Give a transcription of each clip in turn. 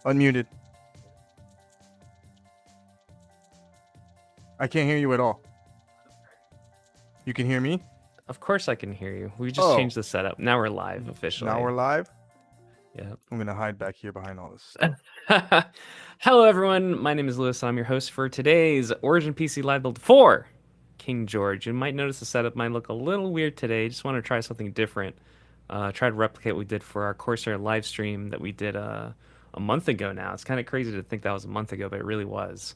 Unmuted. I can't hear you at all. You can hear me? Of course I can hear you. We just changed the setup. Now we're live officially. Now we're live? Yeah. I'm going to hide back here behind all this stuff. Hello, everyone. My name is Lewis. I'm your host for today's Origin PC Live Build 4, KingGeorge. You might notice the setup might look a little weird today. Just want to try something different. Try to replicate what we did for our Corsair live stream that we did a month ago now. It's kind of crazy to think that was a month ago, but it really was.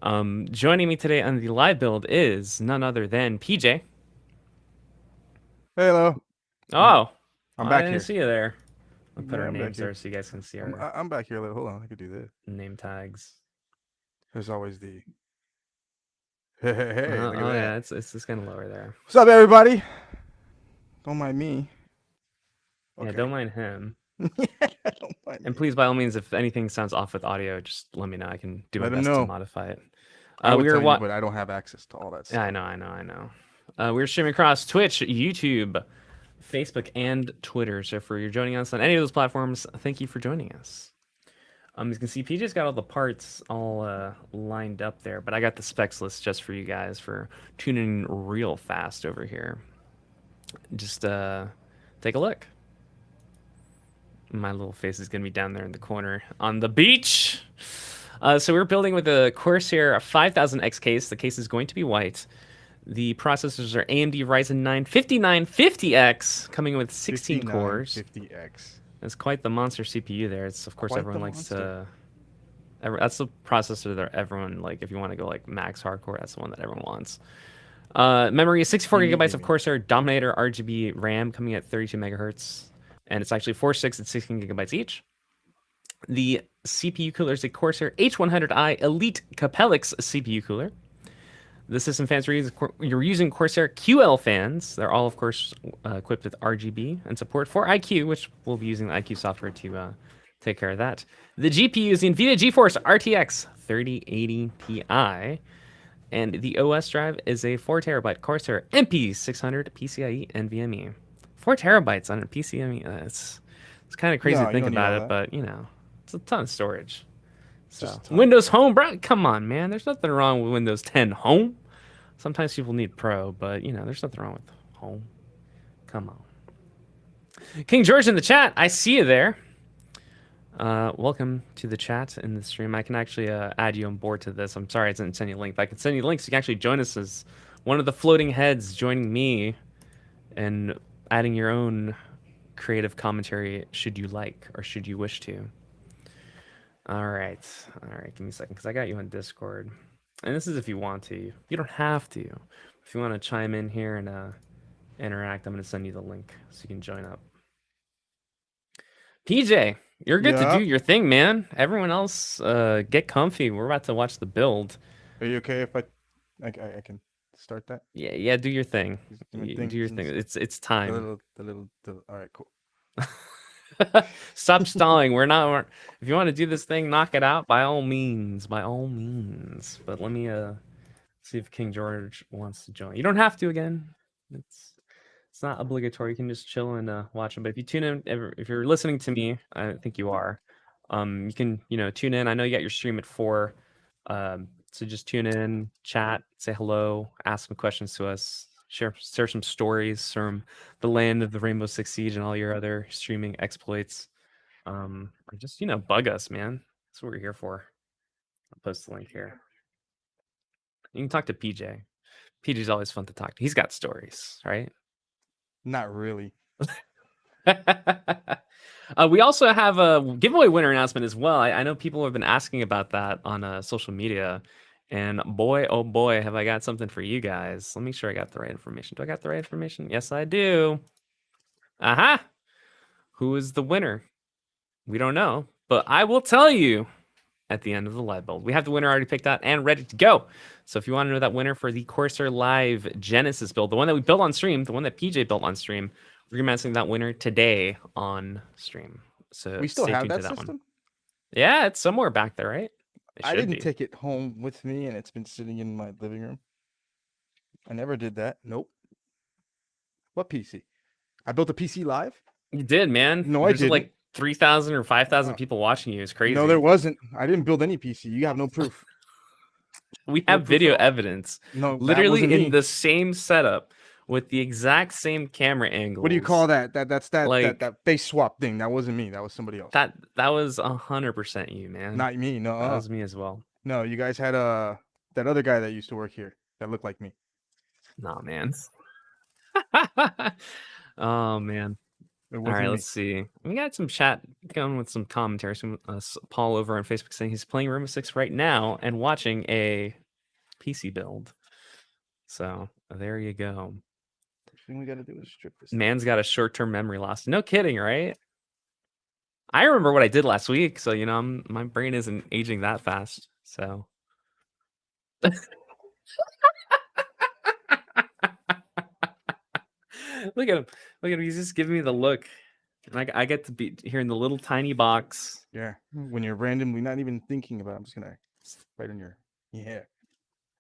Joining me today on the live build is none other than PJ. Hello. Oh, I'm back I didn't here. see you there. I'll put Yeah, our I'm back names here. there so you guys can see our I'm back here. Hold on, I could do this. name tags. There's always the. Hey, look at that. Yeah, it's just kind of lower there. What's up, everybody? Don't mind me. Yeah, don't mind him. Don't mind And me. please, by all means, if anything sounds off with audio, just let me know. I can do my Let him best know. to modify it. I would tell you, but I don't have access to all that stuff. Yeah, I know. We're streaming across Twitch, YouTube, Facebook, and Twitter. So if you're joining us on any of those platforms, thank you for joining us. As you can see, PJ's got all the parts all lined up there, but I got the specs list just for you guys for tuning real fast over here. Just take a look. My little face is going to be down there in the corner on the beach. So we're building with a Corsair 5000X case. The case is going to be white. The processors are AMD Ryzen 9 5950X, coming with 16 cores. 5950X. It's quite the monster CPU there. It's, of course, quite everyone likes to... That's the processor that everyone, like, if you want to go, like, max hardcore, that's the one that everyone wants. Memory is 64 gigabytes of Corsair Dominator RGB RAM, coming at 32 megahertz. And it's actually 4, 6, and 16 gigabytes each. The CPU cooler is a Corsair H100i Elite Capellix CPU cooler. The system fans you're using Corsair QL fans. They're all, of course, equipped with RGB and support for IQ, which we'll be using the IQ software to take care of that. The GPU is the NVIDIA GeForce RTX 3080 Ti. And the OS drive is a 4 terabyte Corsair MP600 PCIe NVMe. 4 terabytes on a PCIe. It's kind of crazy to think about it, but you know, it's a ton of storage. So Windows Home, bro, come on, man. There's nothing wrong with Windows 10 Home. Sometimes people need Pro, but you know, there's nothing wrong with Home. Come on. KingGeorge in the chat, I see you there. Welcome to the chat in the stream. I can actually add you on board to this. I'm sorry I didn't send you a link, but I can send you links. You can actually join us as one of the floating heads, joining me and adding your own creative commentary should you like or should you wish to. All right, give me a second because I got you on Discord. And this is if you want to. You don't have to. If you want to chime in here and interact, I'm going to send you the link so you can join up. PJ, you're good to do your thing, man. Everyone else, get comfy. We're about to watch the build. Are you okay if I can start that? Yeah, do your thing. Do your thing. It's time. All right, cool. Stop stalling. If you want to do this thing, knock it out by all means. But let me see if KingGeorge wants to join. You don't have to again. It's not obligatory. You can just chill and watch him. But if you tune in, if you're listening to me, I think you are. You can tune in. I know you got your stream at 4. So just tune in, chat, say hello, ask some questions to us. Share some stories from the land of the Rainbow Six Siege and all your other streaming exploits. Or just, bug us, man. That's what we're here for. I'll post the link here. You can talk to PJ. PJ's always fun to talk to. He's got stories, right? Not really. We also have a giveaway winner announcement as well. I know people have been asking about that on social media. And boy, oh boy, have I got something for you guys. Let me make sure I got the right information. Do I got the right information? Yes, I do. Aha! Who is the winner? We don't know, but I will tell you at the end of the live build. We have the winner already picked out and ready to go. So if you want to know that winner for the Corsair Live Genesis build, the one that we built on stream, the one that PJ built on stream, we're announcing that winner today on stream. So we still have that system? One. Yeah, it's somewhere back there, right? I didn't take it home with me, and it's been sitting in my living room. I never did that. Nope. What PC? I built a PC live? You did, man. No, I didn't. Like 3,000 or 5,000 people watching you is crazy. No, there wasn't. I didn't build any PC. You have no proof. We have video evidence. No, literally in the same setup with the exact same camera angles. What do you call that? That's that face swap thing. That wasn't me. That was somebody else. That was 100% you, man. Not me. No, that was me as well. No, you guys had that other guy that used to work here that looked like me. Nah, man. Oh man. All right, let's see. We got some chat going with some commentary. Some Paul over on Facebook saying he's playing Rainbow Six right now and watching a PC build. So there you go. Thing we got to do is strip this. Man's got a short-term memory loss. No kidding, right? I remember what I did last week, so my brain isn't aging that fast. So look at him. Look at him. He's just giving me the look. And I get to be here in the little tiny box. Yeah. When you're randomly not even thinking about it, I'm just gonna right in your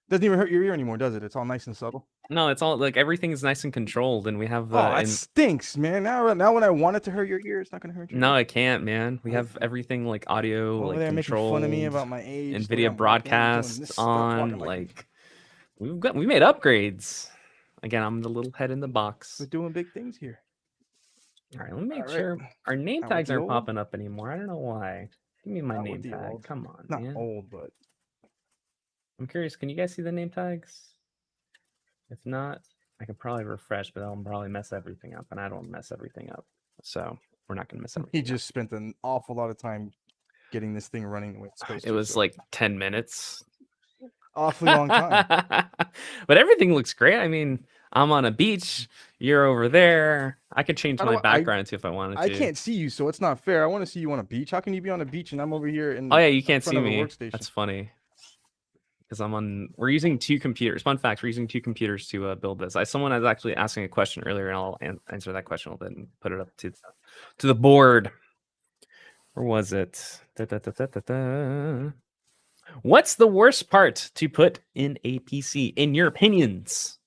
Doesn't even hurt your ear anymore, does it? It's all nice and subtle. No, it's all like everything's nice and controlled, and we have. That stinks, man. Now when I want it to hurt your ear, it's not gonna hurt you. No, it can't, man. We have everything like audio, like they're controlled. Making fun of me about my age. And video broadcast on. Like we made upgrades. Again, I'm the little head in the box. We're doing big things here. All right, let me make sure our name tags aren't popping up anymore. I don't know why. Give me my name tag. Come on, not old, but I'm curious. Can you guys see the name tags? If not, I could probably refresh, but I'll probably mess everything up, and I don't mess everything up. So we're not gonna mess everything. He just spent an awful lot of time getting this thing running the way it's supposed to. It was like 10 minutes. Awfully long time. But everything looks great. I mean, I'm on a beach. You're over there. I could change my background too if I wanted to. I can't see you, so it's not fair. I want to see you on a beach. How can you be on a beach and I'm over here in? Oh yeah, you can't see me. That's funny. Because we're using two computers. Fun fact: we're using two computers to build this. Someone was actually asking a question earlier, and I'll answer that question a little bit and put it up to the board. Where was it? What's the worst part to put in a PC, in your opinions?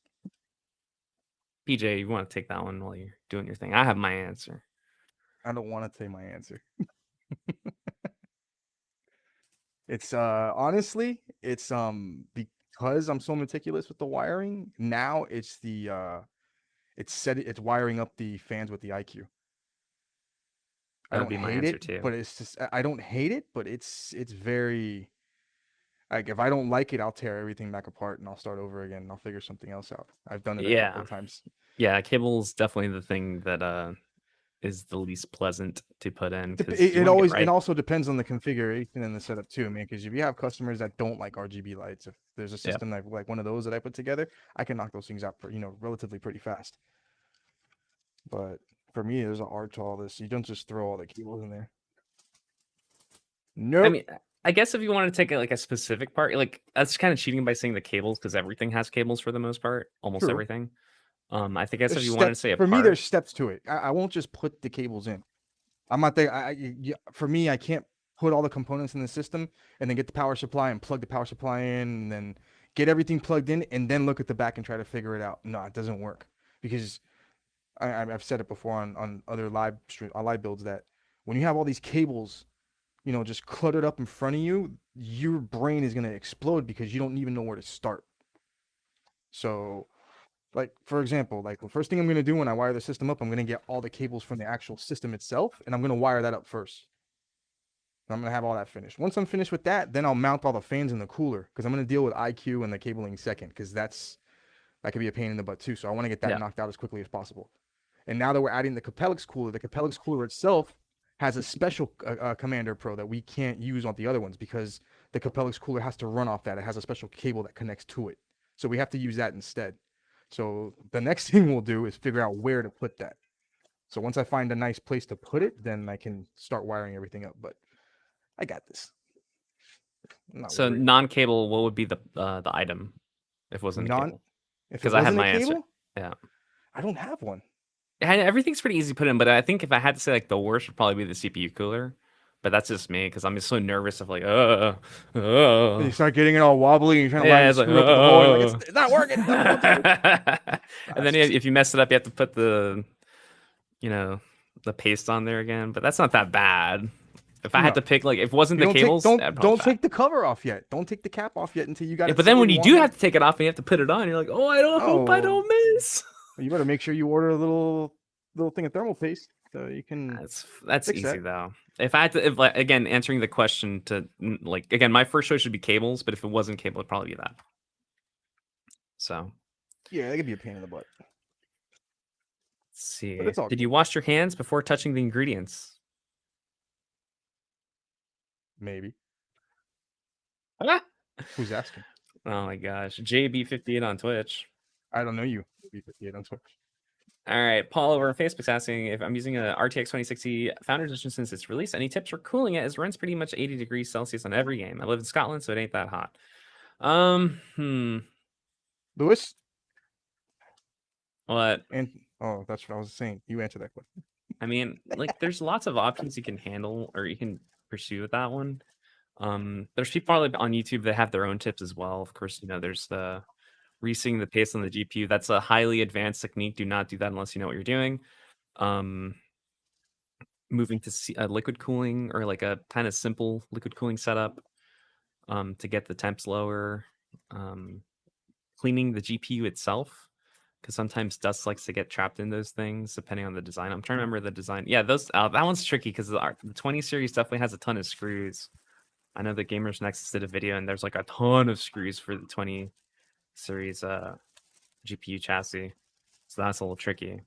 PJ, you want to take that one while you're doing your thing? I have my answer. I don't want to take my answer. It's honestly, it's because I'm so meticulous with the wiring. Now it's it's wiring up the fans with the IQ. That would be my answer too. But it's just I don't hate it, but it's very like if I don't like it, I'll tear everything back apart and I'll start over again and I'll figure something else out. I've done it a couple of times. Yeah, cable's definitely the thing that is the least pleasant to put in. It also depends on the configuration and the setup too, man. Because if you have customers that don't like RGB lights, if there's a system like one of those that I put together, I can knock those things out relatively pretty fast. But for me, there's an art to all this. You don't just throw all the cables in there. Nope. I mean, I guess if you want to take a specific part, like that's kind of cheating by saying the cables because everything has cables for the most part, almost everything. I think that's if you want to say for me, there's steps to it. I won't just put the cables in. I'm not there. For me, I can't put all the components in the system and then get the power supply and plug the power supply in and then get everything plugged in and then look at the back and try to figure it out. No, it doesn't work because I've said it before on other live builds that when you have all these cables, just cluttered up in front of you, your brain is gonna explode because you don't even know where to start. So. Like, for example, the first thing I'm going to do when I wire the system up, I'm going to get all the cables from the actual system itself, and I'm going to wire that up first. And I'm going to have all that finished. Once I'm finished with that, then I'll mount all the fans in the cooler, because I'm going to deal with IQ and the cabling second, because that could be a pain in the butt, too. So I want to get that knocked out as quickly as possible. And now that we're adding the Capellix cooler, the Capellix cooler itself has a special Commander Pro that we can't use on the other ones, because the Capellix cooler has to run off that. It has a special cable that connects to it. So we have to use that instead. So the next thing we'll do is figure out where to put that. So once I find a nice place to put it, then I can start wiring everything up. But I got this. So non-cable, what would be the item if it wasn't a cable? Because I have my answer. Yeah. I don't have one. Everything's pretty easy to put in, but I think if I had to say the worst would probably be the CPU cooler. But that's just me because I'm just so nervous of And you start getting it all wobbly and you're trying to line screw up the hole. It's not working. And then if you mess it up, you have to put the the paste on there again, but that's not that bad. If I had to pick, like, if it wasn't You the cables, don't take the cover off yet. Don't take the cap off yet until you got yeah, it. but then when you do have to take it off and you have to put it on, you're like, oh, I don't hope I don't miss. You better make sure you order a little thing of thermal paste so you can. That's easy though. If I had to, if like, again, answering the question to like again, my first choice should be cables, but if it wasn't cable, it'd probably be that. So. Yeah, that could be a pain in the butt. Let's see. Did you wash your hands before touching the ingredients? Maybe. Ah! Who's asking? Oh my gosh. JB58 on Twitch. I don't know you. JB58 on Twitch. All right. Paul over on Facebook's asking if I'm using a RTX 2060 Founders Edition since its release. Any tips for cooling it? It runs pretty much 80 degrees Celsius on every game. I live in Scotland, so it ain't that hot. Lewis? What? And oh, that's what I was saying. You answer that question. I mean, like, there's lots of options you can handle or you can pursue with that one. There's people probably on YouTube that have their own tips as well. Of course, you know, there's the resetting the pace on the GPU. That's a highly advanced technique. Do not do that unless you know what you're doing. Moving to liquid cooling or like a kind of simple liquid cooling setup to get the temps lower. Cleaning the GPU itself, because sometimes dust likes to get trapped in those things depending on the design. I'm trying to remember the design. Yeah, those that one's tricky because the 20 series definitely has a ton of screws. I know the Gamers Nexus did a video and there's like a ton of screws for the 20 series GPU chassis, so that's a little tricky.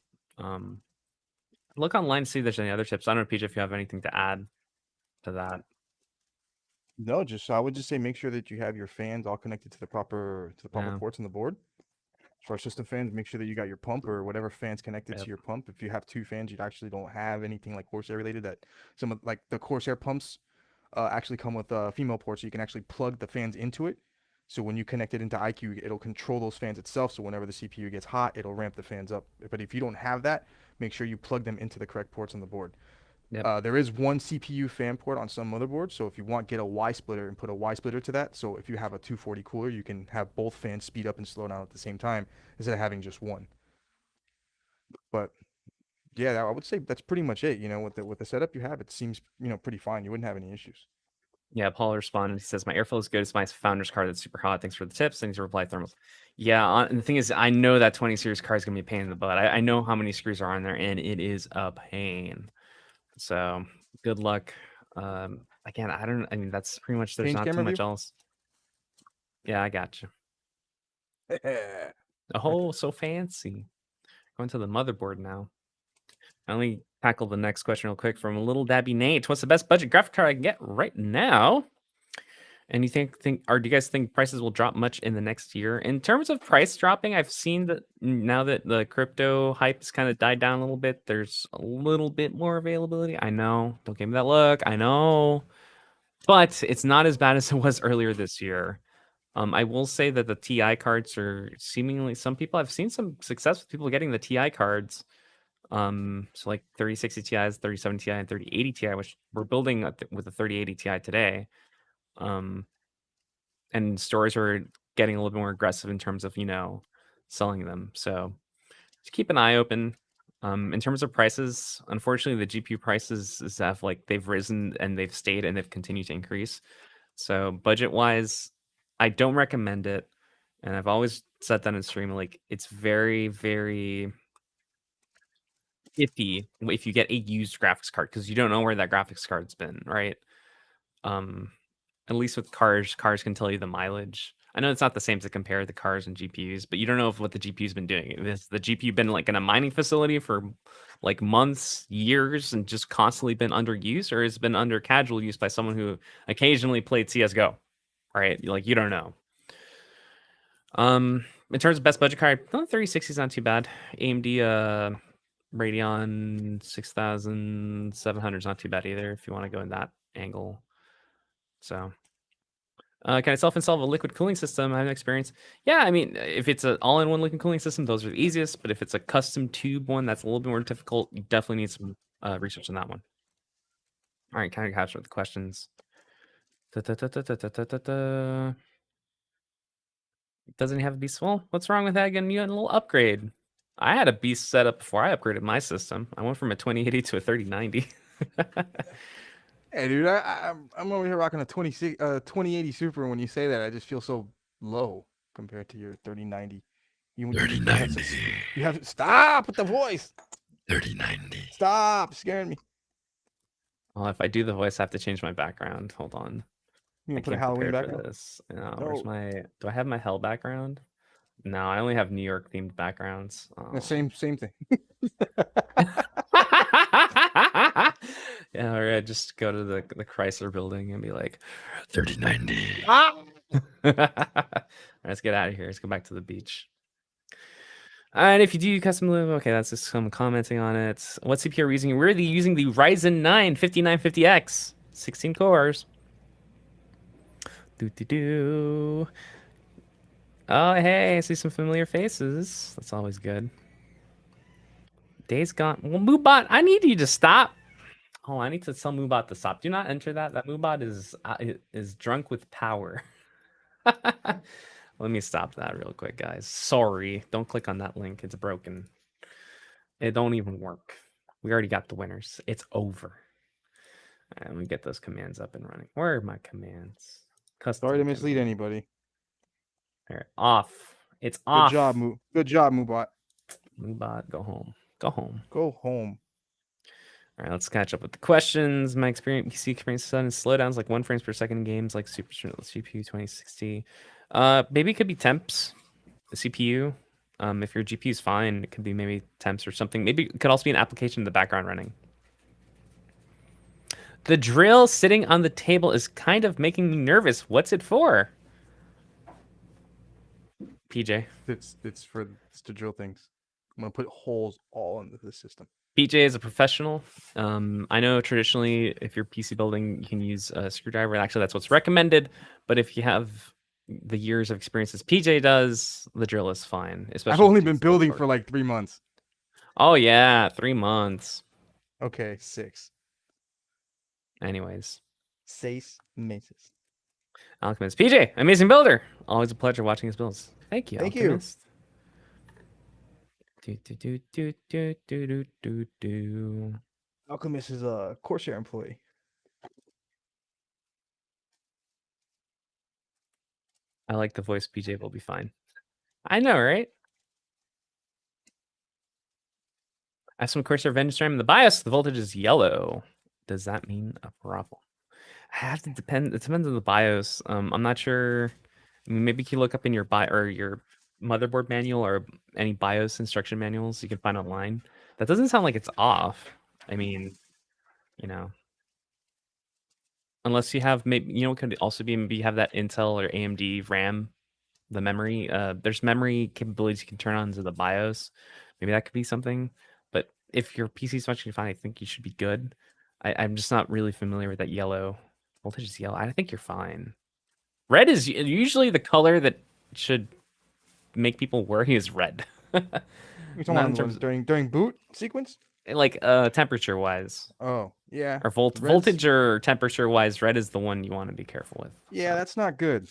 Look online to see if there's any other tips. I don't know, PJ, if you have anything to add to that. No, I would just say make sure that you have your fans all connected to the proper ports on the board. For our system fans, make sure that you got your pump or whatever fans connected to your pump. If you have two fans, you actually don't have anything like Corsair related. That some of like the Corsair pumps actually come with female ports, so you can actually plug the fans into it. So when you connect it into IQ, it'll control those fans itself. So whenever the CPU gets hot, it'll ramp the fans up. But if you don't have that, make sure you plug them into the correct ports on the board. Yep. There is one CPU fan port on some motherboards, so if you want, get a Y splitter and put a Y splitter to that. So if you have a 240 cooler, you can have both fans speed up and slow down at the same time instead of having just one. But yeah, I would say that's pretty much it. You know, with the setup you have, it seems, you know, pretty fine. You wouldn't have any issues. Yeah, Paul responded. He says, my airflow is good. It's my founder's card that's super hot. Thanks for the tips. And he's reply thermals. Yeah, and the thing is, I know that 20 series card is going to be a pain in the butt. I know how many screws are on there, and it is a pain. So good luck. Again, I mean, that's pretty much, there's not too much else. Yeah, I got you. Oh, so fancy. Going to the motherboard now. I only tackle the next question real quick from Little Dabby Nate. What's the best budget graphic card I can get right now? And you do you guys think prices will drop much in the next year? In terms of price dropping, I've seen that now that the crypto hype has kind of died down a little bit, there's a little bit more availability. I know, don't give me that look. I know, but it's not as bad as it was earlier this year. I will say that the TI cards are seemingly, some people, I've seen some success with people getting the TI cards. So like 3060 Ti's, 3070 Ti, and 3080 Ti, which we're building with the 3080 Ti today. And stores are getting a little bit more aggressive in terms of, you know, selling them. So just keep an eye open. In terms of prices, unfortunately, the GPU prices have like, they've risen and they've stayed and they've continued to increase. So budget wise, I don't recommend it. And I've always said that in stream, like it's very, very iffy if you get a used graphics card because you don't know where that graphics card's been, right? At least with cars can tell you the mileage. I know it's not the same to compare the cars and GPUs, but you don't know what the GPU's been doing. Has the GPU been like in a mining facility for like months, years, and just constantly been underused, or has it been under casual use by someone who occasionally played CS:GO? Right? Like you don't know. In terms of best budget card, 3060 is not too bad. AMD Radeon 6700 is not too bad either if you want to go in that angle. So can I self-install a liquid cooling system? I have experience. Yeah, I mean, if it's an all-in-one liquid cooling system, those are the easiest. But if it's a custom tube one, that's a little bit more difficult. You definitely need some research on that one. All right, kind of capture the questions. Doesn't have to be small. What's wrong with that? Getting you a little upgrade. I had a beast setup before I upgraded my system. I went from a 2080 to a 3090. Hey, dude, I'm over here rocking a 2080 Super. And when you say that, I just feel so low compared to your 3090. You have stop with the voice. 3090. Stop scaring me. Well, if I do the voice, I have to change my background. Hold on. You I can put a can't Halloween prepare for background. this. No, where's No, my? Do I have my hell background? No, I only have New York themed backgrounds. the Oh. same thing. Yeah, or I just go to the Chrysler building and be like, 3090. Ah! Let's get out of here. Let's go back to the beach. And if you do custom live, okay, that's just some commenting on it. What CPU are we using? We're using the Ryzen 9 5950X, 16 cores. Do. Oh, hey, I see some familiar faces. That's always good. Days gone. Well, Moobot, I need you to stop. Oh, I need to tell Moobot to stop. Do not enter that. That Moobot is drunk with power. Let me stop that real quick, guys. Sorry. Don't click on that link. It's broken. It don't even work. We already got the winners. It's over. And let me get those commands up and running. Where are my commands? Custom Sorry to mislead command. anybody. There, off. It's Good off. job, Good job, Moobot. Moobot, go home. Go home. Go home. All right, let's catch up with the questions. My experience, PC experience sudden slowdowns like 1 frames per second in games like Super CPU 2060. Maybe it could be temps, the CPU. If your GPU is fine, it could be maybe temps or something. Maybe it could also be an application in the background running. The drill sitting on the table is kind of making me nervous. What's it for? PJ. It's to drill things. I'm gonna put holes all into the system. PJ is a professional. I know traditionally, if you're PC building, you can use a screwdriver. Actually, that's what's recommended. But if you have the years of experience as PJ does, the drill is fine. Especially I've only been building for like 3 months. Oh yeah, 3 months. Okay, 6. Anyways, 6 meses. Alchemist PJ, amazing builder. Always a pleasure watching his builds. Thank you, Thank Alchemist. Do. Alchemist is a Corsair employee. I like the voice. PJ will be fine. I know, right? I have some Corsair Vengeance RAM in the BIOS. The voltage is yellow. Does that mean a problem? I have to depend. It depends on the BIOS. I'm not sure. I mean, maybe you can look up in your your motherboard manual or any BIOS instruction manuals you can find online. That doesn't sound like it's off. I mean, you know, unless you have maybe it could also be maybe you have that Intel or AMD RAM, the memory. There's memory capabilities you can turn on to the BIOS. Maybe that could be something. But if your PC is functioning fine, I think you should be good. I'm just not really familiar with that yellow. Voltage is yellow. I think you're fine. Red is usually the color that should make people worry is red. You're talking about during boot sequence? Like temperature wise. Oh, yeah. Or voltage or temperature wise, red is the one you want to be careful with. Yeah, so. That's not good.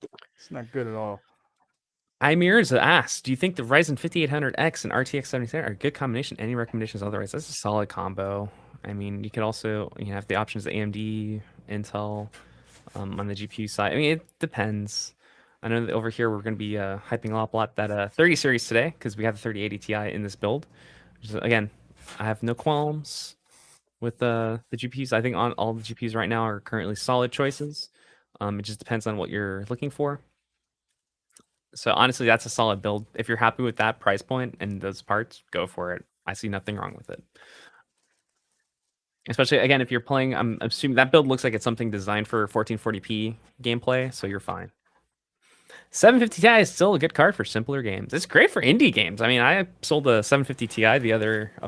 It's not good at all. Imirza asked, do you think the Ryzen 5800X and RTX 7070 are a good combination? Any recommendations otherwise? That's a solid combo. I mean, you could also have the options of AMD, Intel on the GPU side. I mean, it depends. I know that over here we're going to be hyping up a lot that 30 series today because we have the 3080 Ti in this build. Again, I have no qualms with the GPUs. I think on all the GPUs right now are currently solid choices. It just depends on what you're looking for. So honestly, that's a solid build. If you're happy with that price point and those parts, go for it. I see nothing wrong with it. Especially, again, if you're playing, I'm assuming that build looks like it's something designed for 1440p gameplay, so you're fine. 750 Ti is still a good card for simpler games. It's great for indie games. I mean, I sold a 750 Ti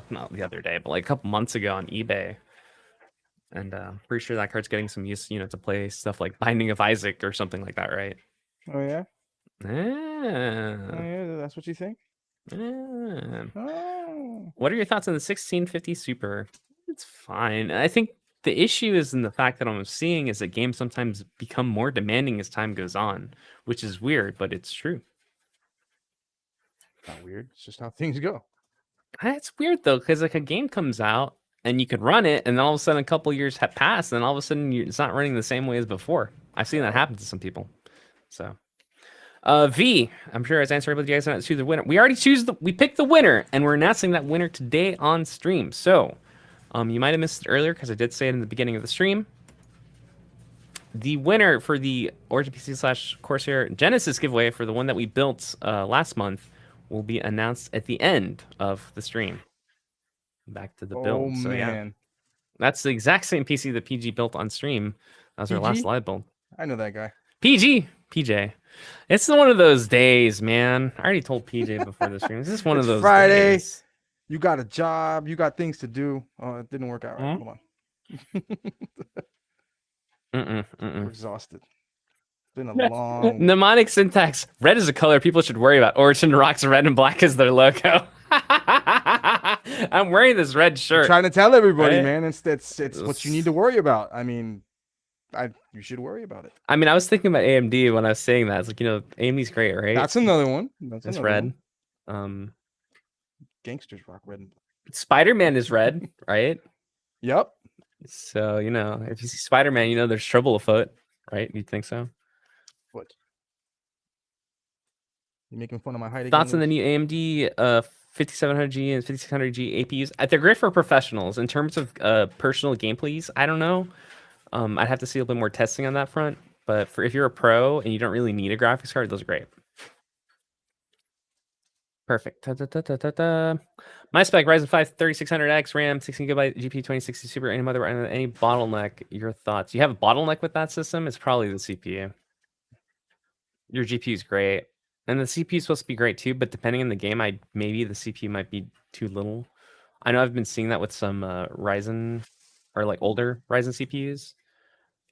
not the other day, but like a couple months ago on eBay. And pretty sure that card's getting some use, to play stuff like Binding of Isaac or something like that, right? Oh, yeah? Yeah. Oh, yeah, that's what you think? Yeah. Oh. What are your thoughts on the 1650 Super? It's fine. I think the issue is in the fact that I'm seeing is that games sometimes become more demanding as time goes on, which is weird, but it's true. Not weird. It's just how things go. It's weird though, because like a game comes out and you could run it, and then all of a sudden a couple years have passed, and all of a sudden it's not running the same way as before. I've seen that happen to some people. So, V, I'm sure as answer able to you guys not choose the winner. We already we picked the winner, and we're announcing that winner today on stream. So, you might have missed it earlier because I did say it in the beginning of the stream. The winner for the Origin PC / Corsair Genesis giveaway for the one that we built last month will be announced at the end of the stream. Back to the build. Oh, so, man. Yeah. That's the exact same PC that PG built on stream. That was our last live build. I know that guy. PJ. It's one of those days, man. I already told PJ before the stream. It's just one of those Friday. days. You got a job. You got things to do. Oh, it didn't work out right. Hold on. We're exhausted. It's been a long... Mnemonic syntax. Red is a color people should worry about. Origin rocks red and black is their logo. I'm wearing this red shirt. I'm trying to tell everybody, right? Man. It's what you need to worry about. I mean, you should worry about it. I mean, I was thinking about AMD when I was saying that. It's like, AMD's great, right? That's another one. That's red. One. Gangsters rock red and black. Spider-Man is red, right? Yep. So, if you see Spider-Man, there's trouble afoot, right? You think so? What? You making fun of my height again? Thoughts on the new AMD 5700G and 5600G APUs? They're great for professionals. In terms of personal gameplays, I don't know. I'd have to see a little bit more testing on that front. But if you're a pro and you don't really need a graphics card, those are great. Perfect. My spec, Ryzen 5 3600X, RAM, 16GB, GPU 2060 Super, any bottleneck, your thoughts? You have a bottleneck with that system? It's probably the CPU. Your GPU is great. And the CPU is supposed to be great too, but depending on the game, maybe the CPU might be too little. I know I've been seeing that with some Ryzen or like older Ryzen CPUs.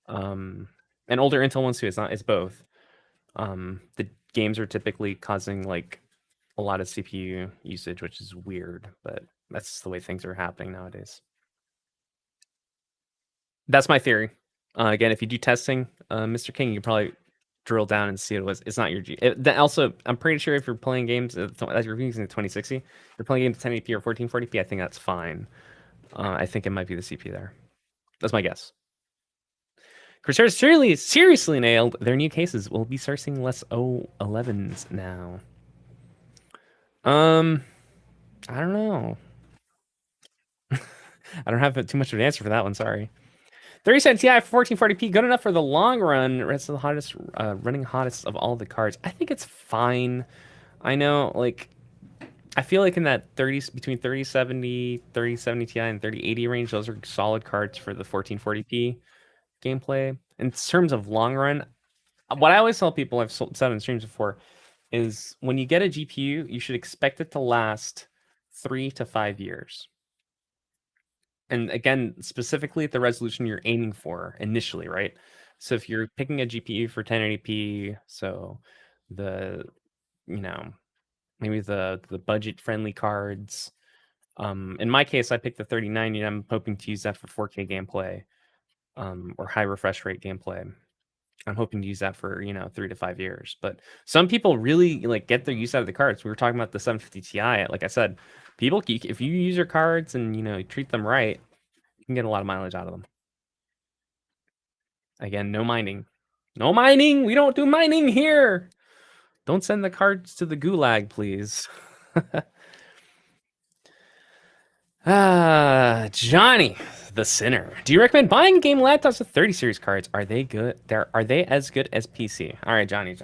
And older Intel ones too. It's both. The games are typically causing like a lot of CPU usage, which is weird, but that's the way things are happening nowadays. That's my theory. Again, if you do testing, Mr. King, you probably drill down and see it's not your also, I'm pretty sure if you're playing games as you're using the 2060, you're playing games at 1080p or 1440p, I think that's fine. I think it might be the CPU there. That's my guess. Corsair seriously nailed their new cases. We'll be sourcing less O11s now. I don't know. I don't have too much of an answer for that one. Sorry. 3070 Ti 1440p, good enough for the long run. It's the hottest, running hottest of all the cards. I think it's fine. I know, like, I feel like in that between 3070 Ti and 3080 range, those are solid cards for the 1440p gameplay. In terms of long run, what I always tell people, I've said in streams before, is when you get a GPU, you should expect it to last 3 to 5 years. And again, specifically at the resolution you're aiming for initially, right? So if you're picking a GPU for 1080p, so maybe the budget friendly cards. In my case, I picked the 3090 and I'm hoping to use that for 4K gameplay, or high refresh rate gameplay. I'm hoping to use that for 3 to 5 years. But some people really get their use out of the cards. We were talking about the 750 Ti. Like I said, people, if you use your cards and treat them right, you can get a lot of mileage out of them. Again, no mining. No mining. We don't do mining here. Don't send the cards to the gulag, please. Johnny the Sinner. Do you recommend buying game laptops with 30 series cards? Are they good? Are they as good as PC? All right, Johnny.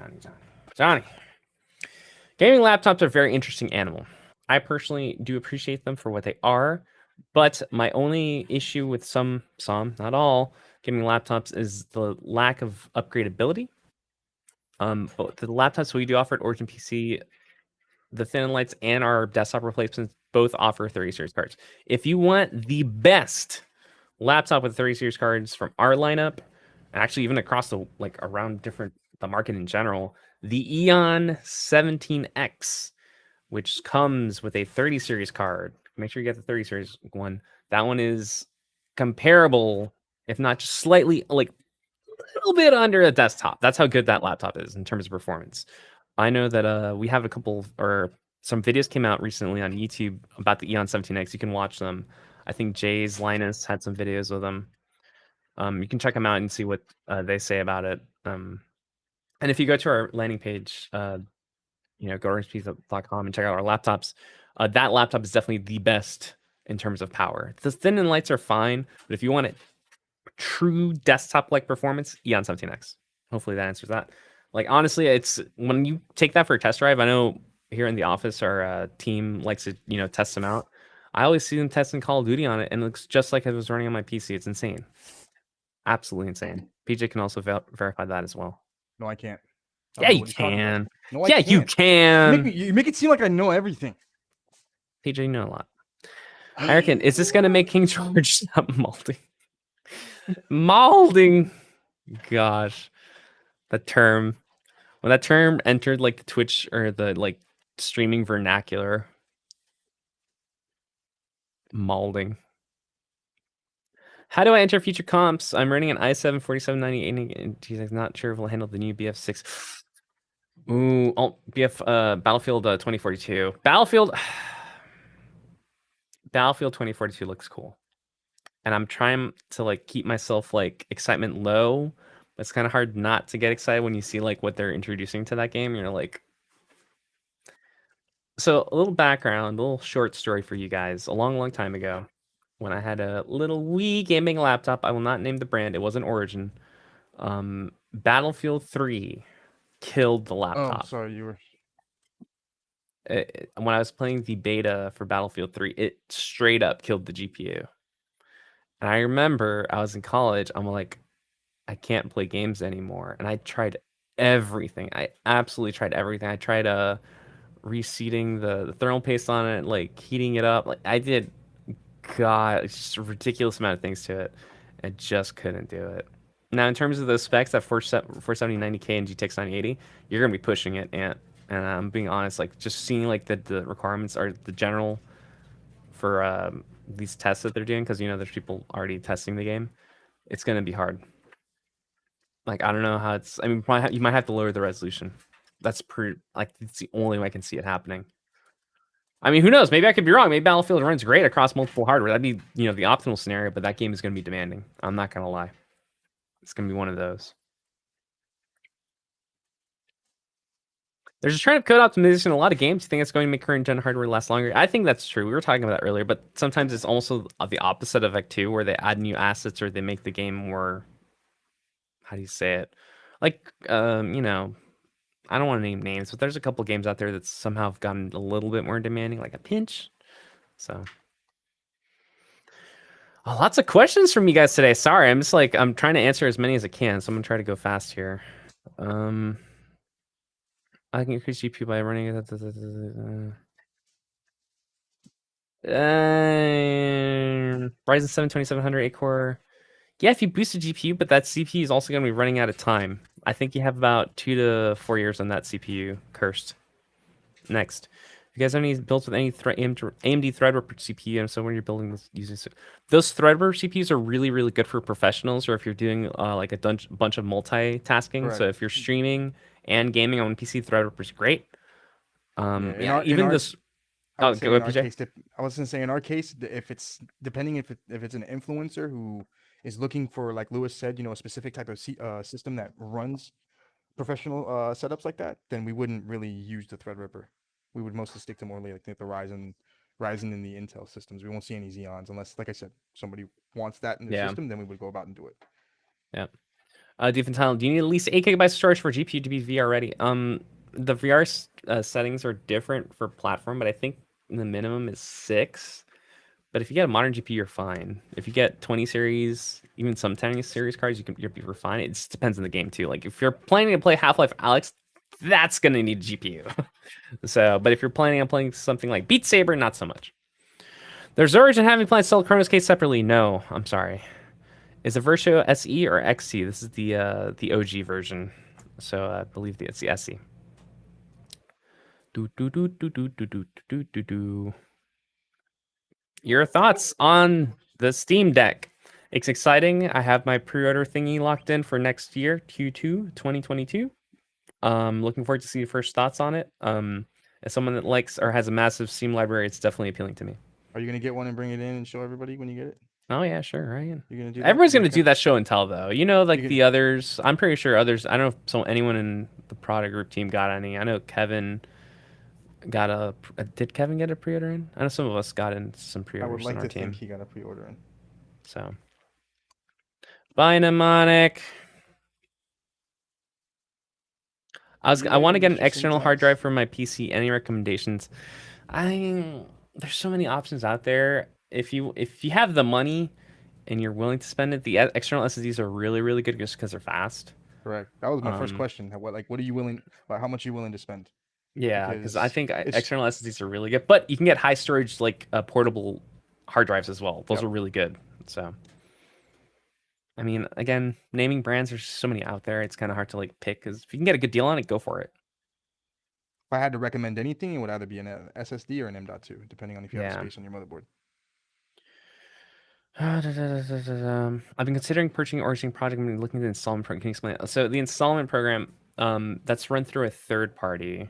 Gaming laptops are a very interesting animal. I personally do appreciate them for what they are, but my only issue with some, not all, gaming laptops is the lack of upgradability. But the laptops we do offer at Origin PC, the Thin and Lights and our desktop replacements both offer 30 series cards. If you want the best laptop with 30 series cards from our lineup, and actually even across around the market in general, the Eon 17X, which comes with a 30 series card. Make sure you get the 30 series one. That one is comparable, if not just slightly, a little bit under a desktop. That's how good that laptop is in terms of performance. I know that we have a couple, or some videos came out recently on YouTube about the Eon 17X. You can watch them. I think Jay's Linus had some videos with them. You can check them out and see what they say about it. And if you go to our landing page, go to orangepeas.com and check out our laptops. That laptop is definitely the best in terms of power. The thin and lights are fine, but if you want it true desktop-like performance, Eon 17X. Hopefully that answers that. Like, honestly, it's when you take that for a test drive, I know here in the office, our team likes to, test them out. I always see them testing Call of Duty on it, and it looks just like it was running on my PC. It's insane. Absolutely insane. PJ can also verify that as well. No, I can't. Yeah, you can. No, yeah, you can. You make it seem like I know everything. PJ, you know a lot. I reckon, is this going to make KingGeorge stop molding? Molding. Gosh. That term. When that term entered like the Twitch or the like streaming vernacular. Molding. How do I enter future comps? I'm running an i7 4790 and geez, I'm not sure if it'll handle the new BF6. Ooh, Battlefield 2042. Battlefield 2042 looks cool. And I'm trying to like keep myself like excitement low. But it's kind of hard not to get excited when you see like what they're introducing to that game. You're like, so a little background, a little short story for you guys. A long time ago, when I had a little Wii gaming laptop, I will not name the brand. It wasn't Origin. Battlefield 3 killed the laptop. Oh, sorry, you were. When I was playing the beta for Battlefield 3, it straight up killed the GPU. And I remember I was in college. I'm like, I can't play games anymore. And I tried everything. I absolutely tried everything. I tried reseating the thermal paste on it, like heating it up. Like I did, God, it's just a ridiculous amount of things to it. I just couldn't do it. Now, in terms of those specs, that 470 90K and GTX 980, you're going to be pushing it. And I'm being honest, like just seeing like the requirements are the general for these tests that they're doing, because there's people already testing the game. It's going to be hard. Like, I don't know how it's. I mean, you might have to lower the resolution. That's pretty. Like, it's the only way I can see it happening. I mean, who knows? Maybe I could be wrong. Maybe Battlefield runs great across multiple hardware. That'd be, the optimal scenario. But that game is going to be demanding. I'm not going to lie. It's going to be one of those. There's a trend of code optimization in a lot of games. You think it's going to make current gen hardware last longer? I think that's true. We were talking about that earlier. But sometimes it's also the opposite effect too, where they add new assets or they make the game more. How do you say it? Like, I don't want to name names, but there's a couple games out there that somehow have gotten a little bit more demanding, like a pinch. So, lots of questions from you guys today. Sorry, I'm trying to answer as many as I can, so I'm gonna try to go fast here. I can increase GPU by running it. Ryzen 7 2700 8-core. Yeah, if you boost the GPU, but that CPU is also going to be running out of time. I think you have about 2 to 4 years on that CPU. Cursed. Next. You guys have any builds with any AMD Threadripper CPU? And so when you're building this, using those Threadripper CPUs are really, really good for professionals, or if you're doing like a bunch of multitasking. Right. So if you're streaming and gaming on PC, Threadripper is great. Even this. I was going to say in our case, if it's depending if it's an influencer who is looking for, like Lewis said, a specific type of system that runs professional setups like that, then we wouldn't really use the Threadripper. We would mostly stick to more like the Ryzen and the Intel systems. We won't see any Xeons unless, like I said, somebody wants that in the system. Then we would go about and do it. Yeah. Different time. Do you need at least 8 GB of storage for GPU to be VR ready? The VR settings are different for platform, but I think the minimum is 6. But if you get a modern GPU, you're fine. If you get 20 series, even some 10 series cards, you're fine. It just depends on the game too. Like if you're planning to play Half-Life Alyx, that's gonna need GPU. So, but if you're planning on playing something like Beat Saber, not so much. There's Origin having planned to sell Chronos case separately. No, I'm sorry. Is the Versio SE or XC? This is the OG version. So I believe it's the SE. Your thoughts on the Steam Deck? It's exciting. I have my pre-order thingy locked in for next year, Q2 2022. Looking forward to see your first thoughts on it. As someone that likes or has a massive Steam library, it's definitely appealing to me. Are you gonna get one and bring it in and show everybody when you get it? Oh yeah, sure, right. You're gonna do that? Everyone's gonna do that show and tell though. You know, like can... the others. I'm pretty sure others. I don't know if anyone in the product group team got any. I know Kevin got a. Did Kevin get a pre-order in? I know some of us got in some pre-orders. I would like in our to team. think he got a pre-order in. So, bye, Mnemonic. I want to get an external hard drive for my PC. Any recommendations? There's so many options out there. If you have the money and you're willing to spend it, the external SSDs are really good just because they're fast. Correct. That was my first question. What are you willing? How much are you willing to spend? Yeah, because I think external SSDs are really good, but you can get high storage like portable hard drives as well. Those are really good. So, I mean, again, naming brands, there's so many out there. It's kind of hard to like pick because if you can get a good deal on it, go for it. If I had to recommend anything, it would either be an SSD or an M.2, depending on if you have space on your motherboard. I've been considering purchasing or ordering project and looking at the installment program. Can you explain it? So the installment program, that's run through a third party,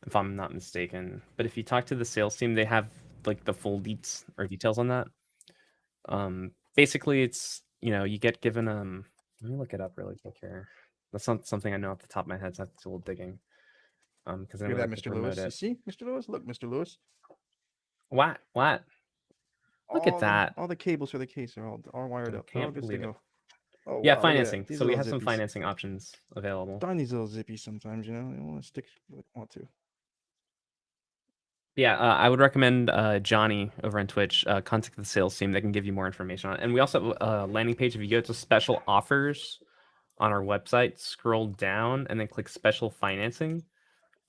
if I'm not mistaken. But if you talk to the sales team, they have like the full details on that. Basically, it's you get given let me look it up really quick here. That's not something I know off the top of my head. So that's a little digging. Because I hear that, Mr. Lewis. You see, Mr. Lewis. Look, Mr. Lewis. What? Look at that. All the cables for the case are all wired up. Can't believe it. Oh, yeah, wow, financing. So we have some financing options available. Darn these little zippies sometimes, you don't want to stick what they want to. Yeah, I would recommend Johnny over on Twitch. Contact the sales team. They can give you more information on it. And we also have a landing page. If you go to special offers on our website, scroll down and then click special financing.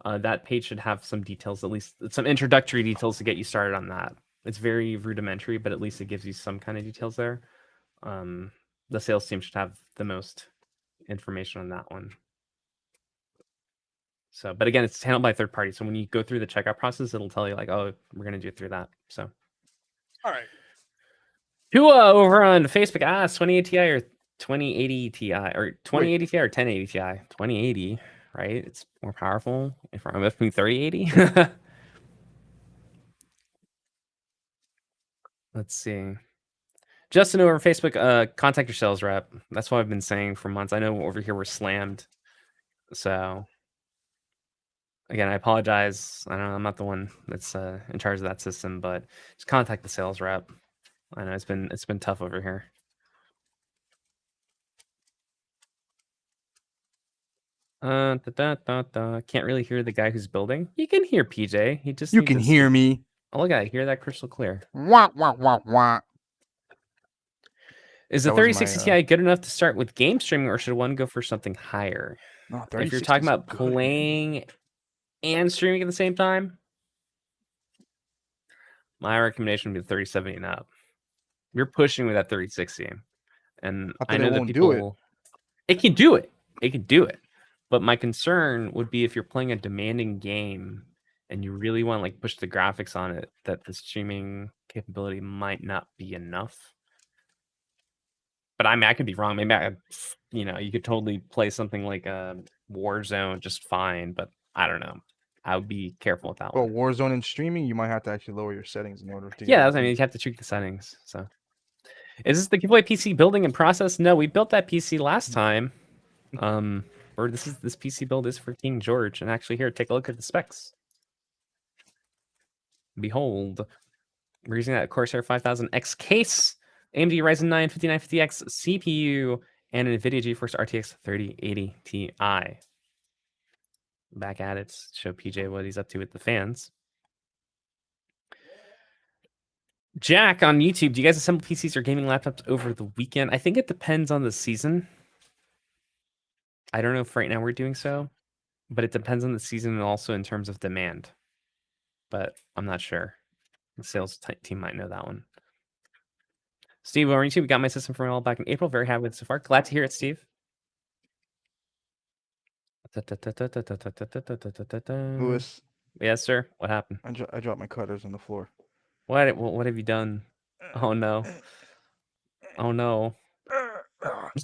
That page should have some details, at least some introductory details to get you started on that. It's very rudimentary, but at least it gives you some kind of details there. The sales team should have the most information on that one. So, but again, it's handled by a third party. So when you go through the checkout process, it'll tell you like, oh, we're going to do it through that. So, all right. Who over on Facebook asked 2080 Ti or 2080 Ti or 2080 Ti or 1080 Ti? 2080, right? It's more powerful. If I'm between 3080. Let's see. Justin over Facebook, contact your sales rep. That's what I've been saying for months. I know over here we're slammed. So again, I apologize. I don't know, I'm not the one that's in charge of that system, but just contact the sales rep. I know it's been tough over here. Can't really hear the guy who's building. You can hear PJ. He just you can hear me. Oh, look at it. Hear that crystal clear. Wah, wah, wah, wah. Is the 3060 Ti good enough to start with game streaming, or should one go for something higher? No, if you're talking about playing and streaming at the same time, my recommendation would be the 3070 and up. You're pushing with that 3060, and I know that people. It can do it. It can do it. But my concern would be if you're playing a demanding game and you really want to like push the graphics on it, that the streaming capability might not be enough. But I mean, I could be wrong. Maybe you could totally play something like a Warzone just fine. But I don't know. I would be careful with that one. Well, Warzone and streaming, you might have to actually lower your settings in order to. Yeah, I mean, you have to tweak the settings. So, is this the giveaway PC building and process? No, we built that PC last time. Or this PC build is for KingGeorge. And actually, here, take a look at the specs. Behold, we're using that Corsair 5000X case. AMD Ryzen 9 5950X CPU and an NVIDIA GeForce RTX 3080 Ti. Back at it, show PJ what he's up to with the fans. Jack on YouTube, do you guys assemble PCs or gaming laptops over the weekend? I think it depends on the season. I don't know if right now we're doing so, but it depends on the season and also in terms of demand. But I'm not sure. The sales team might know that one. Steve, over on YouTube, we got my system from all back in April. Very happy with it so far. Glad to hear it, Steve. Lewis. Yes, sir. What happened? I dropped my cutters on the floor. What have you done? Oh no. Oh no.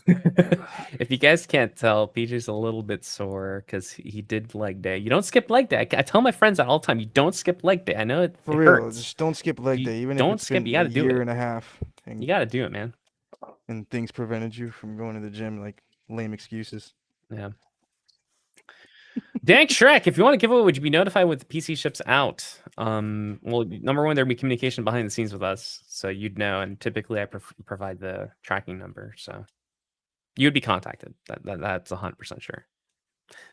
If you guys can't tell, PJ's a little bit sore because he did leg day. You don't skip leg day. I tell my friends that all the time. You don't skip leg day. I know it For real, hurts. just don't skip leg You day, even if don't it's skip. been You a got to do year it. and a half. You got to do it, man. And things prevented you from going to the gym, like lame excuses. Yeah. Dank Shrek, if you want to give away, would you be notified when the PC ships out? Well, number one, there'd be communication behind the scenes with us, so you'd know. And typically, I provide the tracking number, so you'd be contacted. That's 100% sure.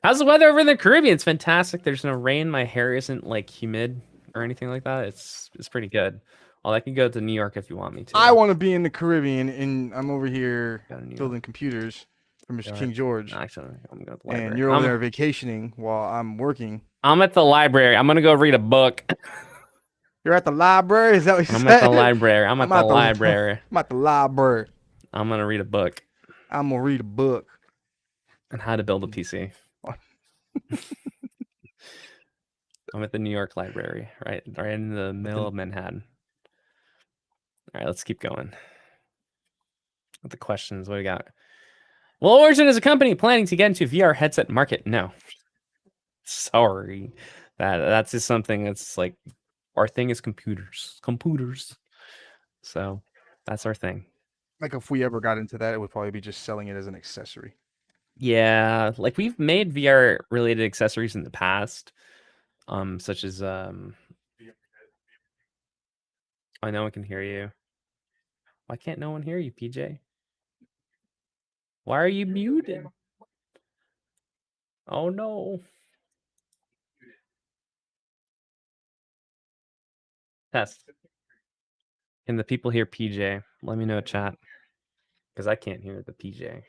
How's the weather over in the Caribbean? It's fantastic. There's no rain. My hair isn't like humid or anything like that. It's pretty good. Well, I can go to New York if you want me to. I want to be in the Caribbean, and I'm over here Go to New York. building computers for Mr. All right. King George. Actually, I'm going to the library. And you're over there vacationing while I'm working. I'm at the library. I'm gonna go read a book. You're at the library? Is that what you I'm said? at the library. I'm at the library. I'm at the library. I'm gonna read a book I'm gonna read a book. on how to build a PC. I'm at the New York Library, right in the middle of Manhattan. All right, let's keep going. With the questions, what do we got? Well, Origin is a company planning to get into VR headset market. No, sorry, that's just something that's like our thing is computers. So that's our thing. Like if we ever got into that, it would probably be just selling it as an accessory. Yeah, like we've made VR related accessories in the past, such as oh, no one can hear you. Why can't no one hear you, PJ? Why are you muted? Oh no. Test. Can the people hear PJ? Let me know, chat. Because I can't hear the PJ.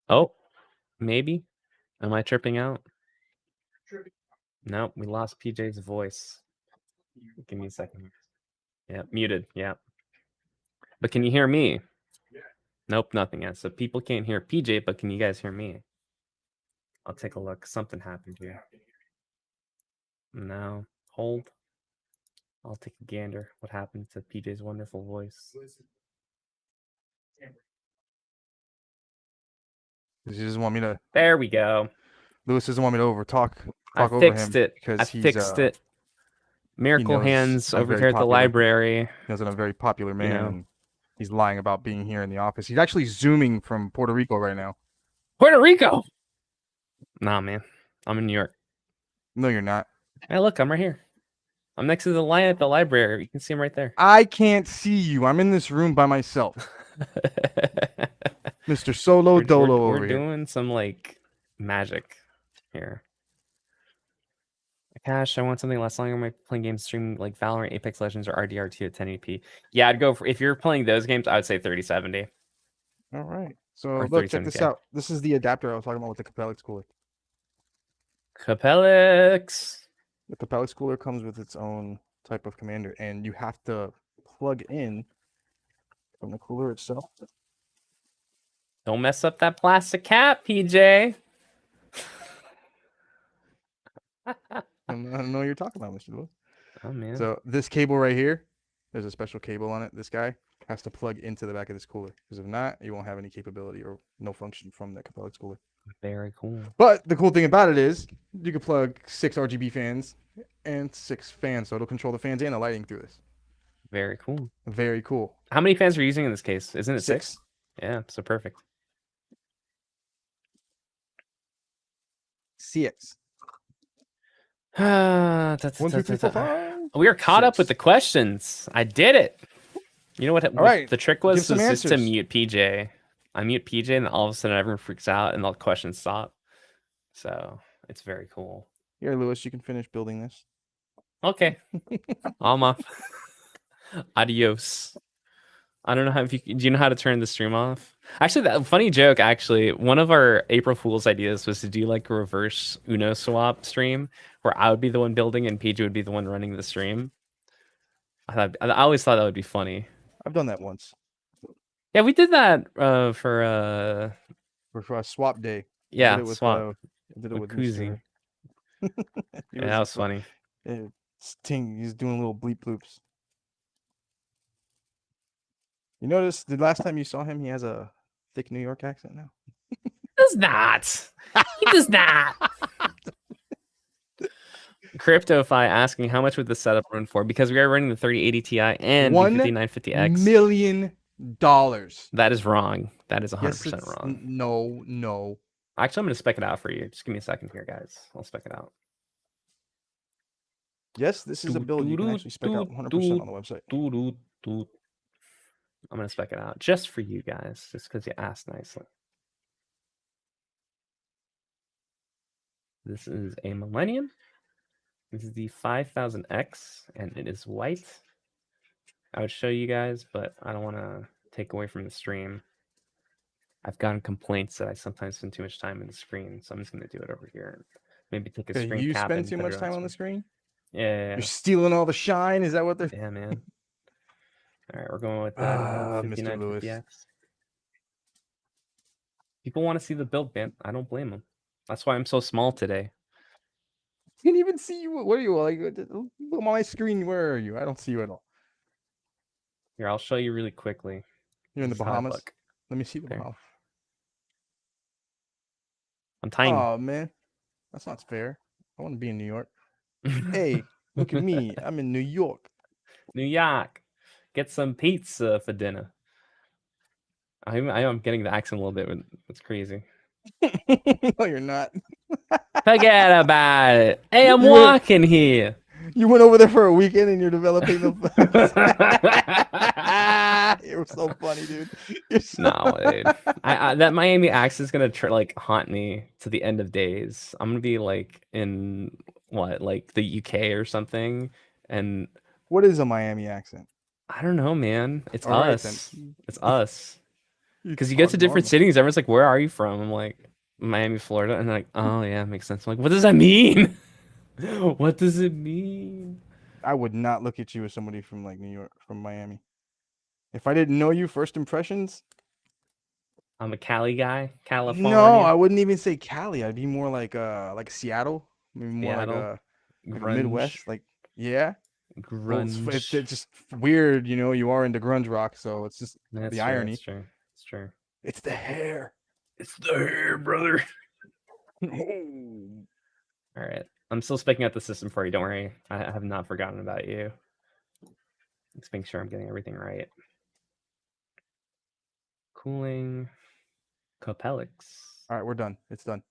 Oh, maybe. Am I tripping out? Nope, we lost PJ's voice. Give me a second. Yeah, muted. Yeah. But can you hear me? Nope, nothing yet. So people can't hear PJ, but can you guys hear me? I'll take a look. Something happened here. No. Hold. I'll take a gander. What happened to PJ's wonderful voice? He doesn't want me to. There we go. Lewis doesn't want me to talk I over fixed him it. because I fixed it. Miracle knows Hands I'm over very here at the popular. library. He knows that I'm a very popular man, know. and he's lying about being here in the office. He's actually zooming from Puerto Rico right now. Puerto Rico. Nah, man. I'm in New York. No, you're not. Hey, look, I'm right here. I'm next to the lion at the library. You can see him right there. I can't see you. I'm in this room by myself. Mr. Solo Dolo over We're here. doing some like magic here. Cash, I want something less long. Am I playing games streaming like Valorant, Apex Legends, or RDR2 at 1080p? Yeah, I'd go for, if you're playing those games, I would say 3070. All right. So Or look, check this 37K. out. This is the adapter I was talking about with the Capellix cooler. Capellix. The Capellix cooler comes with its own type of commander, and you have to plug in from the cooler itself. Don't mess up that plastic cap, PJ. I don't know what you're talking about, Mr. Lewis. Oh, man. So this cable right here, there's a special cable on it. This guy has to plug into the back of this cooler, because if not, you won't have any capability or no function from that Capellix cooler. Very cool. But the cool thing about it is you can plug 6 RGB fans and 6 fans, so it'll control the fans and the lighting through this. Very cool. Very cool. How many fans are you using in this case? Isn't it 6? Yeah, so perfect. 6. 1, 1, 2, 3, 4, 5. We are caught up with 6. the questions. I did it. You know what? All right. The trick was Give some just to answers. mute PJ. I mute PJ, and all of a sudden everyone freaks out, and all the questions stop. So it's very cool. Here, Lewis, you can finish building this. Okay, I'm off. Adios. I don't know how. Do you know how to turn the stream off? Actually, that funny joke. Actually, one of our April Fool's ideas was to do like a reverse Uno swap stream, where I would be the one building and PJ would be the one running the stream. I always thought that would be funny. I've done that once. Yeah, we did that for a swap day. Yeah, I did it with, swap. I did it with Koozie. Mr. Yeah, that was funny. Ting, he's doing little bleep bloops. You notice the last time you saw him, he has a thick New York accent now. Does not. He does not. CryptoFi asking how much would the setup run for? Because we are running the 3080 Ti and the $1 5950X. million. That is wrong. That is 100% Yes, wrong. No. Actually, I'm going to spec it out for you. Just give me a second here, guys. I'll spec it out. Yes, this is a build you can actually spec out 100% on the website. I'm going to spec it out just for you guys, just because you asked nicely. This is a Millennium. This is the 5000X, and it is white. I would show you guys, but I don't want to take away from the stream. I've gotten complaints that I sometimes spend too much time in the screen, so I'm just going to do it over here. Maybe take a screen You cap. spend too much time on the screen? Yeah. You're stealing all the shine? Is that what they're... Yeah, man. All right, we're going with Mr. Lewis. 5950X. People want to see the build, man. I don't blame them. That's why I'm so small today. I can't even see you. What are you like? Look on my screen. Where are you? I don't see you at all. Here, I'll show you really quickly. You're in the This is how I Bahamas. look. Let me see the There. Bahamas. I'm tiny. Oh man, that's not fair. I want to be in New York. Hey, look at me. I'm in New York. New York. Get some pizza for dinner. I am getting the accent a little bit, but it's crazy. No, you're not. Forget about it. Hey, I'm walking here. You went over there for a weekend and you're developing the. You're so funny, dude. No, dude. That Miami accent is gonna haunt me to the end of days. I'm gonna be like in like the UK or something. And what is a Miami accent? I don't know, man. It's All us. Right, it's us. Because you get to different cities, everyone's like, "Where are you from?" I'm like, Miami, Florida, and they're like, "Oh yeah, makes sense." I'm like, what does that mean? What does it mean? I would not look at you as somebody from like New York, from Miami. If I didn't know you, first impressions. I'm a Cali guy, California. No, I wouldn't even say Cali. I'd be more like Seattle, maybe more Seattle. like a Midwest, like yeah. Grunge. Well, it's just weird, you know. You are into grunge rock, so it's just That's the irony. It's true. It's true. It's the hair. It's the hair, brother. All right. I'm still speccing out the system for you. Don't worry. I have not forgotten about you. Let's make sure I'm getting everything right. Cooling. Copelix. All right, we're done. It's done.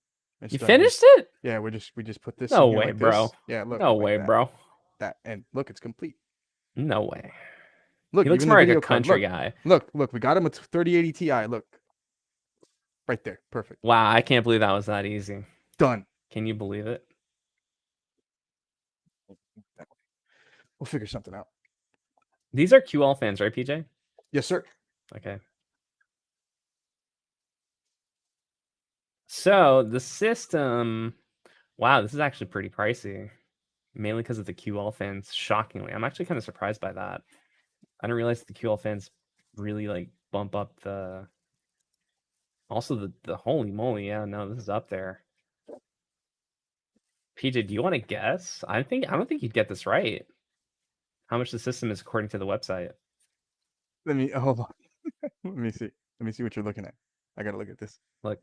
You finished it? Yeah, we just put this. No way, like bro. This. Yeah, look. No way, bro. That and look, it's complete. No way. Look, he looks more like a country guy. Look, we got him a 3080 Ti. Look, right there, perfect. Wow, I can't believe that was that easy. Done. Can you believe it? We'll figure something out. These are QL fans, right, PJ? Yes, sir. Okay. So the system, wow, this is actually pretty pricey, mainly because of the QL fans. Shockingly, I'm actually kind of surprised by that. I didn't realize the QL fans really bump up the. Also, the holy moly, yeah, no, this is up there. PJ, do you want to guess? I don't think you'd get this right. How much the system is according to the website? Let me hold on. Let me see what you're looking at. I gotta look at this. Look.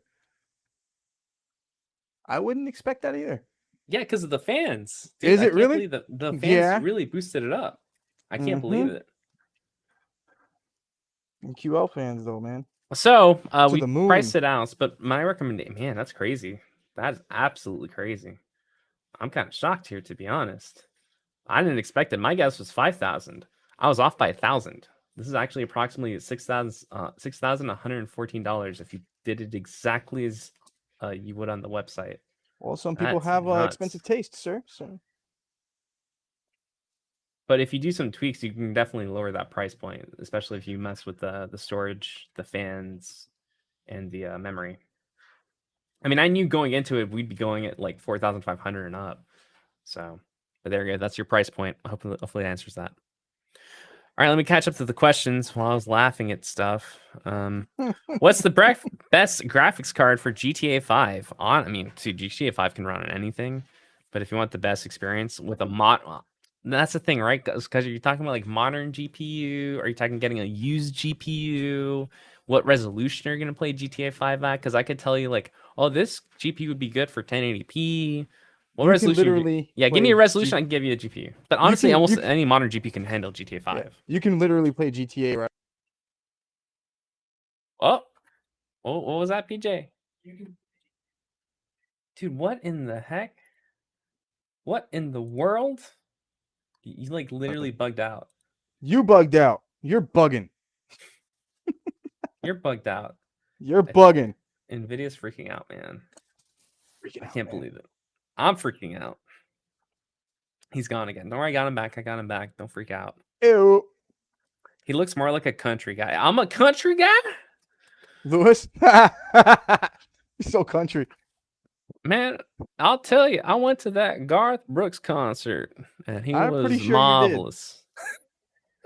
I wouldn't expect that either. Yeah, because of the fans. Dude, is it really? The fans really boosted it up. I can't believe it. And QL fans, though, man. So we priced it out, but my recommendation, man, that's crazy. That's absolutely crazy. I'm kind of shocked here, to be honest. I didn't expect it. My guess was 5,000. I was off by 1,000. This is actually approximately $6,114 if you did it exactly as you would on the website. Well, some people have expensive taste, sir. So. But if you do some tweaks, you can definitely lower that price point, especially if you mess with the storage, the fans, and the memory. I mean, I knew going into it, we'd be going at like 4,500 and up. So, but there you go. That's your price point. Hopefully it answers that. All right, let me catch up to the questions while I was laughing at stuff. What's the best graphics card for GTA 5? GTA 5 can run on anything, but if you want the best experience with a mod, That's the thing, right? Because you're talking about like modern GPU. Are you talking getting a used GPU? What resolution are you going to play GTA 5 at? Because I could tell you like, oh, this GPU would be good for 1080p. What You can resolution? literally Yeah, give me play a resolution. I can give you a GPU. But you honestly, can almost you can, any modern GPU can handle GTA yeah, 5. you can literally play GTA right. Oh, what was that, PJ? Dude, what in the heck? What in the world? You like literally bugged out. You bugged out. You're bugging. You're bugged out. You're bugging. Nvidia's freaking out, man. Freaking I out, can't man. believe it. I'm freaking out. He's gone again. Don't worry, I got him back. I got him back. Don't freak out. Ew. He looks more like a country guy. I'm a country guy? Lewis. He's so country. Man, I'll tell you, I went to that Garth Brooks concert and he I'm was pretty sure you did. marvelous.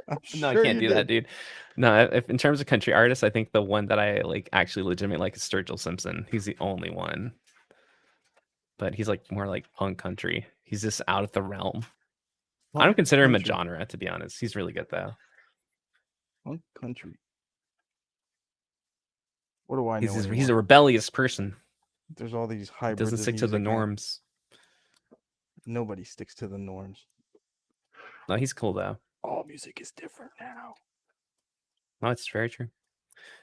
I'm No, I sure can't you do that, did. dude. No, if in terms of country artists, I think the one that I like actually legitimately like is Sturgill Simpson. He's the only one. But he's like more like punk country. He's just out of the realm. I don't consider him a Country. genre, to be honest. He's really good though. Punk country. What do I know? He's a rebellious person. There's all these He hybrids. doesn't of stick to the music, man. norms. Nobody sticks to the norms. No, he's cool though. All music is different now. No, it's very true.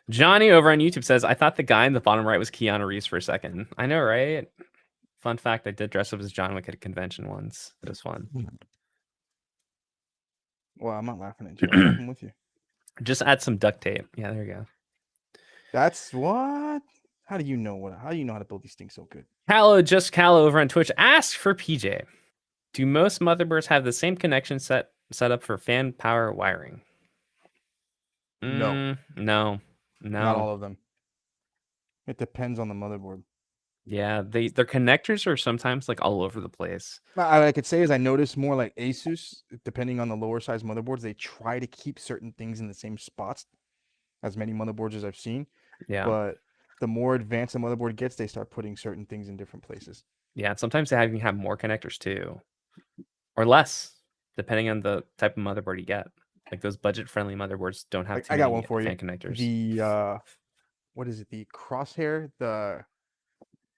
Johnny over on YouTube says, I thought the guy in the bottom right was Keanu Reeves for a second. I know, right? Fun fact, I did dress up as John Wick at a convention once. It was fun. Well, I'm not laughing at you. I'm laughing with you. Just add some duct tape. Yeah, there you go. That's what? How do you know how to build these things so good? Callow over on Twitch. Ask for PJ. Do most motherboards have the same connection set up for fan power wiring? No. No. Not all of them. It depends on the motherboard. Yeah, their connectors are sometimes like all over the place. I could say is I notice more like Asus, depending on the lower size motherboards, they try to keep certain things in the same spots. As many motherboards as I've seen. Yeah. But the more advanced the motherboard gets, they start putting certain things in different places. Yeah, and sometimes they even have more connectors too, or less, depending on the type of motherboard you get. Like those budget-friendly motherboards don't have too many got one for fan you. connectors. The what is it? The Crosshair.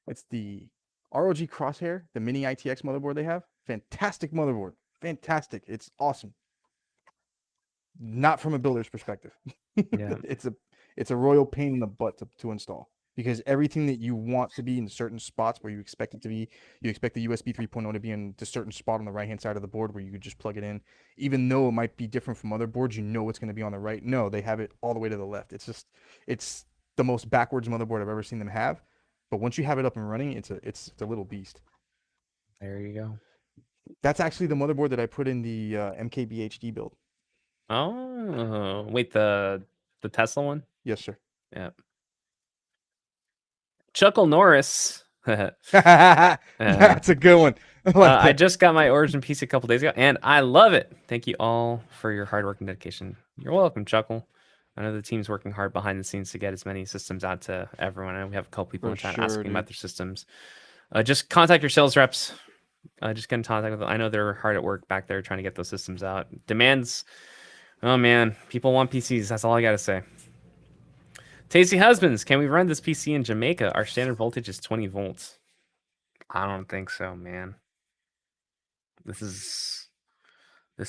It's the ROG Crosshair, the mini ITX motherboard they have. Fantastic motherboard. Fantastic. It's awesome. Not from a builder's perspective. Yeah. It's a royal pain in the butt to install because everything that you want to be in certain spots where you expect it to be, you expect the USB 3.0 to be in the certain spot on the right hand side of the board where you could just plug it in, even though it might be different from other boards. You know it's going to be on the right. No, they have it all the way to the left. It's the most backwards motherboard I've ever seen them have. But once you have it up and running, it's a little beast. There you go. That's actually the motherboard that I put in the MKBHD build. Oh, wait, the Tesla one? Yes, sir. Yeah. Chuckle Norris. That's a good one. I just got my Origin PC a couple days ago, and I love it. Thank you all for your hard work and dedication. You're welcome, Chuckle. I know the team's working hard behind the scenes to get as many systems out to everyone. I know we have a couple people in the chat asking about their systems. Just contact your sales reps. Just get in contact with them. I know they're hard at work back there trying to get those systems out. Demands. Oh man, people want PCs. That's all I gotta say. Tasty Husbands, can we run this PC in Jamaica? Our standard voltage is 20 volts. I don't think so, man. This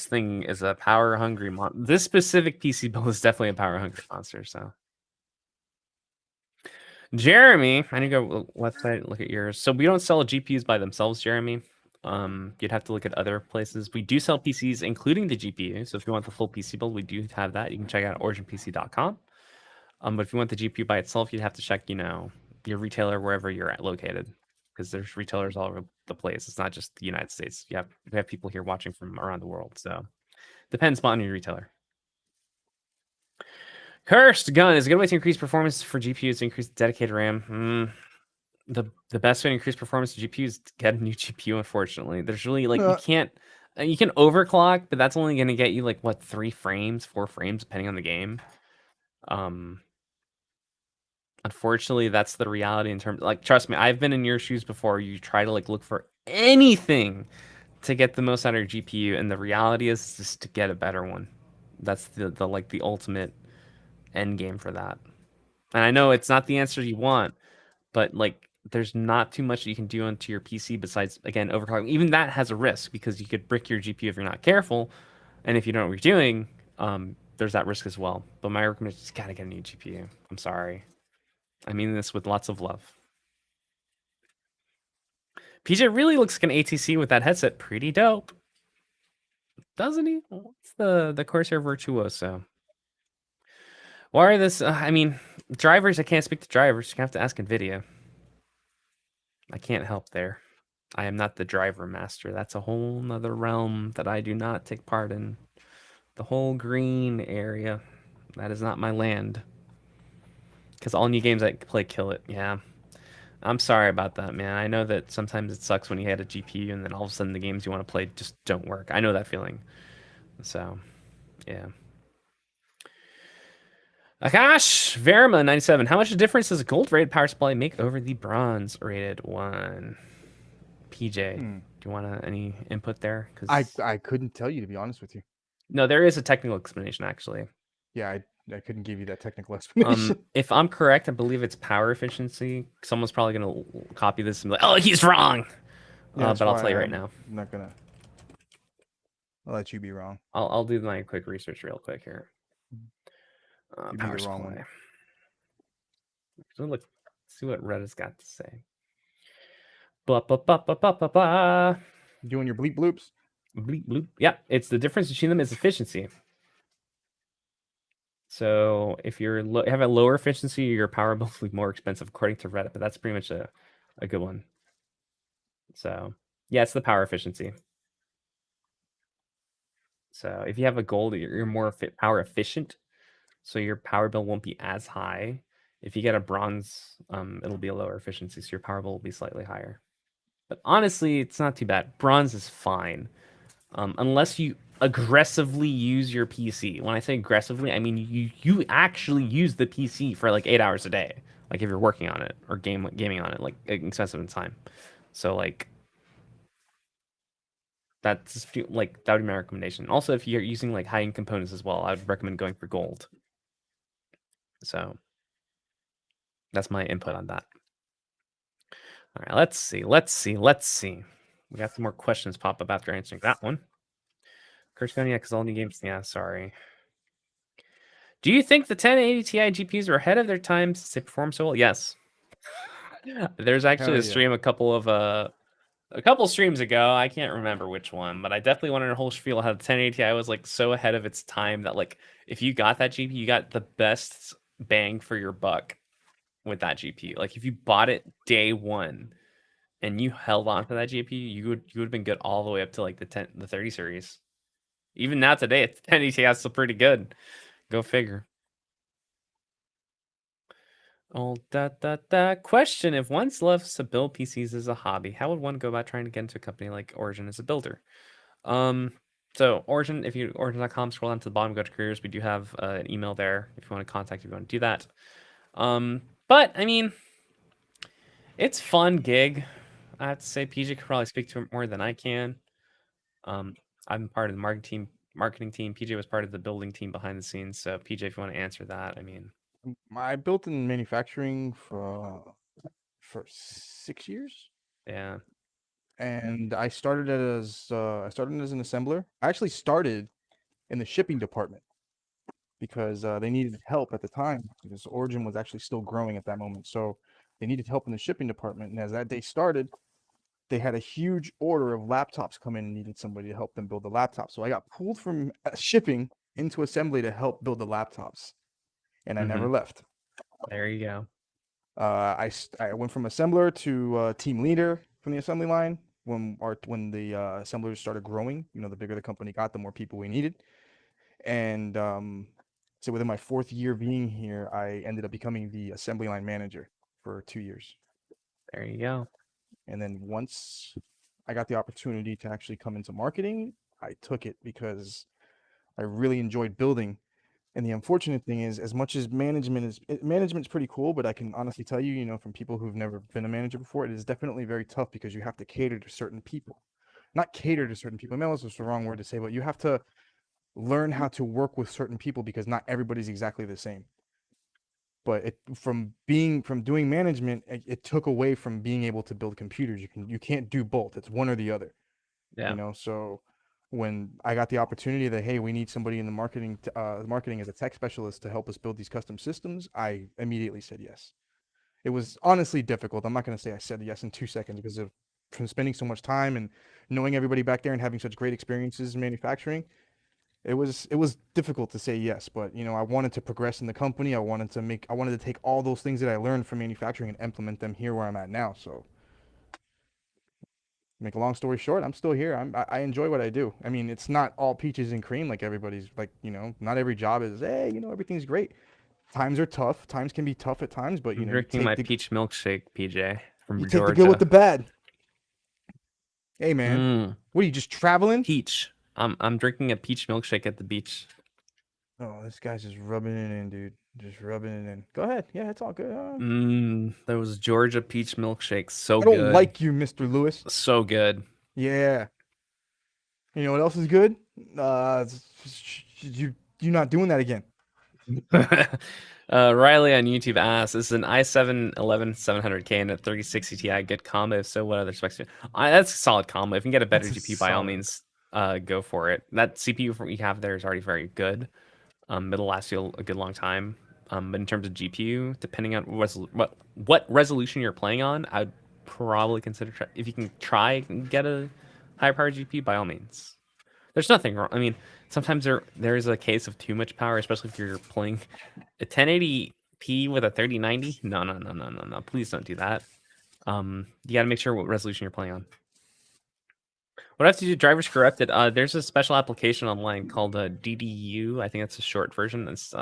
thing is a power hungry monster. This specific PC build is definitely a power hungry monster. So, Jeremy, I need to go website look at yours. So we don't sell GPUs by themselves, Jeremy. You'd have to look at other places. We do sell PCs, including the GPU. So if you want the full PC build, we do have that. You can check out originpc.com. But if you want the GPU by itself, you'd have to check, your retailer wherever you're located, because there's retailers all over the place. It's not just the United States. We have people here watching from around the world. So depends on your retailer. Cursed Gun is a good way to increase performance for GPUs to increase dedicated RAM. The best way to increase performance to GPU is to get a new GPU. Unfortunately, there's really you can overclock, but that's only going to get you 3 frames, 4 frames, depending on the game. Unfortunately, that's the reality in terms. Trust me, I've been in your shoes before. You try to look for anything to get the most out of your GPU, and the reality is just to get a better one. That's the like the ultimate end game for that. And I know it's not the answer you want, but like there's not too much you can do onto your PC besides, again, overclocking. Even that has a risk because you could brick your GPU if you're not careful, and if you don't know what you're doing, there's that risk as well. But my recommendation is gotta get a new GPU. I'm sorry. I mean this with lots of love. PJ really looks like an ATC with that headset. Pretty dope, doesn't he? What's the Corsair Virtuoso? Why are this? I mean, drivers. I can't speak to drivers. You have to ask NVIDIA. I can't help there. I am not the driver master. That's a whole nother realm that I do not take part in. The whole green area. That is not my land. Because all new games I play kill it. Yeah. I'm sorry about that, man. I know that sometimes it sucks when you had a GPU and then all of a sudden the games you want to play just don't work. I know that feeling. So, yeah. Akash Verma 97. How much difference does a gold rated power supply make over the bronze rated one? PJ, do you want any input there? Because I couldn't tell you, to be honest with you. No, there is a technical explanation actually. Yeah, I couldn't give you that technical explanation. If I'm correct, I believe it's power efficiency. Someone's probably gonna copy this and be like, "Oh, he's wrong." Yeah, but I'll tell you right now. I'm not gonna. I'll let you be wrong. I'll do my quick research real quick here. Power wrong one. So look, see what Reddit's got to say. Blah blah blah blah blah blah blah. Doing your bleep bloops. Bleep bloop. Yeah, it's the difference between them is efficiency. So if you're have a lower efficiency, your power bill will be more expensive according to Reddit. But that's pretty much a good one. So yeah, it's the power efficiency. So if you have a gold, you're more power efficient. So your power bill won't be as high. If you get a bronze, it'll be a lower efficiency, so your power bill will be slightly higher. But honestly, it's not too bad. Bronze is fine, unless you aggressively use your PC. When I say aggressively, I mean you actually use the PC for like 8 hours a day, like if you're working on it or gaming on it, like expensive in time. So like that's like that would be my recommendation. Also, if you're using like high-end components as well, I would recommend going for gold. So that's my input on that. All right, let's see. We got some more questions pop up after answering that one. Curse going, yeah, because all new games. Yeah, sorry. Do you think the 1080 Ti GPUs are ahead of their time since they perform so well? Yes. There's actually a stream a couple streams ago. I can't remember which one, but I definitely wanted a whole spiel how the 1080 Ti was like so ahead of its time that like if you got that GPU, you got the best bang for your buck with that GPU. Like if you bought it day one and you held on to that GPU, you would have been good all the way up to like the 30 series. Even now today, it's 1080 Ti is still pretty good. Go figure. Oh, question: if one loves to build PCs as a hobby, how would one go about trying to get into a company like Origin as a builder? So Origin, if you origin.com, scroll down to the bottom, go to careers. We do have an email there if you want to contact, if you want to do that. But I mean, it's fun gig. I have to say, PJ could probably speak to it more than I can. I'm part of the marketing team. PJ was part of the building team behind the scenes. So PJ, if you want to answer that, I mean, I built in manufacturing for 6 years. Yeah. And I started as an assembler. I actually started in the shipping department because they needed help at the time because Origin was actually still growing at that moment. So they needed help in the shipping department. And as that day started, they had a huge order of laptops come in and needed somebody to help them build the laptop. So I got pulled from shipping into assembly to help build the laptops, and I never left. There you go. I went from assembler to team leader from the assembly line when the assemblers started growing. You know, the bigger the company got, the more people we needed. And so within my 4th year being here, I ended up becoming the assembly line manager for 2 years. There you go. And then once I got the opportunity to actually come into marketing, I took it because I really enjoyed building. And the unfortunate thing is, as much as management's pretty cool, but I can honestly tell you, from people who've never been a manager before, it is definitely very tough because you have to cater to certain people. not cater to certain people. Maybe that's the wrong word to say, but you have to learn how to work with certain people because not everybody's exactly the same. But from doing management, it took away from being able to build computers. You can't do both. It's one or the other. Yeah. So when I got the opportunity that, hey, we need somebody in the marketing as a tech specialist to help us build these custom systems, I immediately said yes. It was honestly difficult. I'm not going to say I said yes in 2 seconds because from spending so much time and knowing everybody back there and having such great experiences in manufacturing. It was difficult to say yes, but I wanted to progress in the company. I wanted to take all those things that I learned from manufacturing and implement them here where I'm at now. So, make a long story short, I'm still here. I enjoy what I do. I mean, it's not all peaches and cream like everybody's like, not every job is, hey, everything's great. Times are tough. Times can be tough at times, but I'm you drinking my take peach milkshake, PJ, from you take the Georgia. good with the bad. Hey man, Mm. what are you just traveling? Peach. I'm drinking a peach milkshake at the beach. Oh, this guy's just rubbing it in, dude. Just rubbing it in. Go ahead. Yeah, it's all good. There was Georgia peach milkshake. So I don't good. like you, Mr. Lewis. So good. Yeah. You know what else is good? You not doing that again. Riley on YouTube asks, "Is an i7 11700K and a 3060 Ti good combo? If so, what other specs? That's a solid combo. If you can get a better GPU, by all means, go for it. That CPU you have there is already very good. It'll last you a good long time. But in terms of GPU, depending on what resolution you're playing on, I'd probably consider if you can try and get a higher power GPU, by all means. There's nothing wrong. I mean, sometimes there's a case of too much power, especially if you're playing a 1080p with a 3090. No. Please don't do that. You got to make sure what resolution you're playing on. What I have to do, drivers corrupted. There's a special application online called DDU. I think that's a short version. It's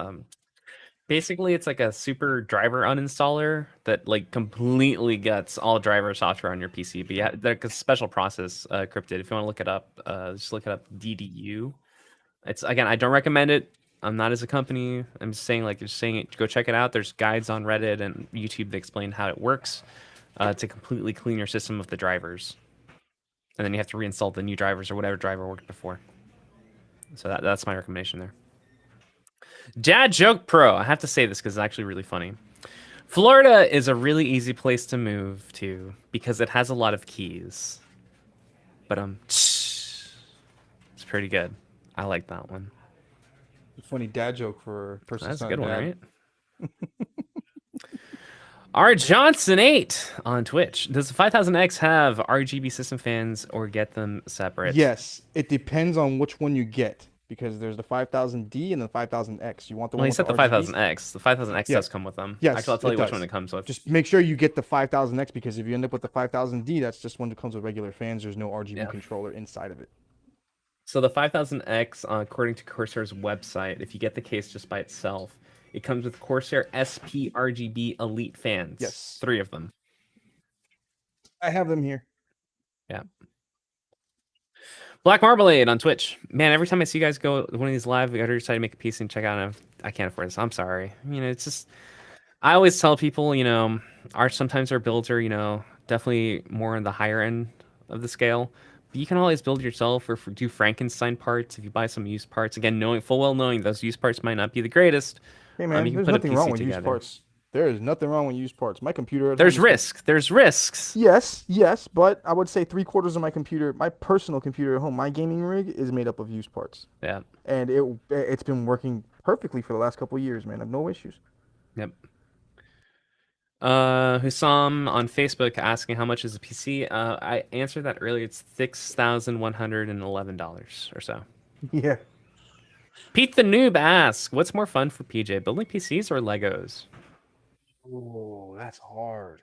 basically it's like a super driver uninstaller that like completely gets all driver software on your PC. But yeah, there's a special process encrypted. If you want to look it up, just look it up. DDU. It's again, I don't recommend it. I'm not as a company. I'm just saying go check it out. There's guides on Reddit and YouTube that explain how it works to completely clean your system of the drivers. And then you have to reinstall the new drivers or whatever driver worked before. So that's my recommendation there. Dad Joke Pro. I have to say this because it's actually really funny. Florida is a really easy place to move to because it has a lot of keys. But it's pretty good. I like that one. Funny dad joke for a person. That's a good one, right? R Johnson 8 on Twitch. Does the 5000X have RGB system fans or get them separate? Yes, it depends on which one you get because there's the 5000D and the 5000X. You want the one with the 5000X. The 5000X does come with them. Yes, actually, I'll tell you which one it comes with. Just make sure you get the 5000X because if you end up with the 5000D, that's just one that comes with regular fans. There's no RGB controller inside of it. So the 5000X, according to Corsair's website, if you get the case just by itself, it comes with Corsair SP RGB Elite fans. Yes. 3 of them. I have them here. Yeah. Black Marmalade on Twitch. Man, every time I see you guys go one of these live, I gotta decide to make a piece and check out. I can't afford this. I'm sorry. It's just, I always tell people, sometimes our builds are, definitely more on the higher end of the scale. But you can always build yourself or do Frankenstein parts if you buy some used parts. Again, knowing those used parts might not be the greatest. Hey man, there's nothing wrong with used parts. There is nothing wrong with used parts. My computer. There's risk. There's risks. Yes, but I would say 3/4 of my computer, my personal computer at home, my gaming rig is made up of used parts. Yeah. And it's been working perfectly for the last couple of years, man. I have no issues. Yep. Hussam on Facebook asking how much is a PC. I answered that earlier. It's $6,111 or so. Yeah. Pete the Noob asks, what's more fun for PJ, building PCs or Legos? Oh, that's hard.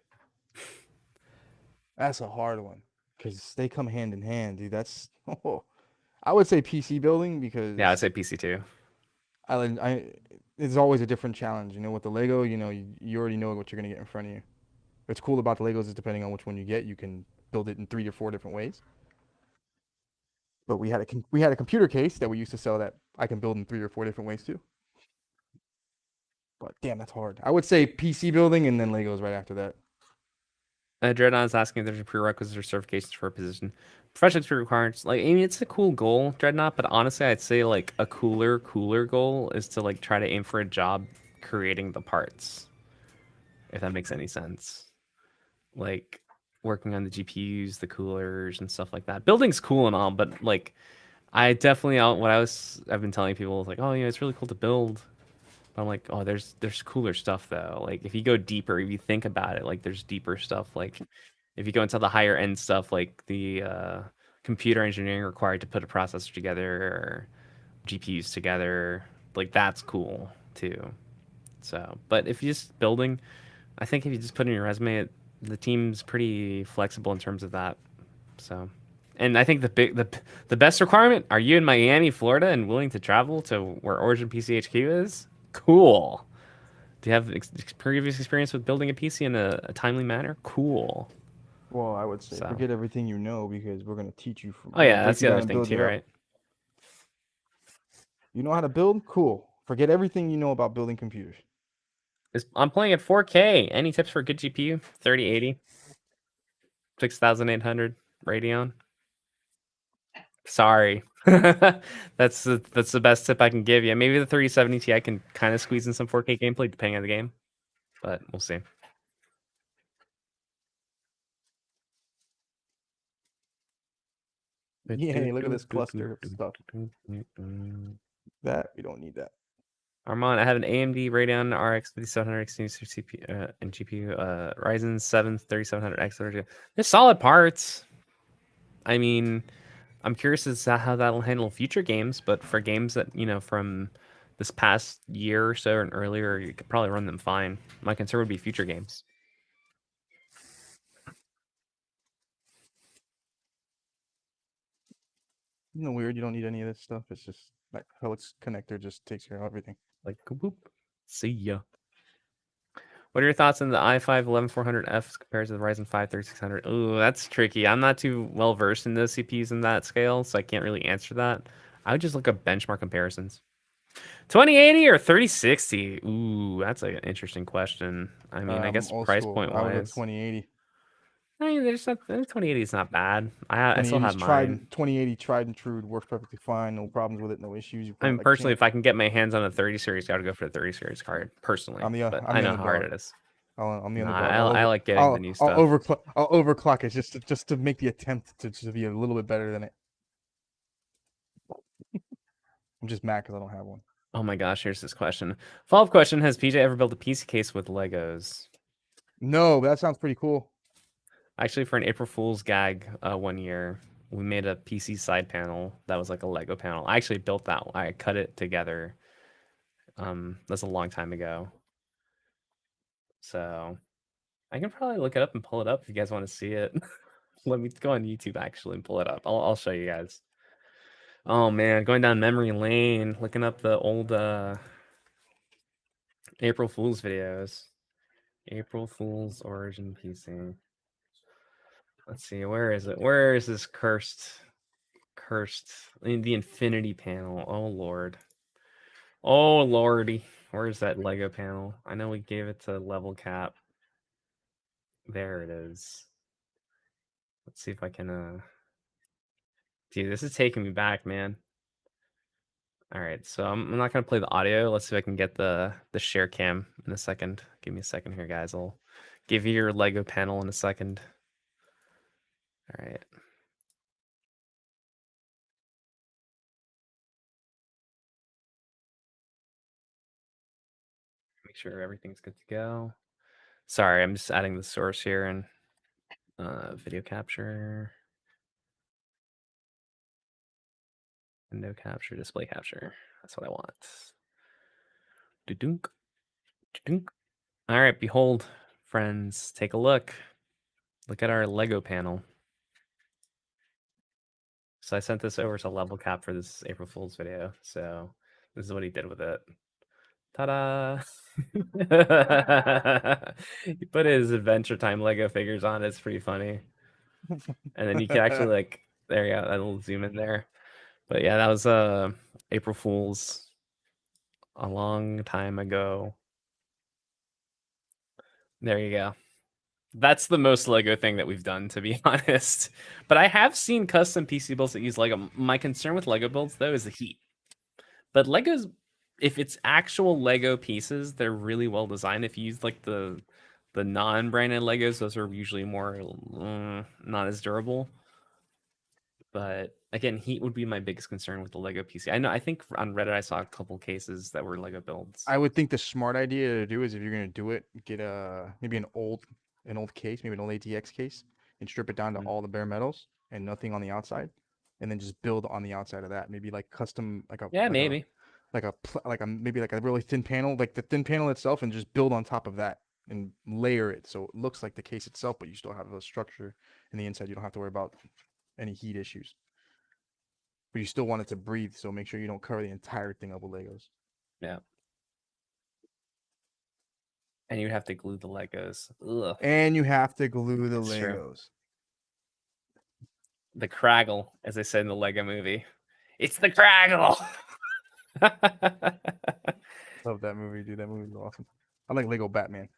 That's a hard one because they come hand in hand, dude. I would say PC building because I'd say PC too. It's always a different challenge, with the Lego. You already know what you're gonna get in front of you. What's cool about the Legos is depending on which one you get, you can build it in 3 or 4 different ways. But we had a computer case that we used to sell that I can build in 3 or 4 different ways too. But damn, that's hard. I would say PC building and then Legos right after that. Dreadnought is asking if there's a prerequisite or certifications for a position. Professional requirements, like I mean, it's a cool goal, Dreadnought, but honestly, I'd say like a cooler goal is to like try to aim for a job creating the parts, if that makes any sense. Like working on the GPUs, the coolers, and stuff like that. Building's cool and all, but like I definitely I've been telling people like, oh yeah, it's really cool to build. But I'm like, oh, there's cooler stuff though. Like if you go deeper, if you think about it, like there's deeper stuff. Like if you go into the higher end stuff, like the computer engineering required to put a processor together or GPUs together, like that's cool too. So, but if you're just building, I think if you just put in your resume, the team's pretty flexible in terms of that. So, and I think the best requirement: are you in Miami, Florida, and willing to travel to where Origin PCHQ is? Cool. Do you have previous experience with building a PC in a timely manner? Cool. Well, I would say So. forget everything you know because we're gonna teach you. Oh yeah, that's the other thing too, right? You know how to build? Cool. Forget everything you know about building computers. I'm playing at 4K. Any tips for a good GPU? 3080, 6800 Radeon. Sorry, that's the best tip I can give you. Maybe the 3070 Ti can kind of squeeze in some 4K gameplay depending on the game, but we'll see. Yeah, look at this cluster of stuff. That we don't need that. Armand, I have an AMD Radeon RX 5700 CPU and GPU, Ryzen 7 3700X. They're solid parts. I mean, I'm curious as to how that'll handle future games, but for games that, you know, from this past year or so and earlier, you could probably run them fine. My concern would be future games. You know, weird. You don't need any of this stuff. It's just like Helix connector just takes care of everything. Like, boop. See ya. What are your thoughts on the i5 11400F compared to the Ryzen 5 3600? Ooh, that's tricky. I'm not too well versed in those CPUs in that scale, so I can't really answer that. I would just look up benchmark comparisons. 2080 or 3060? Ooh, that's an interesting question. I mean, I guess price point I would wise, 2080. I mean, there's not 2080 is not bad. I still have mine. 2080 tried and true, works perfectly fine. No problems with it. No issues. I mean, personally, if I can get my hands on a 30 series, I would go for the 30 series card. Personally, but I know how hard it is. I'm the underdog. I like getting the new stuff. I'll overclock it just to make the attempt to be a little bit better than it. I'm just mad because I don't have one. Oh my gosh, here's this question. Follow-up question: has PJ ever built a PC case with Legos? No, but that sounds pretty cool. Actually, for an April Fool's gag, one year we made a PC side panel that was like a Lego panel. I actually built that. I cut it together. That's a long time ago. So I can probably look it up and pull it up if you guys want to see it. Let me go on YouTube actually and pull it up. I'll show you guys. Oh man, going down memory lane, looking up the old April Fool's videos. April Fool's Origin PC. Let's see, where is it? Where is this cursed in the infinity panel? Oh lord. Oh lordy. Where's that Lego panel? I know we gave it to level cap. There it is. Let's see if I can dude, this is taking me back, man. All right, so I'm not gonna play the audio. Let's see if I can get the share cam in a second. Give me a second here, guys. I'll give you your Lego panel in a second. All right. Make sure everything's good to go. Sorry, I'm just adding the source here and video capture, window capture, display capture. That's what I want. Do-dunk, do-dunk. All right, behold, friends, take a look. Look at our Lego panel. So I sent this over to Level Cap for this April Fool's video. So this is what he did with it. Ta-da! He put his Adventure Time Lego figures on. It's pretty funny. And then you can actually like, there you go, that'll zoom in there. But yeah, that was April Fool's a long time ago. There you go. That's the most Lego thing that we've done, to be honest. But I have seen custom PC builds that use Lego. My concern with Lego builds, though, is the heat. But Legos, if it's actual Lego pieces, they're really well designed. If you use like the non-branded Legos, those are usually more not as durable. But again, heat would be my biggest concern with the Lego PC. I think on Reddit I saw a couple cases that were Lego builds. I would think the smart idea to do is if you're gonna do it, get maybe an old case, maybe an old ATX case, and strip it down to all the bare metals and nothing on the outside, and then just build on the outside of that. Maybe like custom, Maybe maybe like a really thin panel, like the thin panel itself, and just build on top of that and layer it so it looks like the case itself, but you still have the structure in the inside. You don't have to worry about any heat issues, but you still want it to breathe. So make sure you don't cover the entire thing up with Legos. Yeah. And you'd have to glue the Legos. Ugh. And you have to glue the That's Legos. True. The Craggle, as they said in the Lego movie. It's the Craggle. Love that movie, dude. That movie's awesome. I like Lego Batman.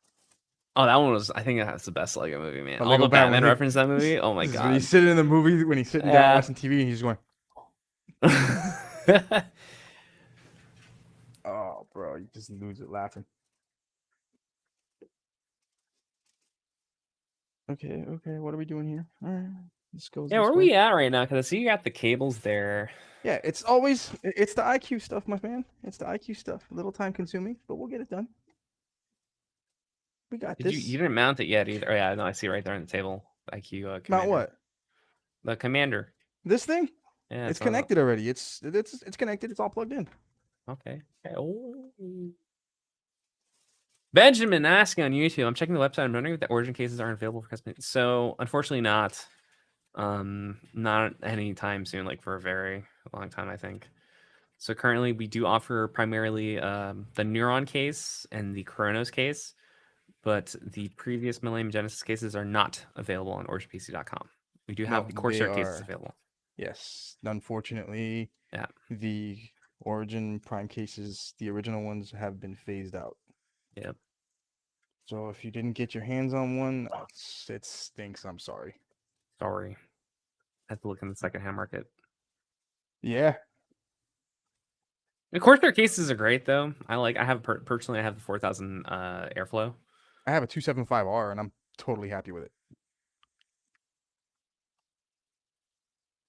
Oh, that one was. I think that's the best Lego movie, man. The All Lego the Batman Batman, reference that movie. Oh my god. When he's sitting in the movie, when he's sitting down watching TV, and he's going, "Oh, bro, you just lose it laughing." Okay. What are we doing here? All right, let's go. Yeah, where are we at right now? Because I see you got the cables there. Yeah, it's the IQ stuff, my man. It's the IQ stuff. A little time consuming, but we'll get it done. We got this. You didn't mount it yet either. Oh yeah, no, I see right there on the table. IQ commander. Mount what? The commander. This thing? Yeah, it's connected already. It's connected. It's all plugged in. Okay. Oh. Benjamin asking on YouTube. I'm checking the website. I'm wondering if the origin cases aren't available for custom. So unfortunately not. Not anytime soon, like for a very long time, I think. So currently we do offer primarily the Neuron case and the Chronos case, but the previous Millennium Genesis cases are not available on OriginPC.com. We do have the Corsair cases available. Yes. Unfortunately, yeah. The Origin Prime cases, the original ones, have been phased out. Yep. So if you didn't get your hands on one, it stinks. I'm sorry. Sorry. I have to look in the secondhand market. Yeah. The Corsair cases are great though. Personally, I have the 4000 airflow. I have a 275R and I'm totally happy with it.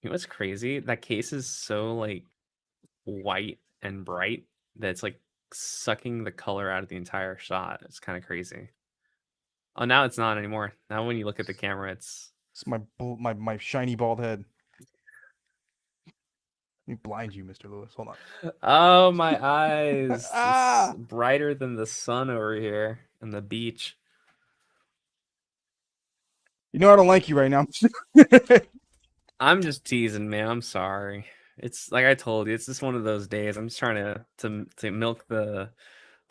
You know what's crazy? That case is so like white and bright that it's like sucking the color out of the entire shot. It's kind of crazy. Oh, now it's not anymore. Now when you look at the camera, it's my shiny bald head. Let me blind you, Mr. Lewis. Hold on. Oh, my eyes. It's brighter than the sun over here on the beach. You know I don't like you right now. I'm just teasing, man. I'm sorry. It's like I told you, it's just one of those days. I'm just trying to milk the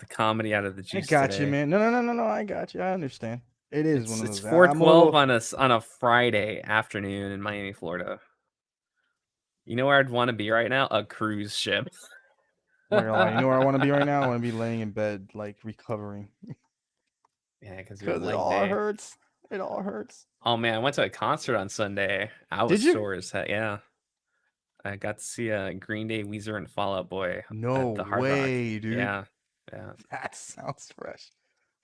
comedy out of the juice. I got today. you, man. No. I got you. I understand. It is one of those. It's 4:12 on a Friday afternoon in Miami, Florida. You know where I'd want to be right now? A cruise ship. I'm not gonna lie. You know where I want to be right now? I want to be laying in bed, like recovering. Yeah, because it all hurts. It all hurts. Oh man, I went to a concert on Sunday. I was sore as heck. Yeah, I got to see Green Day, Weezer, and Fall Out Boy. No at the Hard way, Rock. dude. Yeah. That sounds fresh.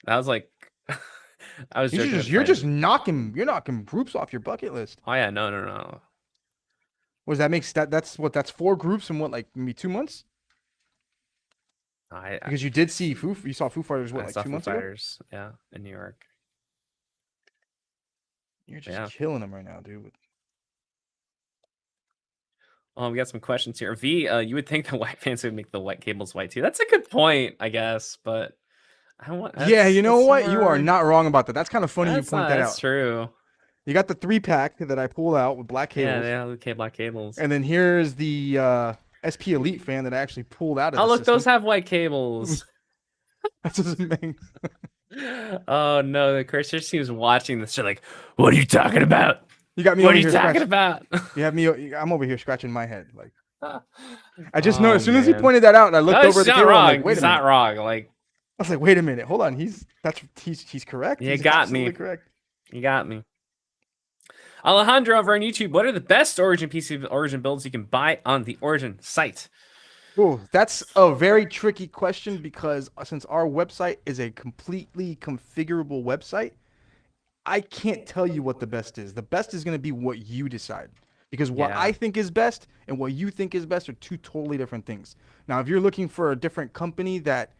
That was like, I was. You're just knocking groups off your bucket list. Oh yeah, no. What does that make? That's 4 groups in what, like maybe 2 months? Because you did see you saw Foo Fighters like 2 months ago? Yeah, in New York. You're just killing them right now, dude. We got some questions here. V, you would think the white fans would make the white cables white too. That's a good point, I guess, but I don't want. Yeah, you know what? You are not wrong about that. That's kind of funny you point that out. That's true. You got the 3-pack that I pulled out with black cables. Yeah, the black cables. And then here's the SP Elite fan that I actually pulled out of the system. Those have white cables. That's just amazing. Oh no, the Chris just seems watching this. They're like, "What are you talking about? You got me. What are you talking about?" You have me. I'm over here scratching my head. Like, I just noticed as soon as he pointed that out, and I looked over at the camera. Like, wait a minute. Not wrong. Like, I was like, wait a minute, hold on. He's correct. You He's got me. Correct. You got me. Alejandro over on YouTube. What are the best Origin PC Origin builds you can buy on the Origin site? Oh, that's a very tricky question because since our website is a completely configurable website, I can't tell you what the best is. The best is going to be what you decide. Because what Yeah. I think is best and what you think is best are two totally different things. Now, if you're looking for a different company that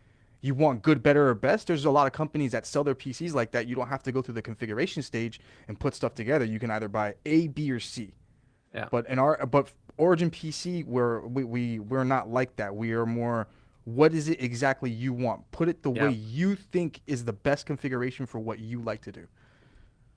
you want good, better, or best, there's a lot of companies that sell their PCs like that. You don't have to go through the configuration stage and put stuff together. You can either buy A, B, or C. Yeah. But Origin PC, we're not like that. We are more, what is it exactly you want? Put it the way you think is the best configuration for what you like to do.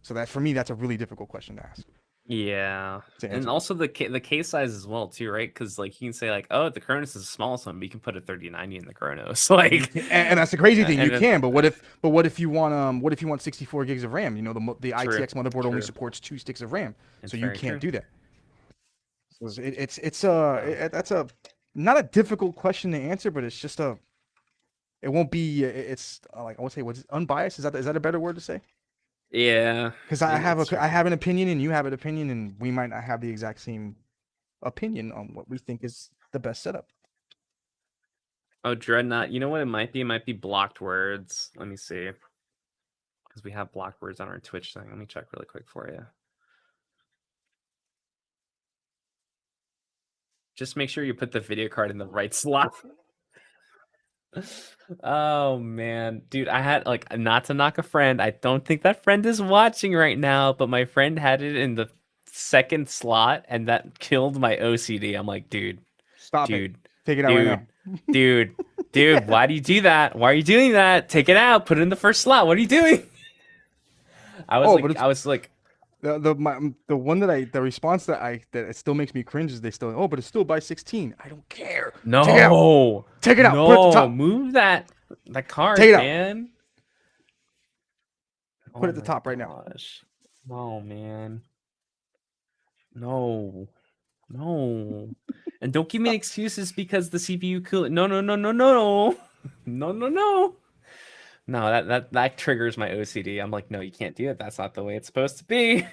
So that for me, that's a really difficult question to ask. Yeah, and answer. also the case size as well too, right? Because like you can say like, oh, the Chronos is a small one, but you can put a 3090 in the Chronos, like, And that's the crazy thing. You and can, but what if you want 64 gigs of RAM? You know, the True, ITX motherboard only true. supports 2 sticks of RAM, It's so you very can't true. do that. So that's a not a difficult question to answer, but it's just it won't be it's like I would say what's unbiased, is that a better word to say? Yeah, Because I it's I tricky. have an opinion and you have an opinion and we might not have the exact same opinion on what we think is the best setup. Oh, Dreadnought. You know what it might be? It might be blocked words. Let me see, because we have blocked words on our Twitch thing. Let me check really quick for you. Just make sure you put the video card in the right slot. Oh man, dude, I had like, not to knock a friend. I don't think that friend is watching right now, but my friend had it in the second slot and that killed my OCD. I'm like, dude, Stop it. dude, Take it out right dude, now. dude, dude, why do you do that? Why are you doing that? Take it out, put it in the first slot. What are you doing? I was Oh, like, but it's the one the response that it still makes me cringe is they still, oh, but it's still by 16. I don't care. Take it out. no, Take it out. Put it at the no, top. move that Take card, it out. man. Put it Oh at the my top right now. gosh. No, man. No. No. And don't give me excuses because the CPU cool. No, no, no, no, no. No, no, no. No, that triggers my OCD. I'm like, no, you can't do it. That's not the way it's supposed to be.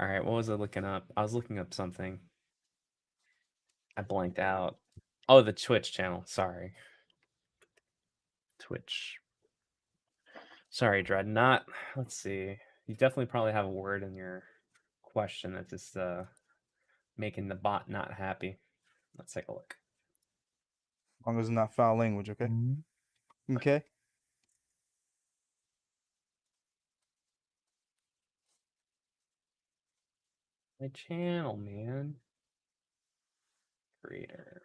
All right, what was I looking up? I was looking up something. I blanked out. Oh, the Twitch channel. Sorry. Twitch. Sorry, Dreadnought. Let's see. You definitely probably have a word in your question that's just making the bot not happy. Let's take a look. As long as it's not foul language, okay? Okay. My channel, man. Creator.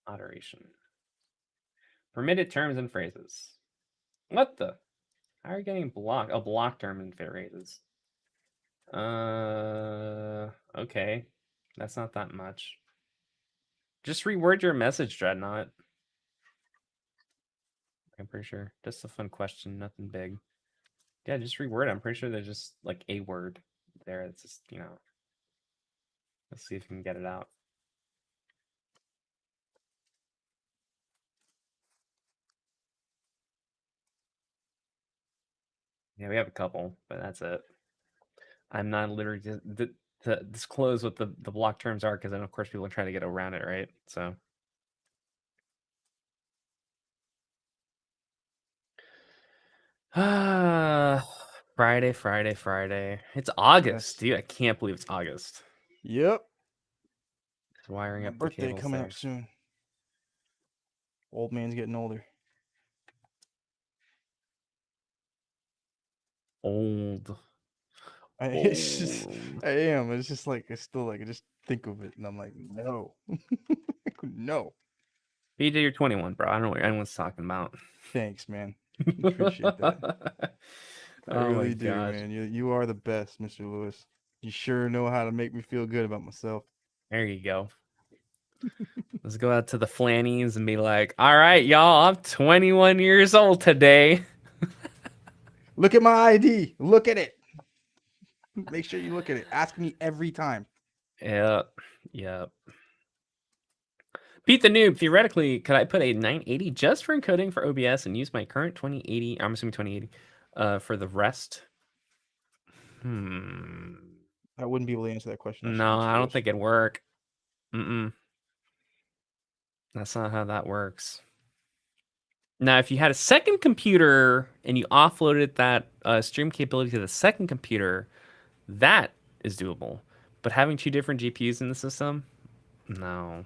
Moderation. Permitted terms and phrases. What the? How are you getting blocked? Oh, block terms and phrases. Okay. That's not that much. Just reword your message, Dreadnought. I'm pretty sure. Just a fun question, nothing big. Yeah, just reword it. I'm pretty sure there's just like a word there. It's just, let's see if we can get it out. Yeah, we have a couple, but that's it. I'm not literally to disclose what the block terms are, because then of course people are trying to get around it, right? So Friday. It's August, Yes. dude. I can't believe it's August. Yep. Just wiring My up the birthday cables coming there. up soon. Old man's getting older. Old. It's just, I am. It's just like, it's still like, I just think of it and I'm like, no. No. BJ, you're 21, bro. I don't know what anyone's talking about. Thanks, man. Appreciate that. I Oh my really do, gosh. man. You are the best, Mr. Lewis. You sure know how to make me feel good about myself. There you go. Let's go out to the Flannies and be like, all right, y'all, I'm 21 years old today. Look at my ID. Look at it. Make sure you look at it. Ask me every time. Yep. Pete the Noob, theoretically, could I put a 980 just for encoding for OBS and use my current 2080, I'm assuming 2080, for the rest? I wouldn't be able to answer that question. No, I don't think it'd work. That's not how that works. Now, if you had a second computer and you offloaded that stream capability to the second computer, that is doable. But having two different GPUs in the system, no.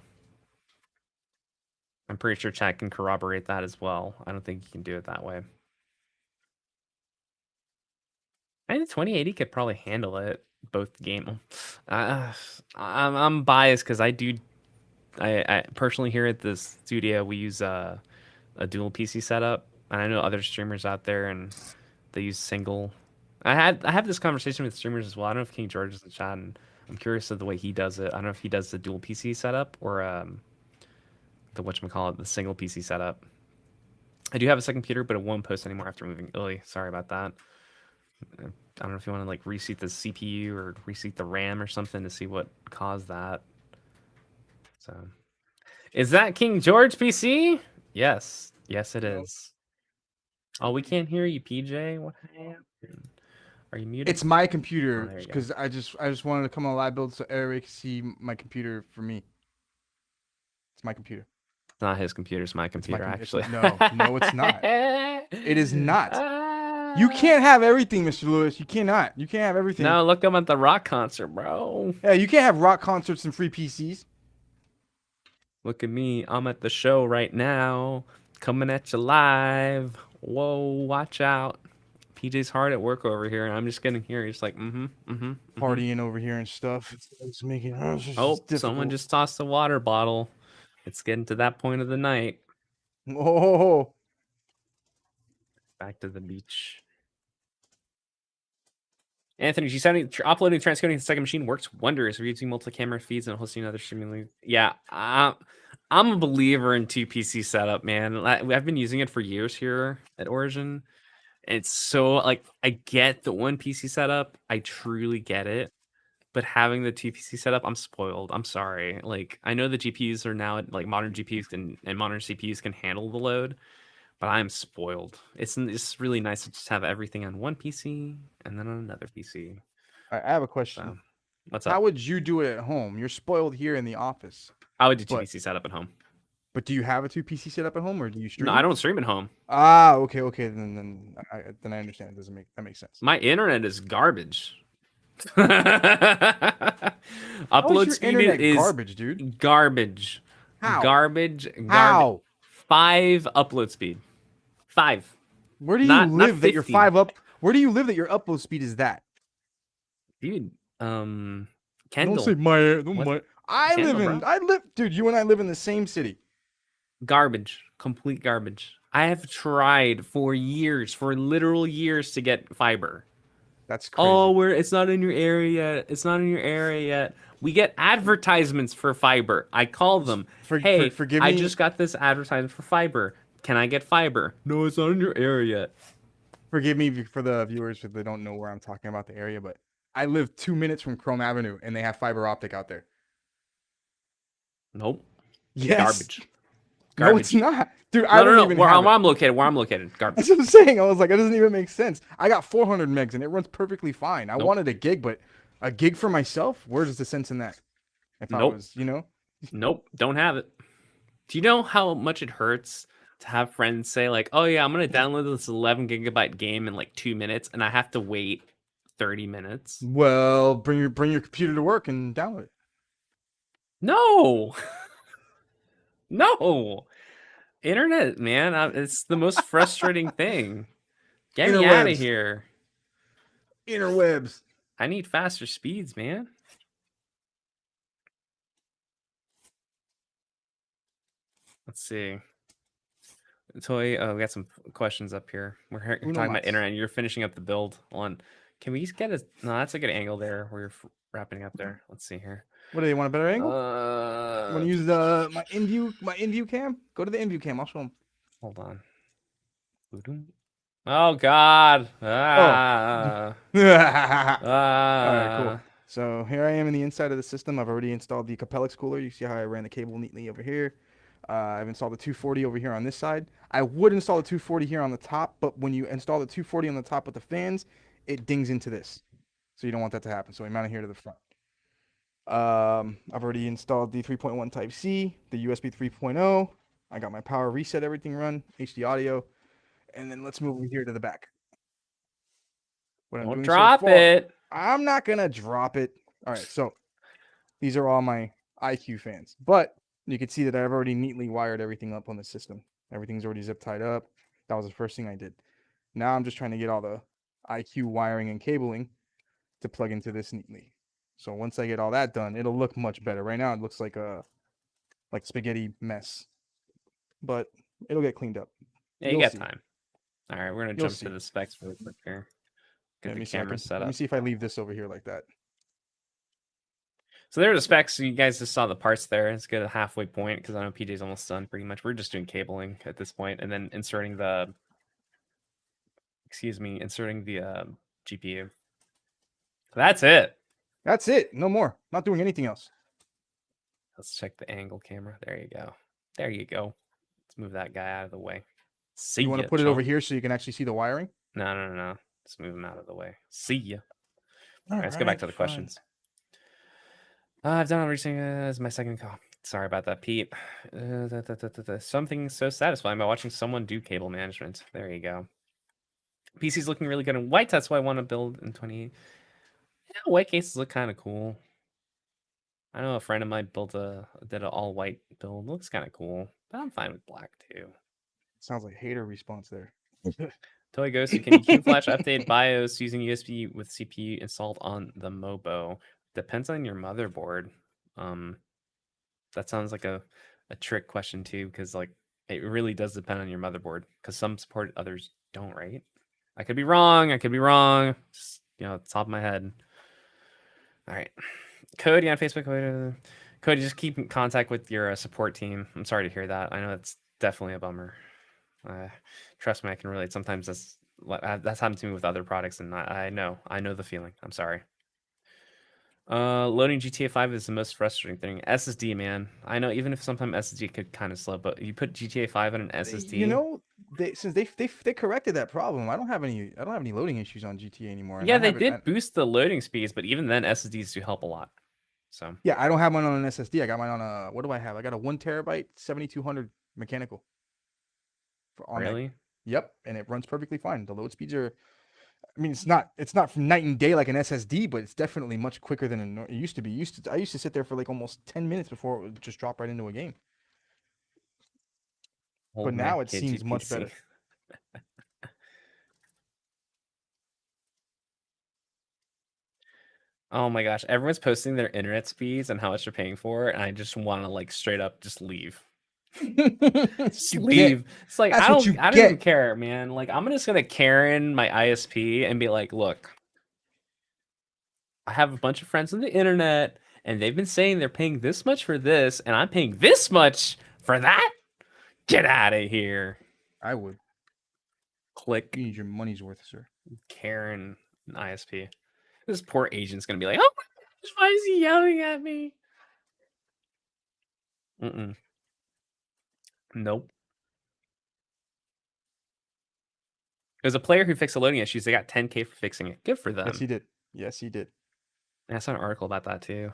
I'm pretty sure chat can corroborate that as well. I don't think you can do it that way. I think 2080 could probably handle it, both game. I'm biased because I personally here at this studio we use a dual PC setup, and I know other streamers out there and they use single. I have this conversation with streamers as well. I don't know if KingGeorge is in chat, and I'm curious of the way he does it. I don't know if he does the dual PC setup or the whatchamacallit, the single PC setup. I do have a second computer, but it won't post anymore after moving Italy. Sorry about that. I don't know if you want to like reseat the CPU or reseat the RAM or something to see what caused that. So, is that KingGeorge PC? Yes, it is. Oh, we can't hear you, PJ. What happened? Are you muted? It's my computer because I just wanted to come on live build so Eric can see my computer for me. It's my computer. It's not his computer. It's my computer, actually. No, it's not. It is not. You can't have everything, Mr. Lewis. You cannot. You can't have everything. No, look, I'm at the rock concert, bro. Yeah, you can't have rock concerts and free PCs. Look at me. I'm at the show right now. Coming at you live. Whoa, watch out. PJ's hard at work over here, and I'm just getting here. He's like, partying over here and stuff. It's making someone just tossed a water bottle. It's getting to that point of the night. Oh, back to the beach. Anthony, uploading and transcoding to the second machine works wonders. We're using multi-camera feeds and hosting other streaming. Yeah, I'm a believer in 2 PC setup, man. I've been using it for years here at Origin. It's so like I get the 1 PC setup, I truly get it, but having the 2 PC setup, I'm spoiled. I'm sorry. Like I know the GPUs are now like modern GPUs and modern CPUs can handle the load, but I'm spoiled. It's really nice to just have everything on 1 PC and then on another PC. I have a question. So, what's up? How would you do it at home? You're spoiled here in the office. I would do 2 PC setup at home. But do you have a 2 PC setup at home, or do you stream? No, I don't stream at home. Ah, okay. Then I understand. That makes sense. My internet is garbage. Upload speed is garbage, dude. Garbage. How? Garbage. How? 5 upload speed. 5. Where do you live that you're 5 up? Where do you live that your upload speed is that? Dude, Kendall. Don't say I live, dude. You and I live in the same city. Garbage. Complete garbage. I have tried for literal years to get fiber. That's crazy. Oh, it's not in your area yet. It's not in your area yet. We get advertisements for fiber. I call them. Forgive me. I just got this advertisement for fiber. Can I get fiber? No, it's not in your area yet. Forgive me for the viewers if they don't know where I'm talking about the area, but I live 2 minutes from Chrome Avenue, and they have fiber optic out there. Nope. Yes. Garbage. No, it's not, dude. I don't even. Where I'm located. Garbage. That's what I'm saying. I was like, it doesn't even make sense. I got 400 megs, and it runs perfectly fine. I wanted a gig, but a gig for myself. Where's the sense in that? If I was, Nope. Don't have it. Do you know how much it hurts to have friends say like, "Oh yeah, I'm gonna download this 11 gigabyte game in like 2 minutes," and I have to wait 30 minutes? Well, bring your computer to work and download it. No. No. Internet, man. It's the most frustrating thing. Get me out of here. Interwebs. I need faster speeds, man. Let's see. Toy, we got some questions up here. We're talking about internet. You're finishing up the build on. Can we just get a? No, that's a good angle there where you're wrapping up there. Let's see here. What do they want, a better angle? Want to use my in-view cam? Go to the in-view cam. I'll show them. Hold on. Oh God. All right, cool. So here I am in the inside of the system. I've already installed the Capellix cooler. You see how I ran the cable neatly over here. I've installed the 240 over here on this side. I would install the 240 here on the top, but when you install the 240 on the top with the fans, it dings into this. So you don't want that to happen. So we mount it here to the front. I've already installed the 3.1 Type C, the USB 3.0. I got my power reset, everything run, HD audio, and then let's move over here to the back. What I'm Don't doing drop so far, it. I'm not gonna drop it. All right, so these are all my IQ fans, but you can see that I've already neatly wired everything up on the system. Everything's already zip tied up. That was the first thing I did. Now I'm just trying to get all the IQ wiring and cabling to plug into this neatly. So once I get all that done, it'll look much better. Right now it looks like a spaghetti mess, but it'll get cleaned up. Yeah, you got time. All right, we're gonna jump to the specs really quick here. Get the camera set up. Let me see if I leave this over here like that. So there are the specs. You guys just saw the parts there. Let's get a halfway point because I know PJ's almost done pretty much. We're just doing cabling at this point and then inserting the GPU. That's it. That's it. No more. Not doing anything else. Let's check the angle camera. There you go. There you go. Let's move that guy out of the way. See you want to put it over here so you can actually see the wiring? No. Just move him out of the way. See ya. All right, let's go back to the questions. I've done everything as my second call. Sorry about that, Pete. Something so satisfying by watching someone do cable management. There you go. PC's looking really good in white. That's why I want to build in 28. Yeah, white cases look kind of cool. I know a friend of mine did an all white build. Looks kind of cool, but I'm fine with black too. Sounds like hater response there. Toy Ghost, can you Flash update BIOS using USB with CPU installed on the Mobo? Depends on your motherboard. That sounds like a trick question too, because like it really does depend on your motherboard. Because some support, others don't, right? I could be wrong. Just top of my head. All right, Cody on Facebook. Cody, just keep in contact with your support team. I'm sorry to hear that. I know it's definitely a bummer. Trust me, I can relate. Sometimes that's happened to me with other products, and I know the feeling. I'm sorry. Loading GTA 5 is the most frustrating thing. SSD, man. I know, even if sometimes SSD could kind of slow, but you put GTA 5 on an SSD. Since they corrected that problem, I don't have any loading issues on GTA anymore. Yeah, they did boost the loading speeds, but even then, SSDs do help a lot. So yeah, I don't have mine on an SSD. I got mine on a, what do I have? I got a 1 terabyte 7200 mechanical. Really? Yep, and it runs perfectly fine. The load speeds are, I mean, it's not from night and day like an SSD, but it's definitely much quicker than it used to be. I used to sit there for like almost 10 minutes before it would just drop right into a game. But now it seems much better. Oh my gosh, everyone's posting their internet speeds and how much they're paying for it, and I just want to like straight up just leave. Just leave. It's like I don't even care, man. Like I'm just gonna Karen my ISP and be like, look, I have a bunch of friends on the internet and they've been saying they're paying this much for this and I'm paying this much for that. Get out of here. I would. Click. You need your money's worth, sir. Karen ISP. This poor agent's gonna be like, oh my gosh, why is he yelling at me? Nope. There's a player who fixed the loading issues. They got 10K for fixing it. Good for them. Yes, he did. I saw an article about that too.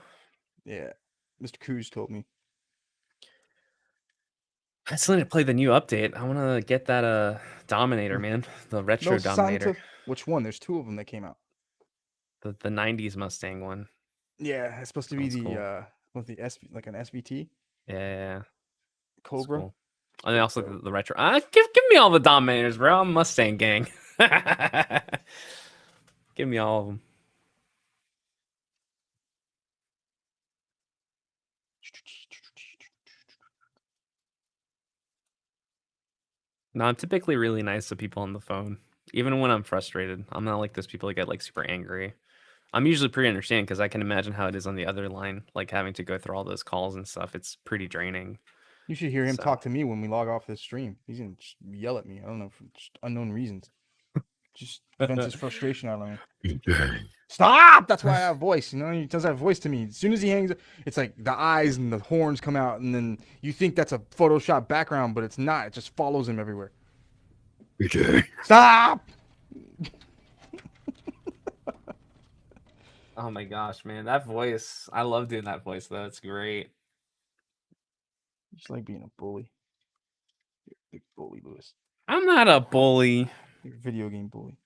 Yeah. Mr. Coos told me. I still need to play the new update. I want to get that Dominator, man. The retro Dominator. Which one? There's 2 of them that came out. The 90s Mustang one. Yeah, it's supposed to be the like an SVT. Yeah. Cobra. Cool. And then also the retro. Give me all the Dominators, bro. I'm Mustang gang. Give me all of them. No, I'm typically really nice to people on the phone, even when I'm frustrated. I'm not like those people that get like super angry. I'm usually pretty understanding because I can imagine how it is on the other line, like having to go through all those calls and stuff. It's pretty draining. You should hear him talk to me when we log off this stream. He's gonna just yell at me. I don't know, for just unknown reasons. Just vents his frustration out on me. PJ. Stop! That's why I have voice. You know, he does have voice to me. As soon as he hangs, it's like the eyes and the horns come out, and then you think that's a Photoshop background, but it's not. It just follows him everywhere. PJ. Stop! Oh my gosh, man, that voice! I love doing that voice though. It's great. Just like being a bully. You're a big bully, Lewis. I'm not a bully. You're a video game bully.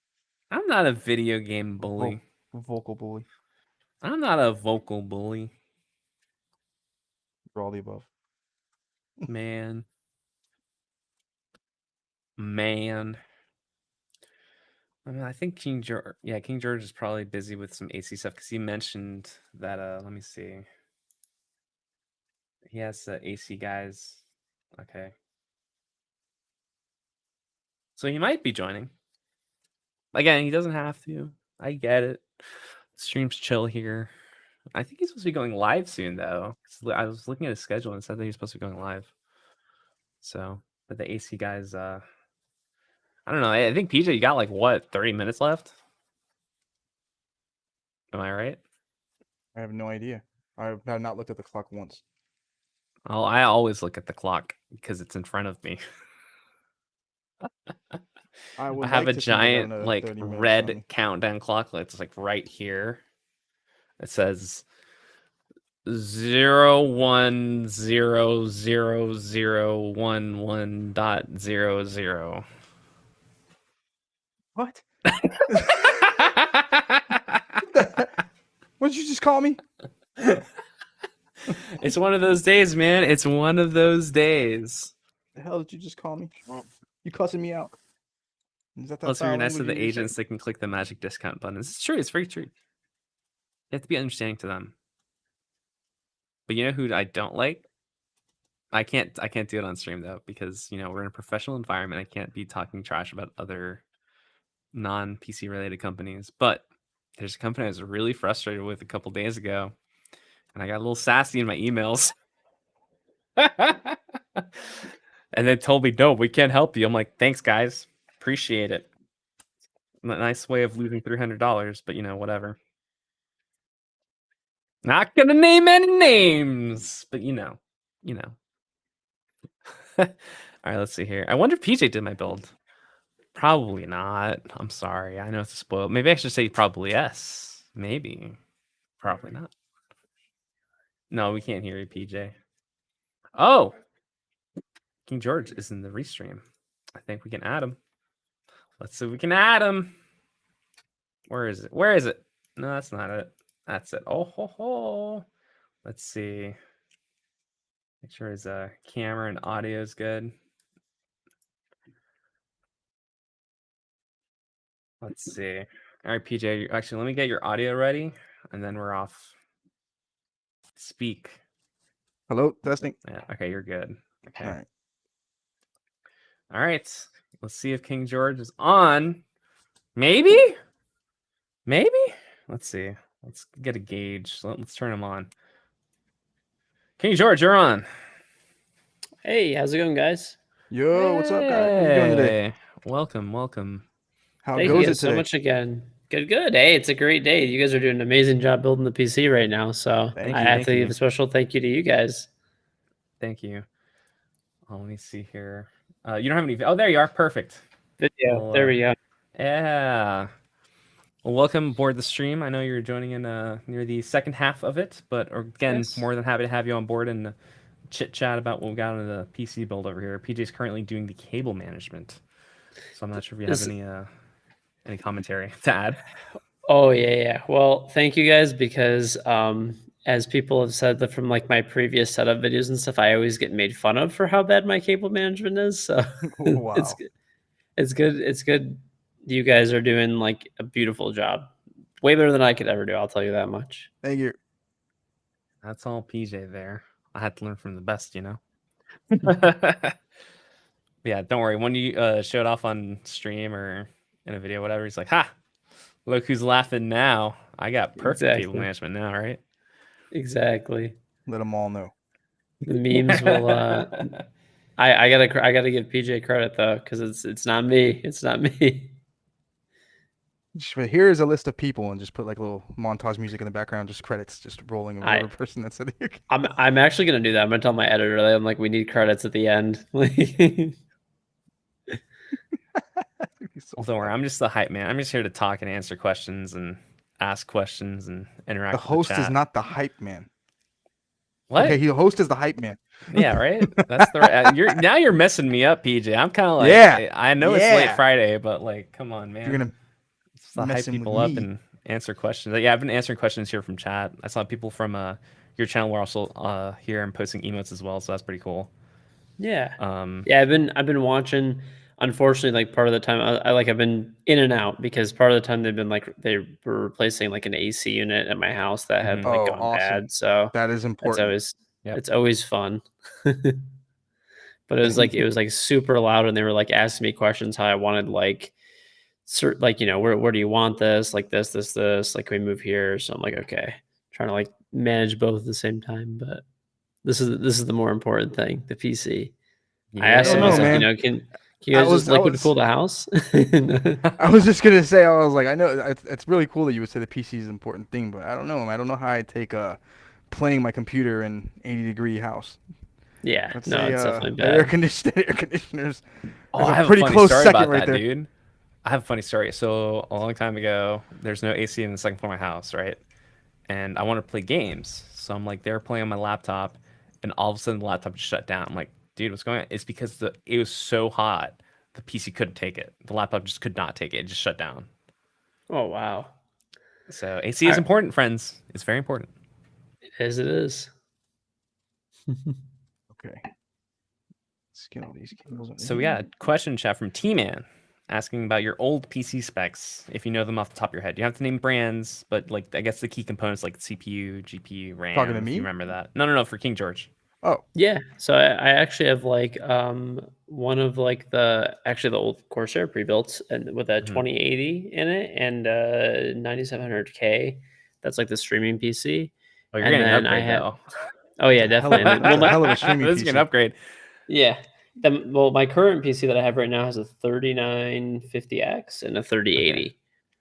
I'm not a video game bully. Vocal bully. I'm not a vocal bully. You're all the above. Man. I mean, I think King George is probably busy with some AC stuff because he mentioned that. Let me see. He has AC guys. Okay. So he might be joining. Again, he doesn't have to. I get it. Stream's chill here. I think he's supposed to be going live soon, though. I was looking at his schedule and it said that he's supposed to be going live. So, but the AC guys, I don't know. I think PJ, you got like what, 30 minutes left? Am I right? I have no idea. I have not looked at the clock once. Oh, I always look at the clock because it's in front of me. I have a giant like red countdown clock that's like right here. It says 01000011.00. What? What did you just call me? It's one of those days, man. It's one of those days. The hell did you just call me? You cussing me out? Is that Plus, you're nice to language the you agents say? that can click the magic discount button. It's true. It's very true. You have to be understanding to them. But you know who I don't like? I can't do it on stream though because we're in a professional environment. I can't be talking trash about other non-PC related companies. But there's a company I was really frustrated with a couple days ago, and I got a little sassy in my emails. And they told me, no, we can't help you. I'm like, thanks, guys. Appreciate it. Nice way of losing $300, but whatever. Not gonna name any names, but you know. All right, let's see here. I wonder if PJ did my build. Probably not. I'm sorry. I know it's a spoil. Maybe I should say probably yes. Maybe. Probably not. No, we can't hear you, PJ. Oh, King George is in the restream. I think we can add him. Let's see if we can add him. Where is it? Where is it? No, that's not it. That's it. Oh, ho, ho. Let's see. Make sure his camera and audio is good. Let's see. All right, PJ. Actually, let me get your audio ready, and then we're off. Speak. Hello, testing. Yeah. Okay, you're good. Okay. All right. All right. Let's see if King George is on. Maybe. Maybe. Let's see. Let's get a gauge. Let's turn him on. King George, you're on. Hey, how's it going, guys? Yo, what's up, guys? How you doing today? Hey, welcome. How Thank goes you it guys today? so much again. Good. Hey, it's a great day. You guys are doing an amazing job building the PC right now. So Thank I you, have thank to you. give a special thank you to you guys. Thank you. Oh, let me see here. You don't have any. Oh, there you are. Perfect. Video. Well, there we go. Yeah. Well, welcome aboard the stream. I know you're joining in near the second half of it, but again, Yes. more than happy to have you on board and chit chat about what we got on the PC build over here. PJ's currently doing the cable management, so I'm not sure if you have any commentary to add. Oh yeah. Well, thank you guys because as people have said that from like my previous setup videos and stuff, I always get made fun of for how bad my cable management is. So Wow. It's good. You guys are doing like a beautiful job. Way better than I could ever do. I'll tell you that much. Thank you. That's all PJ there. I had to learn from the best, Yeah, don't worry. When you show it off on stream or in a video, whatever, he's like, "Ha! Look who's laughing now! I got perfect cable management now, right?" Exactly. Let them all know. The memes will. I gotta give PJ credit though, because it's not me. It's not me. Here is a list of people, and just put like a little montage music in the background, just credits, just rolling of whatever person that said it. I'm actually gonna do that. I'm gonna tell my editor that I'm like, we need credits at the end. So Well, don't worry, I'm just the hype man. I'm just here to talk and answer questions and ask questions and interact the with host the chat. is not the hype man. What? Okay, the host is the hype man. Yeah, right. That's the right. You're messing me up, PJ. I'm kind of like, Yeah. I know it's late Yeah. Friday, but like, come on, man. You're gonna Just to hype messing with people up me. and answer questions. Yeah, I've been answering questions here from chat. I saw people from your channel were also here and posting emotes as well, so that's pretty cool. Yeah. Yeah, I've been watching. Unfortunately, like part of the time, I've been in and out because part of the time they've been like they were replacing like an AC unit at my house that had like gone awesome. bad. So That is important. it's always fun. But it was like super loud, and they were like asking me questions how I wanted like like where do you want this, like this like can we move here? So I'm like, okay, trying to like manage both at the same time, but this is the more important thing, the PC. I asked him, I was like, can you guys just liquid cool the house? I was just gonna say, I was like, I know it's really cool that you would say the PC is an important thing, but I don't know. I don't know how I take playing my computer in 80-degree house. Yeah, Let's no, say, it's definitely bad. Air conditioners. Oh, I have a funny story about that, dude. I have a funny story. So a long time ago, there's no AC in the second floor of my house, right? And I wanted to play games, so I'm like, they're playing on my laptop, and all of a sudden the laptop just shut down. I'm like, dude, what's going on? It's because it was so hot, the PC couldn't take it. The laptop just could not take it. It just shut down. Oh wow. So AC is important, friends. It's very important. As it is. Okay. Let's get all these cables. So we got a question chat from T-Man asking about your old PC specs, if you know them off the top of your head. You don't have to name brands, but like I guess the key components like CPU, GPU, RAM. Talking to me? You remember that? No, for KingGeorge. Oh. Yeah. So I actually have like one of like the old Corsair pre-built and with a 2080 in it and 9700K. That's like the streaming PC. Oh, you're getting an upgrade though. Oh yeah, definitely. Hell of a streaming This is an upgrade. Yeah. My current PC that I have right now has a 3950X and a 3080.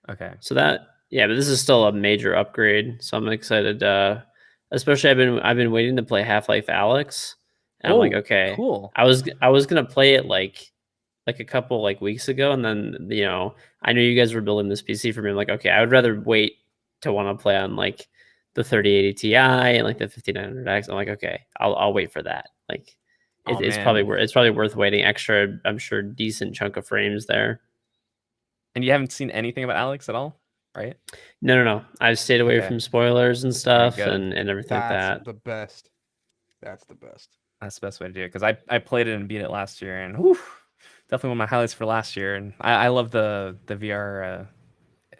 Okay. So but this is still a major upgrade. So I'm excited. Especially I've been waiting to play Half-Life Alyx, and I'm like, okay, cool. I was gonna play it like a couple like weeks ago, and then I know you guys were building this PC for me. I'm like, okay, I would rather wait to want to play on like the 3080 Ti and like the 5900X. I'm like, okay, I'll wait for that. Like, it's probably worth waiting extra. I'm sure decent chunk of frames there. And you haven't seen anything about Alyx at all, right? No. I've stayed away from spoilers and stuff and everything like that. That's the best. That's the best. That's the best way to do it because I played it and beat it last year, and whew, definitely one of my highlights for last year. And I love the VR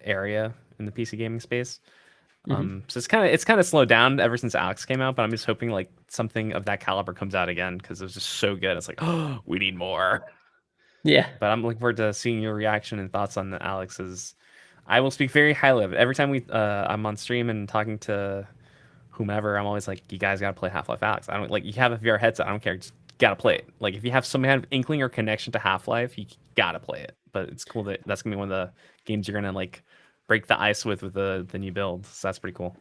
area in the PC gaming space. So it's kind of slowed down ever since Alyx came out, but I'm just hoping like something of that caliber comes out again because it was just so good. It's like, oh, we need more. Yeah. But I'm looking forward to seeing your reaction and thoughts on the Alyx's. I will speak very highly of it. Every time I'm on stream and talking to whomever, I'm always like, you guys gotta play Half-Life Alyx. I don't like you have a VR headset, I don't care, just gotta play it. Like if you have some kind of inkling or connection to Half-Life, you gotta play it. But it's cool that's gonna be one of the games you're gonna like break the ice with the new build. So that's pretty cool.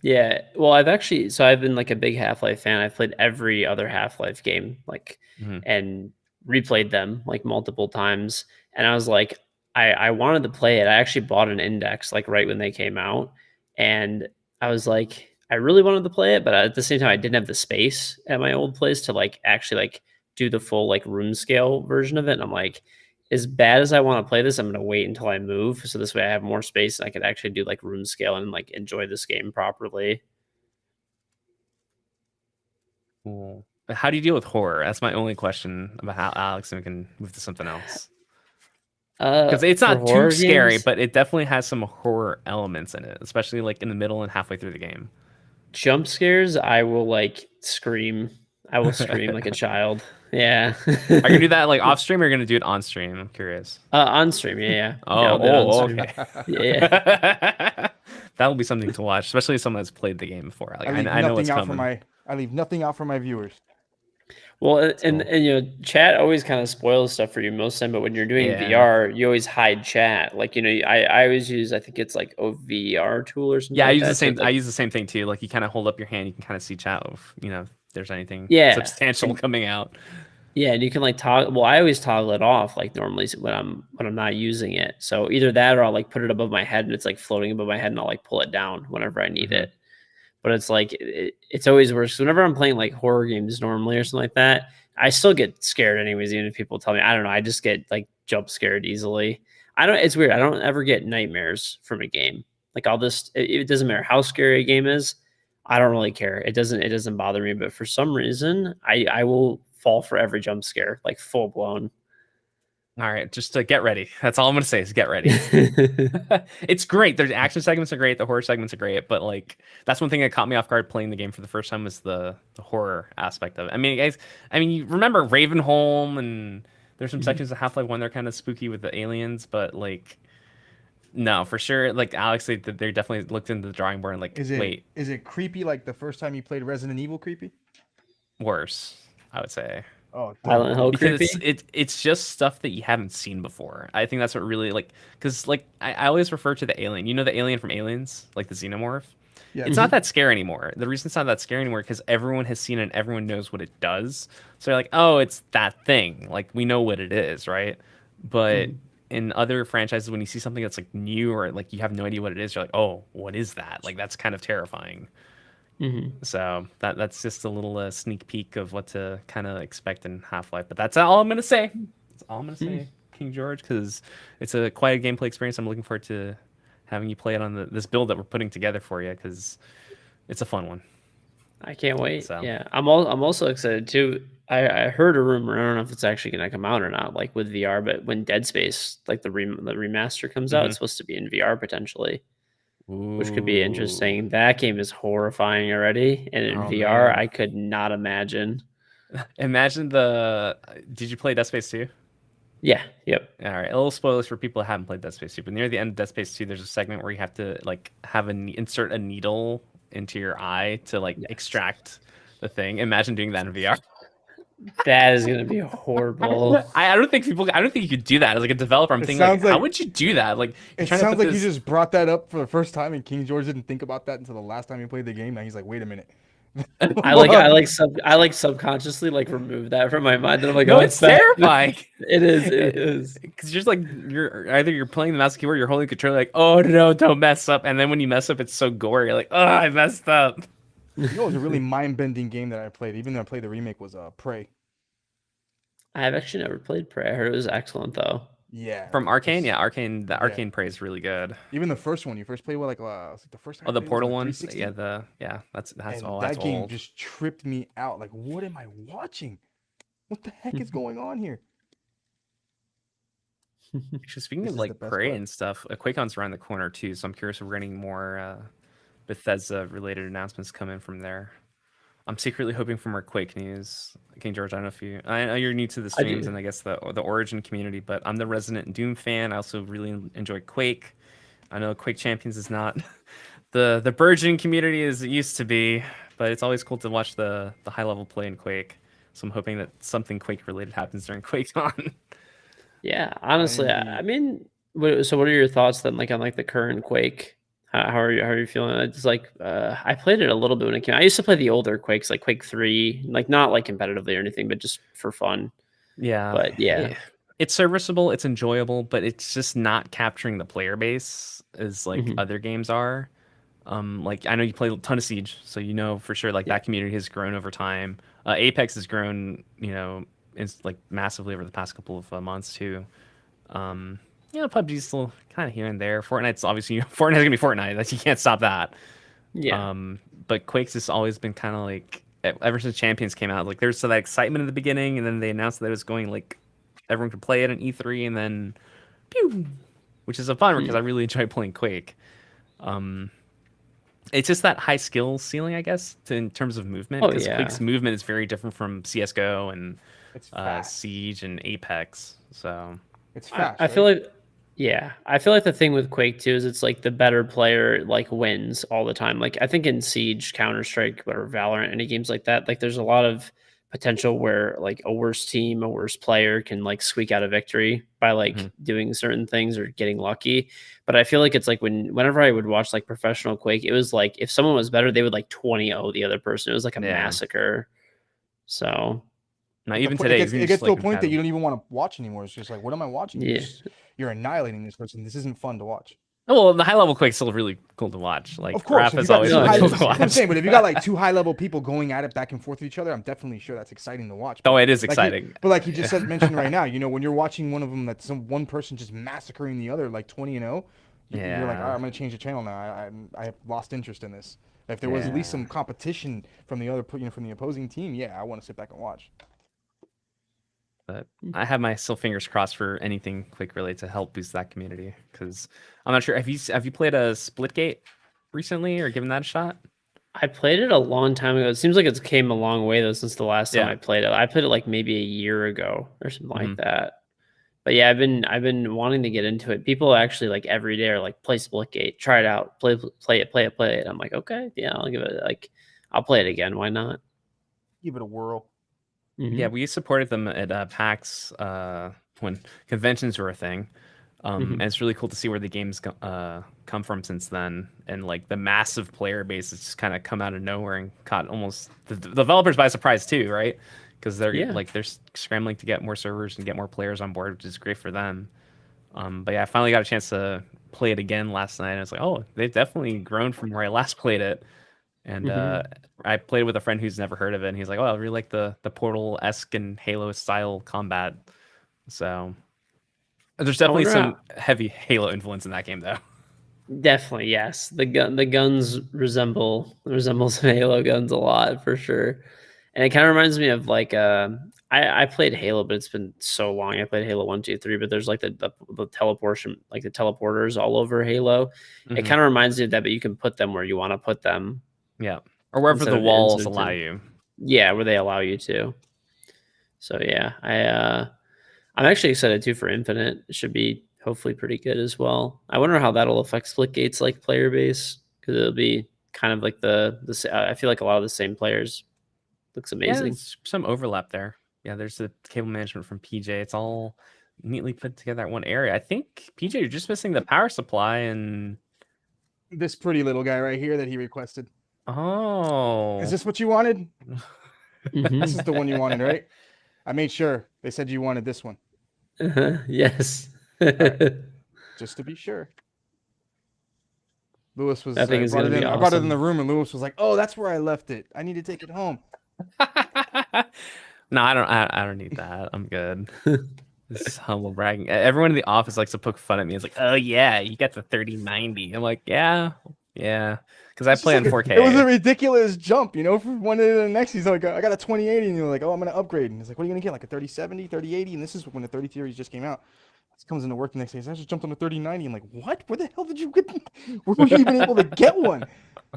Yeah. Well, I've been like a big Half-Life fan. I've played every other Half-Life game, like, and replayed them like multiple times. And I was like, I wanted to play it. I actually bought an index like right when they came out, and I was like, I really wanted to play it, but at the same time, I didn't have the space at my old place to like actually like do the full like room scale version of it. And I'm like, as bad as I want to play this, I'm going to wait until I move. So this way I have more space and I could actually do like room scale and like enjoy this game properly. Cool. How do you deal with horror? That's my only question about how Alyx, and we can move to something else. Because it's not too scary, but it definitely has some horror elements in it, especially like in the middle and halfway through the game. Jump scares, I will like scream. I will scream like a child. Yeah. Are you gonna do that like off stream, or are you gonna do it on stream? I'm curious. On stream, yeah. Okay. Yeah. That'll be something to watch, especially someone that's played the game before. Like, I know what's coming. I leave nothing out for my viewers. Well, and you know, chat always kind of spoils stuff for you most of the time, but when you're doing VR, you always hide chat. Like, you know, I always use, I think it's like OVR tool or something Yeah, I like use that. the same. Like, I use the same thing too. Like you kind of hold up your hand, you can kind of see chat of, you know, if there's anything yeah, substantial coming out. Yeah, and you can like toggle. Well, I always toggle it off like normally when I'm not using it. So either that or I'll like put it above my head and it's like floating above my head, and I'll like pull it down whenever I need it. But it's like it's always worse. Whenever I'm playing like horror games normally or something like that, I still get scared anyways. Even if people tell me, I don't know, I just get like jump scared easily. I don't. It's weird. I don't ever get nightmares from a game. Like I'll just. It doesn't matter how scary a game is. I don't really care. It doesn't bother me. But for some reason, I will fall for every jump scare, like full blown. All right, just get ready. That's all I'm gonna say is get ready. It's great. The action segments are great. The horror segments are great. But like that's one thing that caught me off guard playing the game for the first time was the horror aspect of it. I mean, guys, you remember Ravenholm, and there's some sections of Half-Life 1 they're kind of spooky with the aliens, but like no, for sure. Like Alex, they definitely looked into the drawing board and like, is it creepy like the first time you played Resident Evil creepy? Worse, I would say. Oh, Silent Hill because creepy? it's just stuff that you haven't seen before. I think that's what really like, because like I always refer to the alien. You know the alien from Aliens, like the xenomorph. Yeah. It's not that scary anymore. The reason it's not that scary anymore because everyone has seen it and everyone knows what it does. So you're like, oh, it's that thing. Like we know what it is, right? But in other franchises, when you see something that's like new or like you have no idea what it is, you're like, oh, what is that? Like that's kind of terrifying. So that's just a little sneak peek of what to kind of expect in Half-Life. But that's all I'm gonna say. That's all I'm gonna say, King George, because it's quite a gameplay experience. I'm looking forward to having you play it on this build that we're putting together for you because it's a fun one. I can't wait. So. Yeah, I'm also excited too. I heard a rumor. I don't know if it's actually going to come out or not, like with VR. But when Dead Space, like the remaster comes out, it's supposed to be in VR potentially. Which could be interesting. That game is horrifying already, and in VR, man. I could not imagine. Imagine Did you play Dead Space 2? Yeah. Yep. All right. A little spoilers for people who haven't played Dead Space 2, but near the end of Dead Space 2, there's a segment where you have to like insert a needle into your eye to like extract the thing. Imagine doing that in VR. That is gonna be horrible. I don't think you could do that as like a developer. I'm thinking like, how would you do that? Like it sounds like you just brought that up for the first time and KingGeorge didn't think about that until the last time he played the game. Now he's like, wait a minute. I subconsciously like remove that from my mind, and I'm like, no, it's terrifying. It is because you're just like you're playing the mouse and keyboard, you're holding the controller like, oh no, don't mess up, and then when you mess up, it's so gory. You're like, oh, I messed up. You know, it was a really mind-bending game that I played. Even though I played the remake, was Prey. I have actually never played Prey. I heard it was excellent though. Yeah. From Arcane, Arcane Prey is really good. Even the first one, you first played with like the first time. Oh, the Portal one. Yeah, that's that game just tripped me out. Like, what am I watching? What the heck is going on here? Actually, speaking of like Prey and stuff, QuakeCon's around the corner too, so I'm curious if we're getting more Bethesda-related announcements come in from there. I'm secretly hoping for more Quake news. KingGeorge, I know you're new to the streams and I guess the Origin community, but I'm the resident Doom fan. I also really enjoy Quake. I know Quake Champions is not the burgeoning community as it used to be, but it's always cool to watch the high-level play in Quake. So I'm hoping that something Quake-related happens during QuakeCon. Yeah, honestly, I mean, so what are your thoughts then, like on like the current Quake? How are you feeling? It's like I played it a little bit when it came out. I used to play the older Quakes, like Quake 3, like not like competitively or anything, but just for fun. Yeah. But yeah. It's serviceable, it's enjoyable, but it's just not capturing the player base as like other games are. Like I know you play a ton of Siege, so you know for sure like that community has grown over time. Apex has grown, it's like massively over the past couple of months too. PUBG's still kind of here and there. Fortnite's obviously Fortnite's gonna be Fortnite. Like you can't stop that. Yeah. But Quake's has always been kind of like ever since Champions came out. Like there's that excitement in the beginning, and then they announced that it was going like everyone could play it in E3, and then pew, which is a fun because I really enjoy playing Quake. It's just that high skill ceiling, I guess, in terms of movement. Because Quake's movement is very different from CS:GO and Siege and Apex. So it's fast. I feel like. Yeah, I feel like the thing with Quake 2 is it's like the better player like wins all the time. Like I think in Siege, Counter-Strike, or Valorant, any games like that, like there's a lot of potential where like a worse team, a worse player can like squeak out a victory by like doing certain things or getting lucky. But I feel like it's like whenever I would watch like professional Quake, it was like if someone was better, they would like 20-0 the other person. It was like a massacre. So now even today, it gets to a point that you don't even want to watch anymore. It's just like, what am I watching? Yeah. You're annihilating this person. This isn't fun to watch. Well, the high level Quake's still really cool to watch. Like, of course, Raph is always really cool to watch. I'm saying, but if you got like 2 high level people going at it back and forth with each other, I'm definitely sure that's exciting to watch. But, it is exciting. But like he just mentioned right now, when you're watching one of them, that's one person just massacring the other, like 20-0. You're like, all right, I'm gonna change the channel now. I have lost interest in this. If there was at least some competition from the other, from the opposing team, I want to sit back and watch. But I have my still fingers crossed for anything Quake related to help boost that community, because I'm not sure. Have you played a Splitgate recently or given that a shot? I played it a long time ago. It seems like it's came a long way though since the last time I played it. I played it like maybe a year ago or something like that. But yeah, I've been wanting to get into it. People actually like every day are like, play Splitgate, try it out, play it. I'm like, okay, yeah, I'll give it I'll play it again. Why not? Give it a whirl. Yeah, we supported them at PAX when conventions were a thing. And it's really cool to see where the games come from since then, and like the massive player base has just kind of come out of nowhere and caught almost the developers by surprise too, right? Because they're scrambling to get more servers and get more players on board, which is great for them. But yeah, I finally got a chance to play it again last night. And I was like, oh, they've definitely grown from where I last played it. And I played with a friend who's never heard of it, and he's like, "Oh, I really like the Portal-esque and Halo-style combat." So there's definitely some heavy Halo influence in that game, though. Definitely, yes. The guns resemble some Halo guns a lot for sure, and it kind of reminds me of like I played Halo, but it's been so long. I played Halo 1, 2, 3, but there's like the teleportation, like the teleporters all over Halo. It kind of reminds me of that, but you can put them where you want to put them. Yeah, or wherever the walls allow you. Yeah, where they allow you to. So yeah, I'm actually excited too for Infinite. It should be hopefully pretty good as well. I wonder how that'll affect Splitgate's like player base, because it'll be kind of like I feel like a lot of the same players. Looks amazing. Yeah, there's some overlap there. Yeah, there's the cable management from PJ. It's all neatly put together at one area. I think PJ, you're just missing the power supply and this pretty little guy right here that he requested. Oh, is this what you wanted? This is the one you wanted, right? I made sure. They said you wanted this one. Yes. Right. Just to be sure. Lewis was. I brought it in the room, and Lewis was like, "Oh, that's where I left it. I need to take it home." No, I don't need that. I'm good. This is humble bragging. Everyone in the office likes to poke fun at me. It's like, "Oh yeah, you got the 3090." I'm like, "Yeah." Because I play on 4K. It was a ridiculous jump, from one to the next. He's like, I got a 2080, and you're like, oh, I'm gonna upgrade. And he's like, what are you gonna get? Like a 3070, 3080? And this is when the 30 series just came out. It comes into work the next day. I just jumped on the 3090. I'm like, what? Where the hell did you get? Where were you even able to get one?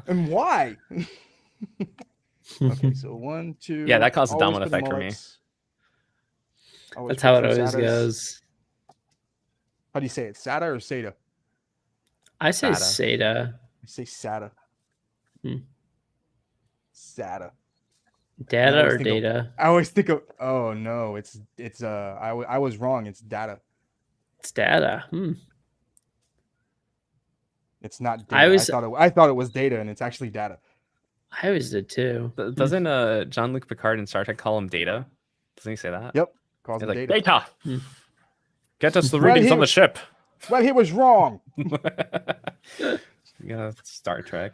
And why? Okay, so 1, 2. Yeah, that caused a domino effect for me. That's how it always goes. How do you say it? SATA or SATA? I say SATA. I say SATA. SATA. Data or data? I always think of. Oh no, it's I was wrong. It's data. It's data. It's not data. I thought it was data, and it's actually data. I always did too. Doesn't Jean-Luc Picard in Star Trek call him data? Doesn't he say that? Yep. Calls him like, data. Data. Get us the readings on the ship. Well, he was wrong. Yeah, Star Trek.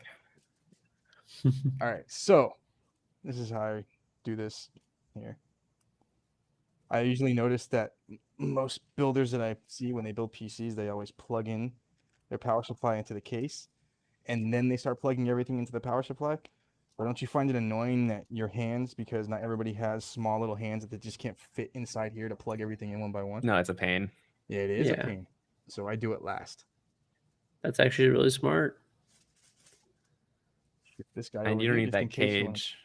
All right, so this is how I do this here. I usually notice that most builders that I see when they build PCs, they always plug in their power supply into the case, and then they start plugging everything into the power supply. But don't you find it annoying that your hands, because not everybody has small little hands that they just can't fit inside here to plug everything in one by one? No, it's a pain. Yeah, it is a pain. So I do it last. That's actually really smart. This guy, and you don't need that cage.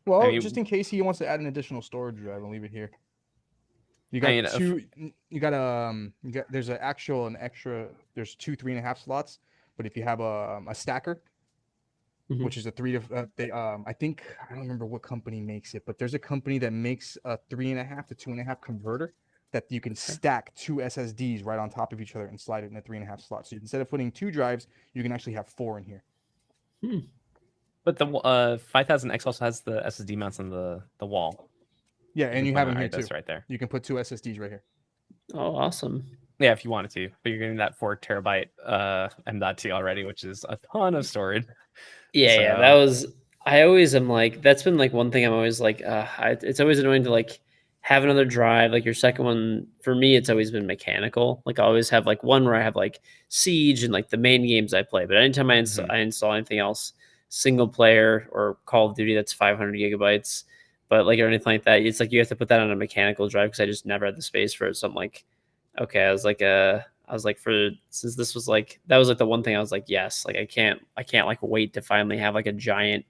Well, just in case he wants to add an additional storage drive, I'll leave it here. You got two. You got there's an extra. There's 2 3.5 slots, but if you have a stacker, which is a 3 to I think I don't remember what company makes it, but there's a company that makes a 3.5 to 2.5 converter that you can stack 2 SSDs right on top of each other and slide it in a 3.5 slot. So instead of putting 2 drives, you can actually have 4 in here. But the 5000X also has the SSD mounts on the wall. Yeah, and you have them here too. Right there. You can put 2 SSDs right here. Oh, awesome. Yeah, if you wanted to, but you're getting that 4 terabyte M.2 already, which is a ton of storage. Yeah, that was. I always am like, that's been like one thing I'm always like, it's always annoying to like have another drive. Like your second one, for me, it's always been mechanical. Like I always have like one where I have like Siege and like the main games I play. But anytime I install anything else, single player or Call of Duty, that's 500 gigabytes. But like or anything like that, it's like you have to put that on a mechanical drive because I just never had the space for it. So I'm like, okay, I was like for since this was like that was like the one thing I was like, yes, like I can't like wait to finally have like a giant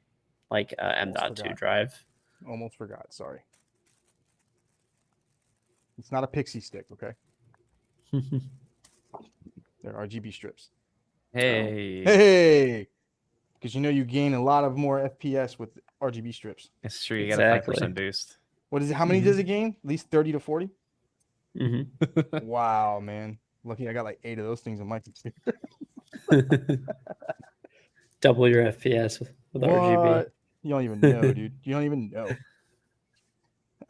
like M.2 drive. Almost forgot. Sorry. It's not a pixie stick, okay? They're RGB strips. Hey. Because you gain a lot of more FPS with RGB strips. It's true. You get a 5% boost. What is it? How many does it gain? At least 30 to 40? Wow, man. Lucky I got like 8 of those things on my computer. Double your FPS with RGB. You don't even know, dude. You don't even know.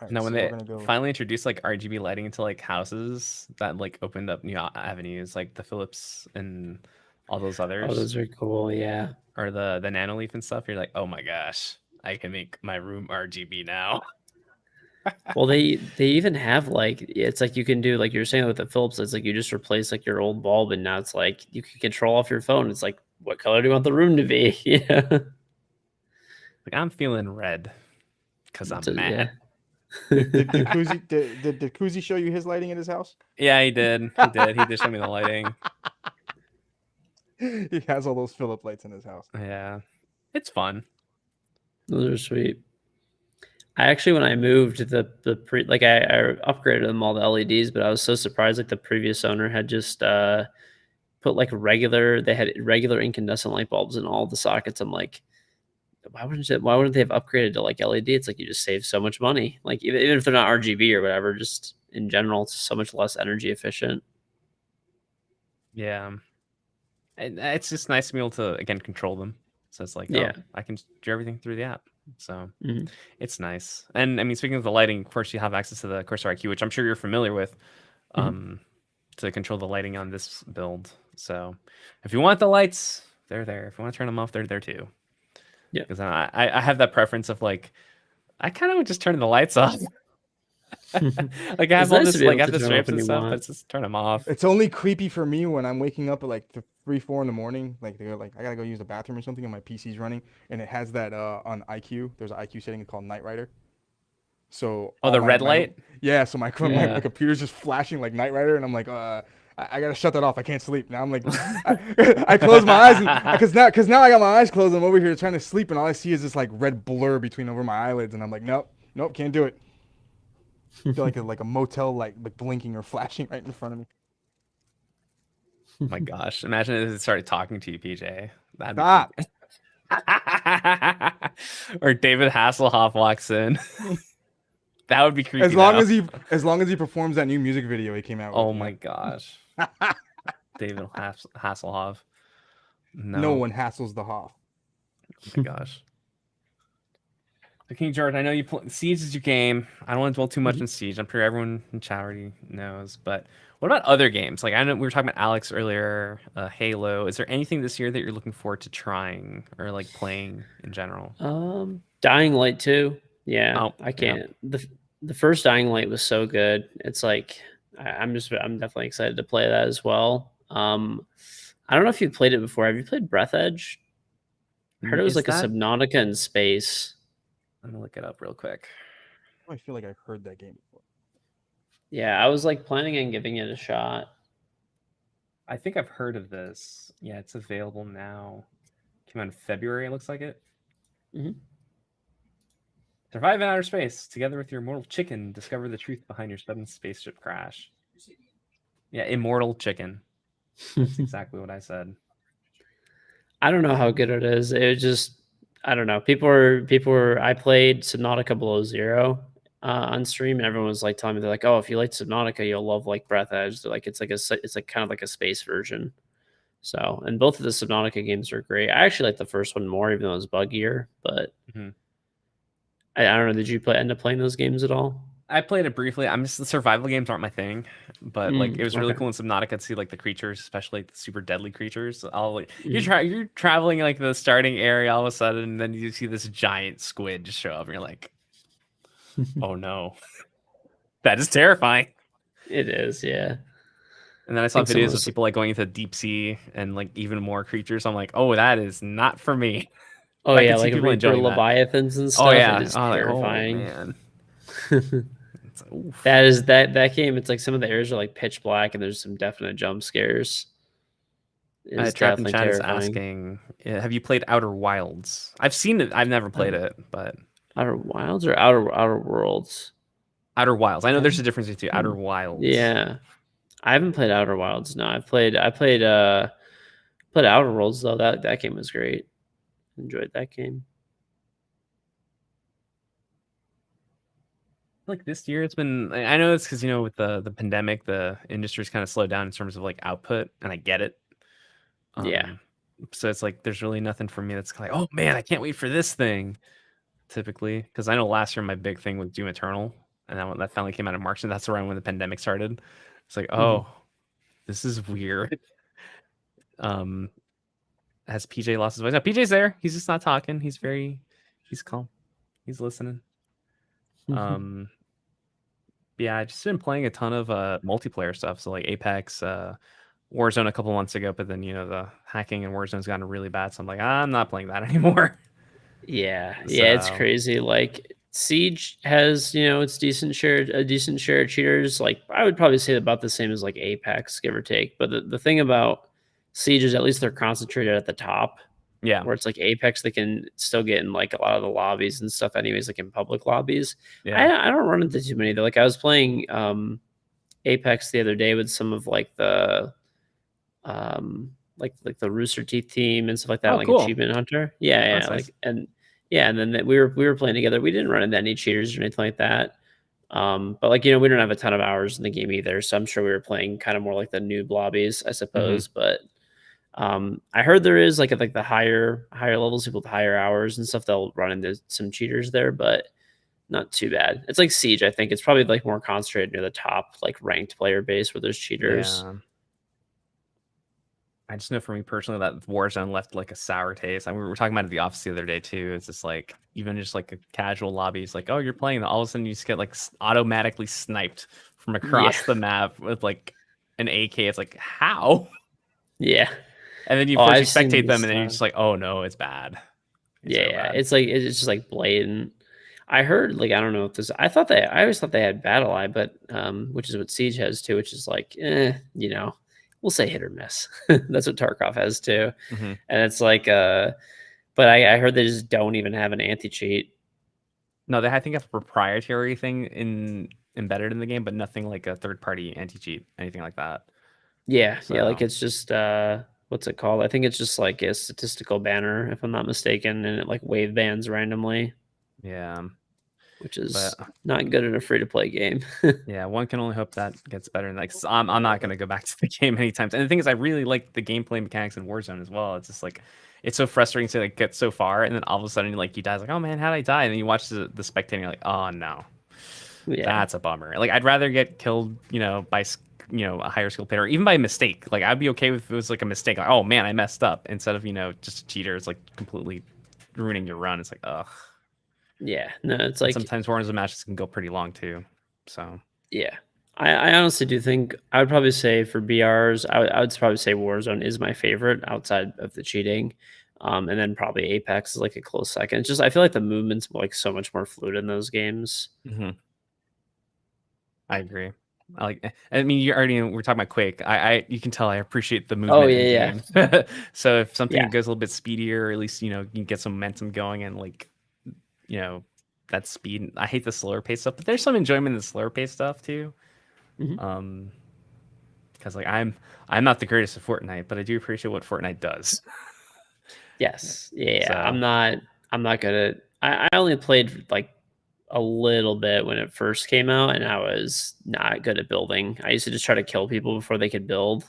Right, now, when they finally introduced like RGB lighting into like houses, that like opened up new avenues, like the Philips and all those others. Oh, those are cool, yeah. Or the Nanoleaf and stuff. You're like, oh my gosh, I can make my room RGB now. Well, they even have like, it's like you can do like you're saying with the Philips. It's like you just replace like your old bulb, and now it's like you can control off your phone. It's like, what color do you want the room to be? Yeah. Like I'm feeling red because I'm mad. Yeah. Did Kuzi show you his lighting at his house? Yeah, he did. He did show me the lighting. He has all those Philip lights in his house. Yeah, it's fun. Those are sweet. I actually, when I moved, I upgraded them all the LEDs, but I was so surprised. Like the previous owner had just put like they had regular incandescent light bulbs in all the sockets. I'm like, why wouldn't they have upgraded to like LED? It's like you just save so much money. Like even if they're not RGB or whatever, just in general, it's so much less energy efficient. Yeah, and it's just nice to be able to again control them. So it's like, I can do everything through the app. So it's nice. And I mean, speaking of the lighting, of course, you have access to the Corsair IQ, which I'm sure you're familiar with, to control the lighting on this build. So if you want the lights, they're there. If you want to turn them off, they're there too. Yeah, because I have that preference of like, I kind of would just turn the lights off. Like I have all this, like I have the strips and stuff, but just turn them off. It's only creepy for me when I'm waking up at like 3, 4 in the morning. Like they're like, I gotta go use the bathroom or something, and my PC's running, and it has that on IQ. There's an IQ setting called Night Rider. So the red light. Yeah. So my computer's just flashing like Night Rider, and I'm like, I gotta shut that off. I can't sleep now. I'm like, I close my eyes because now I got my eyes closed. I'm over here trying to sleep, and all I see is this like red blur between over my eyelids, and I'm like, nope, can't do it. I feel like a motel light like blinking or flashing right in front of me. Oh my gosh! Imagine if it started talking to you, PJ. Stop. Or David Hasselhoff walks in. That would be creepy. As long as he performs that new music video he came out with. Oh my gosh. David Hasselhoff. No one hassles the Hoff. Oh my gosh. So KingGeorge, I know you Siege is your game. I don't want to dwell too much on Siege. I'm sure everyone in chat already knows. But what about other games? Like I know we were talking about Alex earlier, Halo. Is there anything this year that you're looking forward to trying or like playing in general? Dying Light 2. Yeah, I can't. Yeah. The first Dying Light was so good. It's like I'm definitely excited to play that as well. I don't know if you've played it before. Have you played Breath Edge? I heard it was like a Subnautica in space. I'm gonna look it up real quick. I feel like I've heard that game before. Yeah, I was like planning on giving it a shot. I think I've heard of this. Yeah, it's available now. Came out in February, it looks like it. Survive in outer space. Together with your immortal chicken, discover the truth behind your sudden spaceship crash. Yeah, immortal chicken. That's exactly what I said. I don't know how good it is. It was just I don't know. People were. I played Subnautica Below Zero on stream, and everyone was like telling me they're like, "Oh, if you like Subnautica, you'll love like Breath Edge." They're like it's like kind of like a space version. So, and both of the Subnautica games are great. I actually like the first one more, even though it was buggier. But I don't know. Did you end up playing those games at all? I played it briefly. I'm just the survival games aren't my thing, but like it was really Okay. cool in Subnautica to see like the creatures, especially like the super deadly creatures. Mhm. You're traveling like the starting area all of a sudden, and then you see this giant squid just show up, and you're like, oh no, that is terrifying. It is, yeah. And then I saw think some of videos of those- people like going into deep sea and like even more creatures. I'm like, oh, that is not for me. Oh I yeah, could see like people Reaper enjoying that. Leviathans and Oh stuff. yeah, It is oh, like, oh terrifying. man. It's like, oof. that game. It's like some of the areas are like pitch black, and there's some definite jump scares. It's Trapped in definitely Chat is terrifying. asking, have you played Outer Wilds? I've seen it. I've never played it, but Outer Wilds or Outer Worlds? Outer Wilds. I know there's a difference between Outer Wilds. Yeah, I haven't played Outer Wilds. No, I played Outer Worlds though. That game was great. Enjoyed that game. Like this year, it's been. I know it's because with the pandemic, the industry's kind of slowed down in terms of like output, and I get it. Yeah. So it's like there's really nothing for me that's like, oh man, I can't wait for this thing. Typically, because I know last year my big thing was Doom Eternal, and that finally came out in March, and that's around when the pandemic started. It's like, oh, this is weird. Has PJ lost his voice? No, PJ's there. He's just not talking. He's calm. He's listening. Yeah, I just been playing a ton of multiplayer stuff. So like Apex, Warzone a couple months ago, but then the hacking in Warzone's gotten really bad. So I'm like, I'm not playing that anymore. Yeah, it's crazy. Like Siege has, it's a decent share of cheaters. Like I would probably say about the same as like Apex, give or take. But the thing about Siege is at least they're concentrated at the top. Yeah. Where it's like Apex, they can still get in like a lot of the lobbies and stuff, anyways, like in public lobbies. Yeah. I don't run into too many though. Like I was playing Apex the other day with some of like the like the Rooster Teeth team and stuff like that, Oh, like cool. Achievement Hunter. Yeah, That's nice. and then we were playing together. We didn't run into any cheaters or anything like that. But like we don't have a ton of hours in the game either, so I'm sure we were playing kind of more like the noob lobbies, I suppose. But I heard there is like the higher levels, people with higher hours and stuff, they'll run into some cheaters there, but not too bad. It's like Siege. I think it's probably like more concentrated near the top, like ranked player base where there's cheaters. Yeah. I just know for me personally that Warzone left like a sour taste. I mean, we were talking about it at the office the other day too. It's just like even just like a casual lobby. It's like, oh, you're playing. All of a sudden, you just get like automatically sniped from across the map with like an AK. It's like how? Yeah. And then you first spectate them, and then you're just like, oh no, it's bad. It's so bad. It's like it's just like blatant. I heard like I don't know if this. I always thought they had Battle Eye, but which is what Siege has too, which is like we'll say hit or miss. That's what Tarkov has too, and it's like but I heard they just don't even have an anti-cheat. No, they I think have a proprietary thing embedded in the game, but nothing like a third-party anti-cheat, anything like that. Yeah, like it's just what's it called? I think it's just like a statistical banner, if I'm not mistaken, and it like wave bans randomly. Yeah, which is not good in a free-to-play game. Yeah, one can only hope that gets better. And like, I'm not gonna go back to the game anytime. And the thing is, I really like the gameplay mechanics in Warzone as well. It's just like it's so frustrating to like get so far, and then all of a sudden like you die. It's like, oh man, how'd I die? And then you watch the spectator, and you're like, oh no, that's a bummer. Like I'd rather get killed, by a higher skill player, or even by a mistake. Like I'd be okay if it was like a mistake. Like, oh man, I messed up. Instead of just a cheater, it's like completely ruining your run. It's like, ugh. Yeah, no, it's like sometimes Warzone matches can go pretty long too. So yeah, I honestly do think I would probably say for BRs, I would probably say Warzone is my favorite outside of the cheating, and then probably Apex is like a close second. It's just I feel like the movement's like so much more fluid in those games. I agree. I mean, we're talking about Quake. You can tell I appreciate the movement. Oh yeah. So if something goes a little bit speedier, or at least you can get some momentum going and like. That speed. I hate the slower pace stuff, but there's some enjoyment in the slower pace stuff too. Because like I'm not the greatest at Fortnite, but I do appreciate what Fortnite does. Yes. Yeah. So- I'm not good at. I only played like a little bit when it first came out, and I was not good at building. I used to just try to kill people before they could build,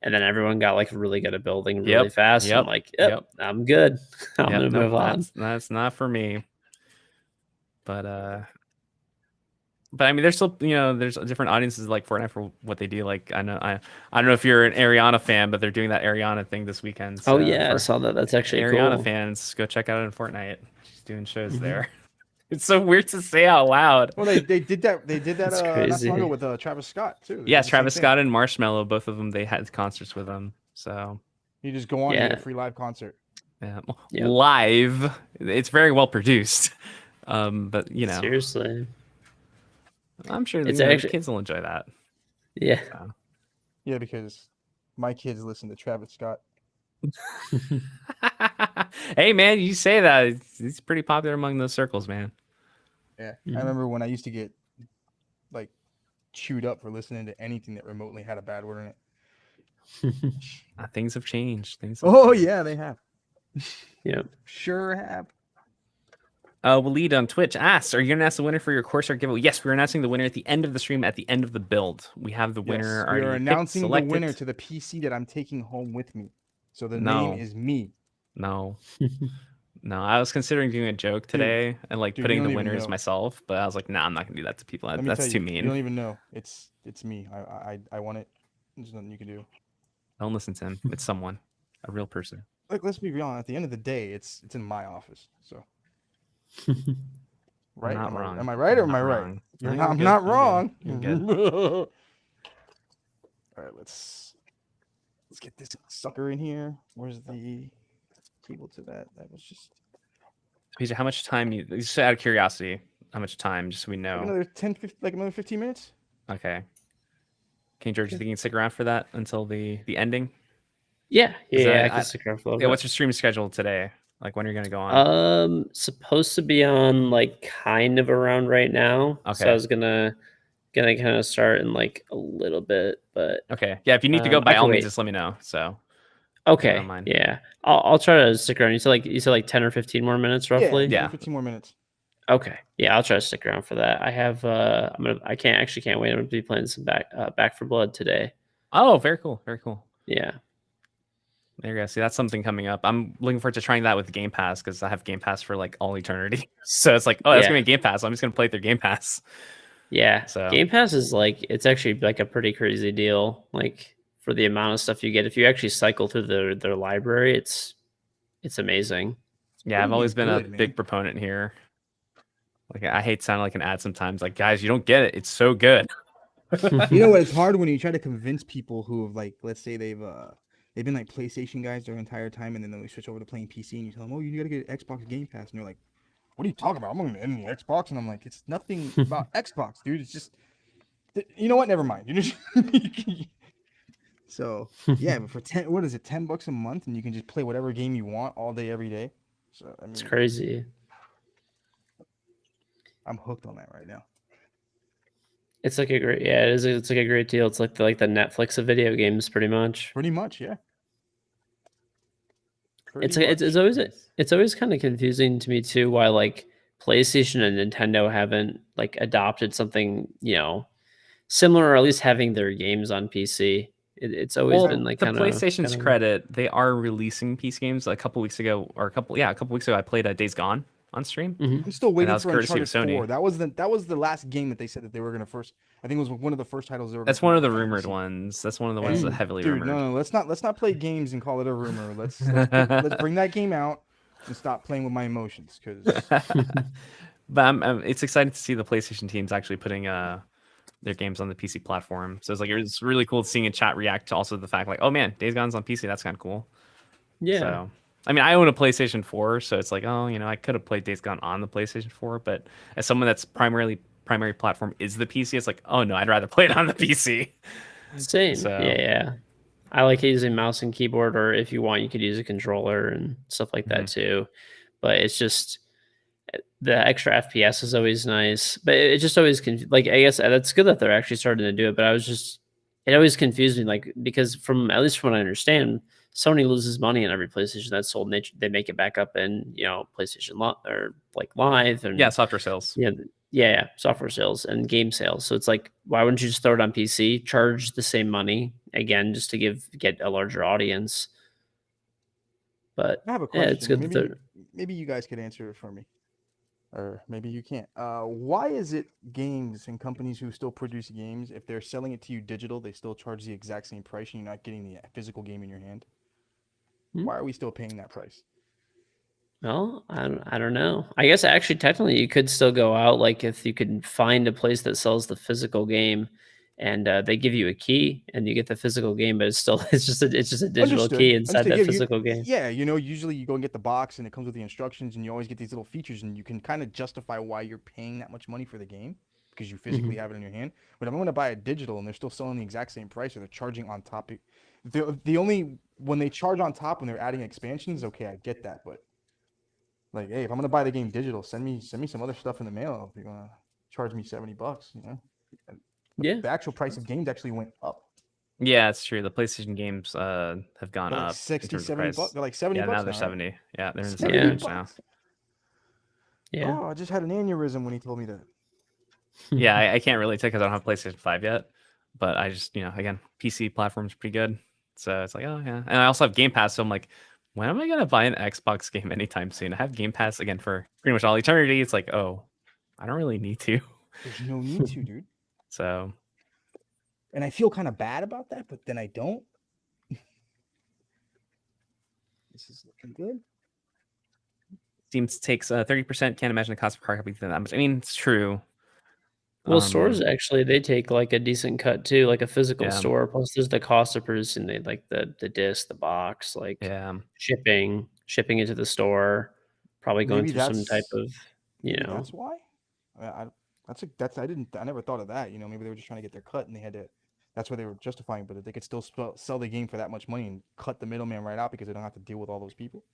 and then everyone got like really good at building really fast. And I'm like, yep, I'm good. I'm gonna move on. That's not for me. But I mean, there's still, there's different audiences like Fortnite for what they do. Like I don't know if you're an Ariana fan, but they're doing that Ariana thing this weekend. So Oh yeah, I saw that. That's actually Ariana cool. fans, go check out in Fortnite. She's doing shows there. It's so weird to say out loud. Well, they did that. They did that not so long ago with Travis Scott too. Yes, Travis Scott and Marshmello, both of them. They had concerts with them. So you just go on and get a free live concert. Yeah, live. It's very well produced. But seriously, I'm sure the kids will enjoy that. Yeah. So. Yeah, because my kids listen to Travis Scott. Hey man, you say that it's pretty popular among those circles, man. Yeah, I remember when I used to get like chewed up for listening to anything that remotely had a bad word in it. Things have changed. Yeah, they have. Yep, sure have. Waleed on Twitch asks, are you going to announce the winner for your Corsair giveaway? Yes, we're announcing the winner at the end of the stream, at the end of the build. We have the winner already. We are announcing the winner to the PC that I'm taking home with me. So the name is me. No. No, I was considering doing a joke today and like putting the winner as myself, but I was like, nah, I'm not going to do that to people. That's too mean. You don't even know. It's me. I want it. There's nothing you can do. Don't listen to him. It's someone, a real person. Like, let's be real. At the end of the day, it's in my office. So. Right? Am I right or am I right? I'm not wrong. You're good. All right, let's get this sucker in here. Where's the cable to that? That was just. Peter, how much time just out of curiosity, how much time, just so we know? Like another 15 minutes. Okay. KingGeorge, you think you can stick around for that until the ending? Yeah, I can stick around for a little bit. What's your stream schedule today? Like when are you gonna go on? Supposed to be on like kind of around right now. Okay. So I was gonna kind of start in like a little bit, but okay. Yeah, if you need to go, by all means, just let me know. So. Okay. Yeah, I'll try to stick around. You said like 10 or 15 more minutes roughly. Yeah, 15 more minutes. Okay. Yeah, I'll try to stick around for that. I have I can't wait. I'm gonna be playing some Back for Blood today. Oh, very cool. Very cool. Yeah. There you go. See, that's something coming up. I'm looking forward to trying that with Game Pass because I have Game Pass for like all eternity. So it's like, that's gonna be Game Pass. I'm just gonna play through Game Pass. Yeah. So Game Pass is like, it's actually like a pretty crazy deal. Like for the amount of stuff you get, if you actually cycle through their library, it's amazing. Yeah, I've always been a big proponent here. Like I hate sounding like an ad sometimes. Like, guys, you don't get it. It's so good. You know what? It's hard when you try to convince people who have like, let's say they've been like PlayStation guys their entire time, and then they switch over to playing PC, and you tell them, "Oh, you gotta get Xbox Game Pass," and they're like, "What are you talking about? I'm gonna end the Xbox," and I'm like, "It's nothing about Xbox, dude. It's just, you know what? Never mind." So yeah, but for $10 a month, and you can just play whatever game you want all day, every day. So I mean, it's crazy. I'm hooked on that right now. It's like a great, it is. It's like a great deal. It's like the Netflix of video games, pretty much. Pretty much, yeah. It's always kind of confusing to me too why like PlayStation and Nintendo haven't like adopted something similar, or at least having their games on PC. It's always been like the PlayStation's credit. They are releasing PC games. A couple weeks ago, I played Days Gone on stream. I'm still waiting for Uncharted 4. That was the last game that they said that they were gonna first. I think it was one of the first titles they were. That's one of the rumored ones. That's one of the ones that heavily rumored. No, let's not play games and call it a rumor. Let's bring that game out and stop playing with my emotions. But it's exciting to see the PlayStation teams actually putting their games on the PC platform. So it's really cool seeing a chat react to also the fact like, oh man, Days Gone's on PC. That's kind of cool. Yeah. So, I mean, I own a PlayStation 4, so it's like, I could have played Days Gone on the PlayStation 4, but as someone that's primary platform is the PC, it's like, oh no, I'd rather play it on the PC. Same. So, yeah. I like using mouse and keyboard, or if you want, you could use a controller and stuff like that too. But it's just the extra FPS is always nice, but it just always like, I guess that's good that they're actually starting to do it. But it always confused me, like, because at least from what I understand, Sony loses money on every PlayStation that's sold, and they make it back up in PlayStation or like Live and software sales. Yeah, software sales and game sales. So it's like, why wouldn't you just throw it on PC, charge the same money again, just to get a larger audience? But I have a question. it's good. Maybe you guys could answer it for me, or maybe you can't. Why is it games and companies who still produce games, if they're selling it to you digital, they still charge the exact same price, and you're not getting the physical game in your hand? Why are we still paying that price? Well, I don't know. I guess actually technically you could still go out, like if you could find a place that sells the physical game, and they give you a key and you get the physical game, but it's just a digital key inside that physical game. Yeah, usually you go and get the box and it comes with the instructions, and you always get these little features, and you can kind of justify why you're paying that much money for the game because you physically have it in your hand. But if I'm going to buy a digital and they're still selling the exact same price, or they're charging on top, the only when they charge on top when they're adding expansions, okay, I get that, but like, hey, if I'm gonna buy the game digital, send me some other stuff in the mail. If you're gonna charge me $70, the actual price of games actually went up. Yeah, it's true. The PlayStation games have gone up. 60, $70. They're like $70. Yeah, now they're now, 70. Right? Yeah, they're in the 70 range now. Yeah. Oh, I just had an aneurysm when he told me that. Yeah, I can't really take because I don't have PlayStation 5 yet. But I just, again, PC platform's pretty good. So it's like, oh yeah. And I also have Game Pass, so I'm like, when am I gonna buy an Xbox game anytime soon? I have Game Pass again for pretty much all eternity. It's like, oh, I don't really need to. There's no need to, dude. So, and I feel kind of bad about that, but then I don't. This is looking good. Steam takes 30%. Can't imagine the cost of hard copy that much. I mean, it's true. Well, stores actually, they take like a decent cut too, like a physical store. Plus, there's the cost of producing the disc, the box, like shipping into the store, probably going through some type of That's why. I never thought of that. Maybe they were just trying to get their cut, and they had to. That's why they were justifying. But if they could still sell the game for that much money and cut the middleman right out because they don't have to deal with all those people.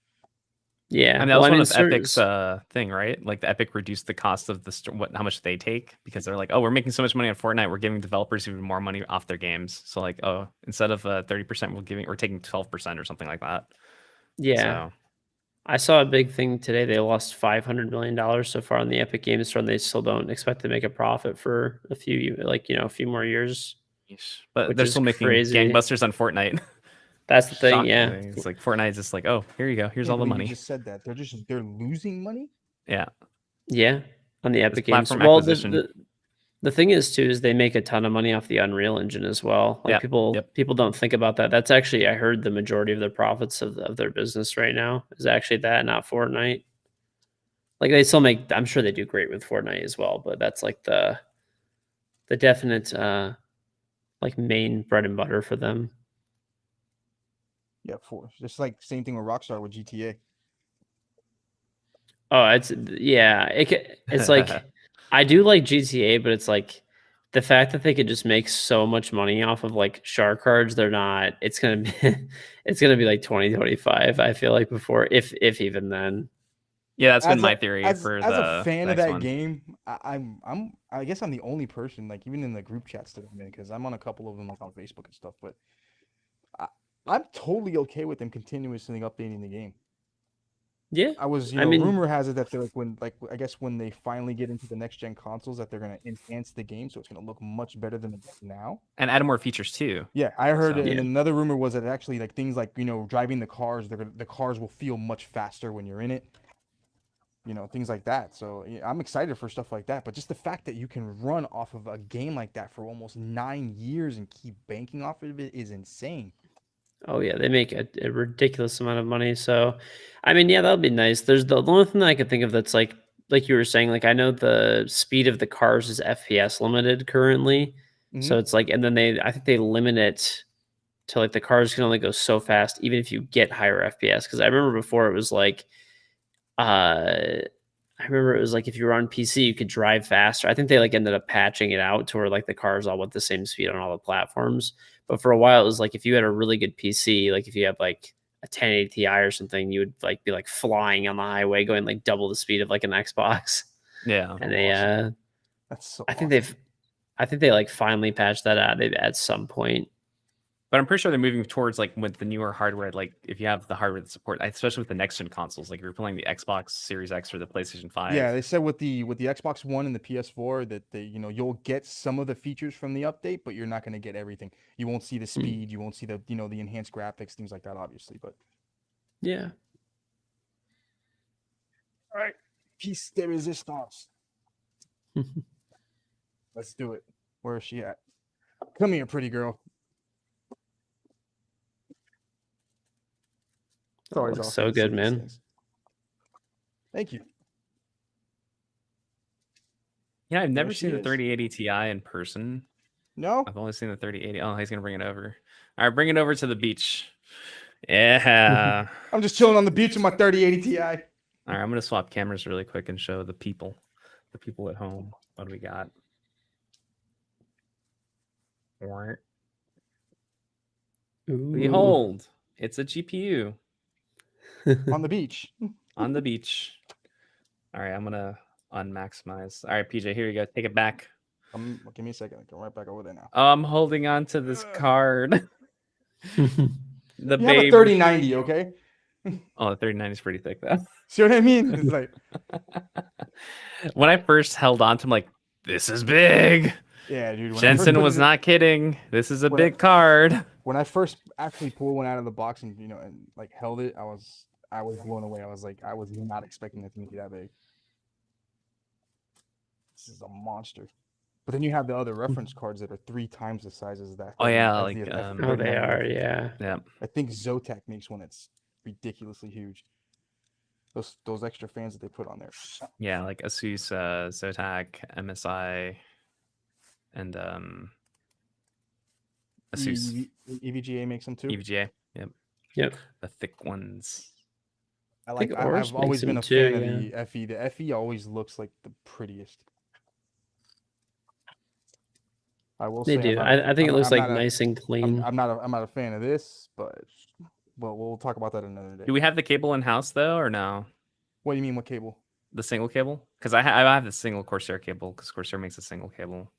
Yeah, and that was one of Epic's thing, right? Like the Epic reduced the cost of how much they take because they're like, oh, we're making so much money on Fortnite, we're giving developers even more money off their games. So like, oh, instead of 30%, we're taking 12% or something like that. Yeah, so I saw a big thing today. They lost $500 million so far on the Epic Games Store, and they still don't expect to make a profit for a few more years. But they're still making gangbusters on Fortnite. That's the thing, yeah. It's like Fortnite's just like, oh, here you go. Here's all the money. You just said that they're losing money. Yeah, on the Epic Games. Well, the thing is too is they make a ton of money off the Unreal Engine as well. Like people don't think about that. That's actually, I heard, the majority of their profits of their business right now is actually that, not Fortnite. Like they still make. I'm sure they do great with Fortnite as well, but that's like the definite like main bread and butter for them. Yeah, just like same thing with Rockstar with GTA. Oh, it's like I do like GTA, but it's like the fact that they could just make so much money off of like shark cards. They're not. It's gonna be like 2025. I feel like before, if even then. Yeah, that's been my theory as a fan of that game. I guess I'm the only person, like even in the group chats that I'm in, because I'm on a couple of them like on Facebook and stuff, but I'm totally okay with them continuously updating the game. Yeah, rumor has it that they're I guess when they finally get into the next gen consoles, that they're gonna enhance the game so it's gonna look much better than it does now and add more features too. Yeah, I heard it. And another rumor was that actually like things like driving the cars, the cars will feel much faster when you're in it. Things like that. So I'm excited for stuff like that. But just the fact that you can run off of a game like that for almost 9 years and keep banking off of it is insane. Oh yeah, they make a ridiculous amount of money. So, I mean, yeah, that would be nice. There's the only thing that I could think of that's like you were saying, like I know the speed of the cars is FPS limited currently. Mm-hmm. So it's like, and then I think they limit it to like the cars can only go so fast, even if you get higher FPS. Because I remember before it was like, if you were on PC, you could drive faster. I think they like ended up patching it out to where like the cars all went the same speed on all the platforms. But for a while, it was like if you had a really good PC, like if you had like a 1080 Ti or something, you would like be like flying on the highway, going like double the speed of like an Xbox. Yeah, and they that's so. I think they like finally patched that out. Maybe at some point. But I'm pretty sure they're moving towards like with the newer hardware. Like if you have the hardware that support, especially with the next gen consoles, like if you're playing the Xbox Series X or the PlayStation 5. Yeah, they said with the Xbox One and the PS4 that you'll get some of the features from the update, but you're not going to get everything. You won't see the speed, you won't see the the enhanced graphics, things like that, obviously. But yeah. All right, piece de resistance. Let's do it. Where is she at? Come here, pretty girl. Oh, looks so good, man. Things. Thank you. Yeah, I've never seen the 3080 Ti in person. No, I've only seen the 3080. Oh, he's gonna bring it over. All right, bring it over to the beach. Yeah. I'm just chilling on the beach with my 3080 Ti. All right, I'm gonna swap cameras really quick and show the people at home what do we got. All right. Behold, it's a GPU on the beach. On the beach. All right, I'm gonna unmaximize. All right, PJ, here you go. Take it back. Give me a second. Go right back over there now. Oh, I'm holding on to this card. The you have a 3090, okay? Oh, the 3090 is pretty thick though. See what I mean? It's like when I first held on to, I'm like, this is big. Yeah, dude. Jensen was not kidding. This is a big card. When I first actually pulled one out of the box and and like held it, I was blown away. I was like, I was not expecting that thing to be that big. This is a monster. But then you have the other reference cards that are 3 times the size as that. Oh yeah, they are. Yeah. Yeah. I think Zotac makes one that's ridiculously huge. Those extra fans that they put on there. Yeah, like Asus, Zotac, MSI, and Asus. EVGA makes them too. EVGA. Yep. The thick ones. I've always been a fan of the FE. The FE always looks like the prettiest. I will say they do. I think it looks like nice and clean. I'm not a fan of this, but we'll talk about that another day. Do we have the cable in house though, or no? What do you mean? What cable? The single cable? Because I have the single Corsair cable. Because Corsair makes a single cable.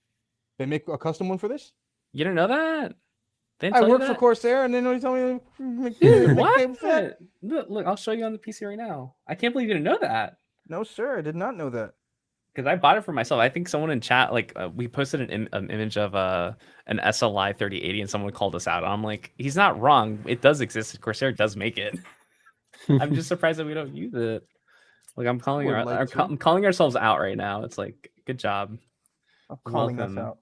They make a custom one for this? You didn't know that? I work for Corsair, and then you tell me what? Look, I'll show you on the PC right now. I can't believe you didn't know that. No, sir, I did not know that. Because I bought it for myself. I think someone in chat, like, we posted an image of an SLI 3080, and someone called us out. I'm like, he's not wrong. It does exist. Corsair does make it. I'm just surprised that we don't use it. Like, I'm calling I'm calling ourselves out right now. It's like, good job. I'm calling us out.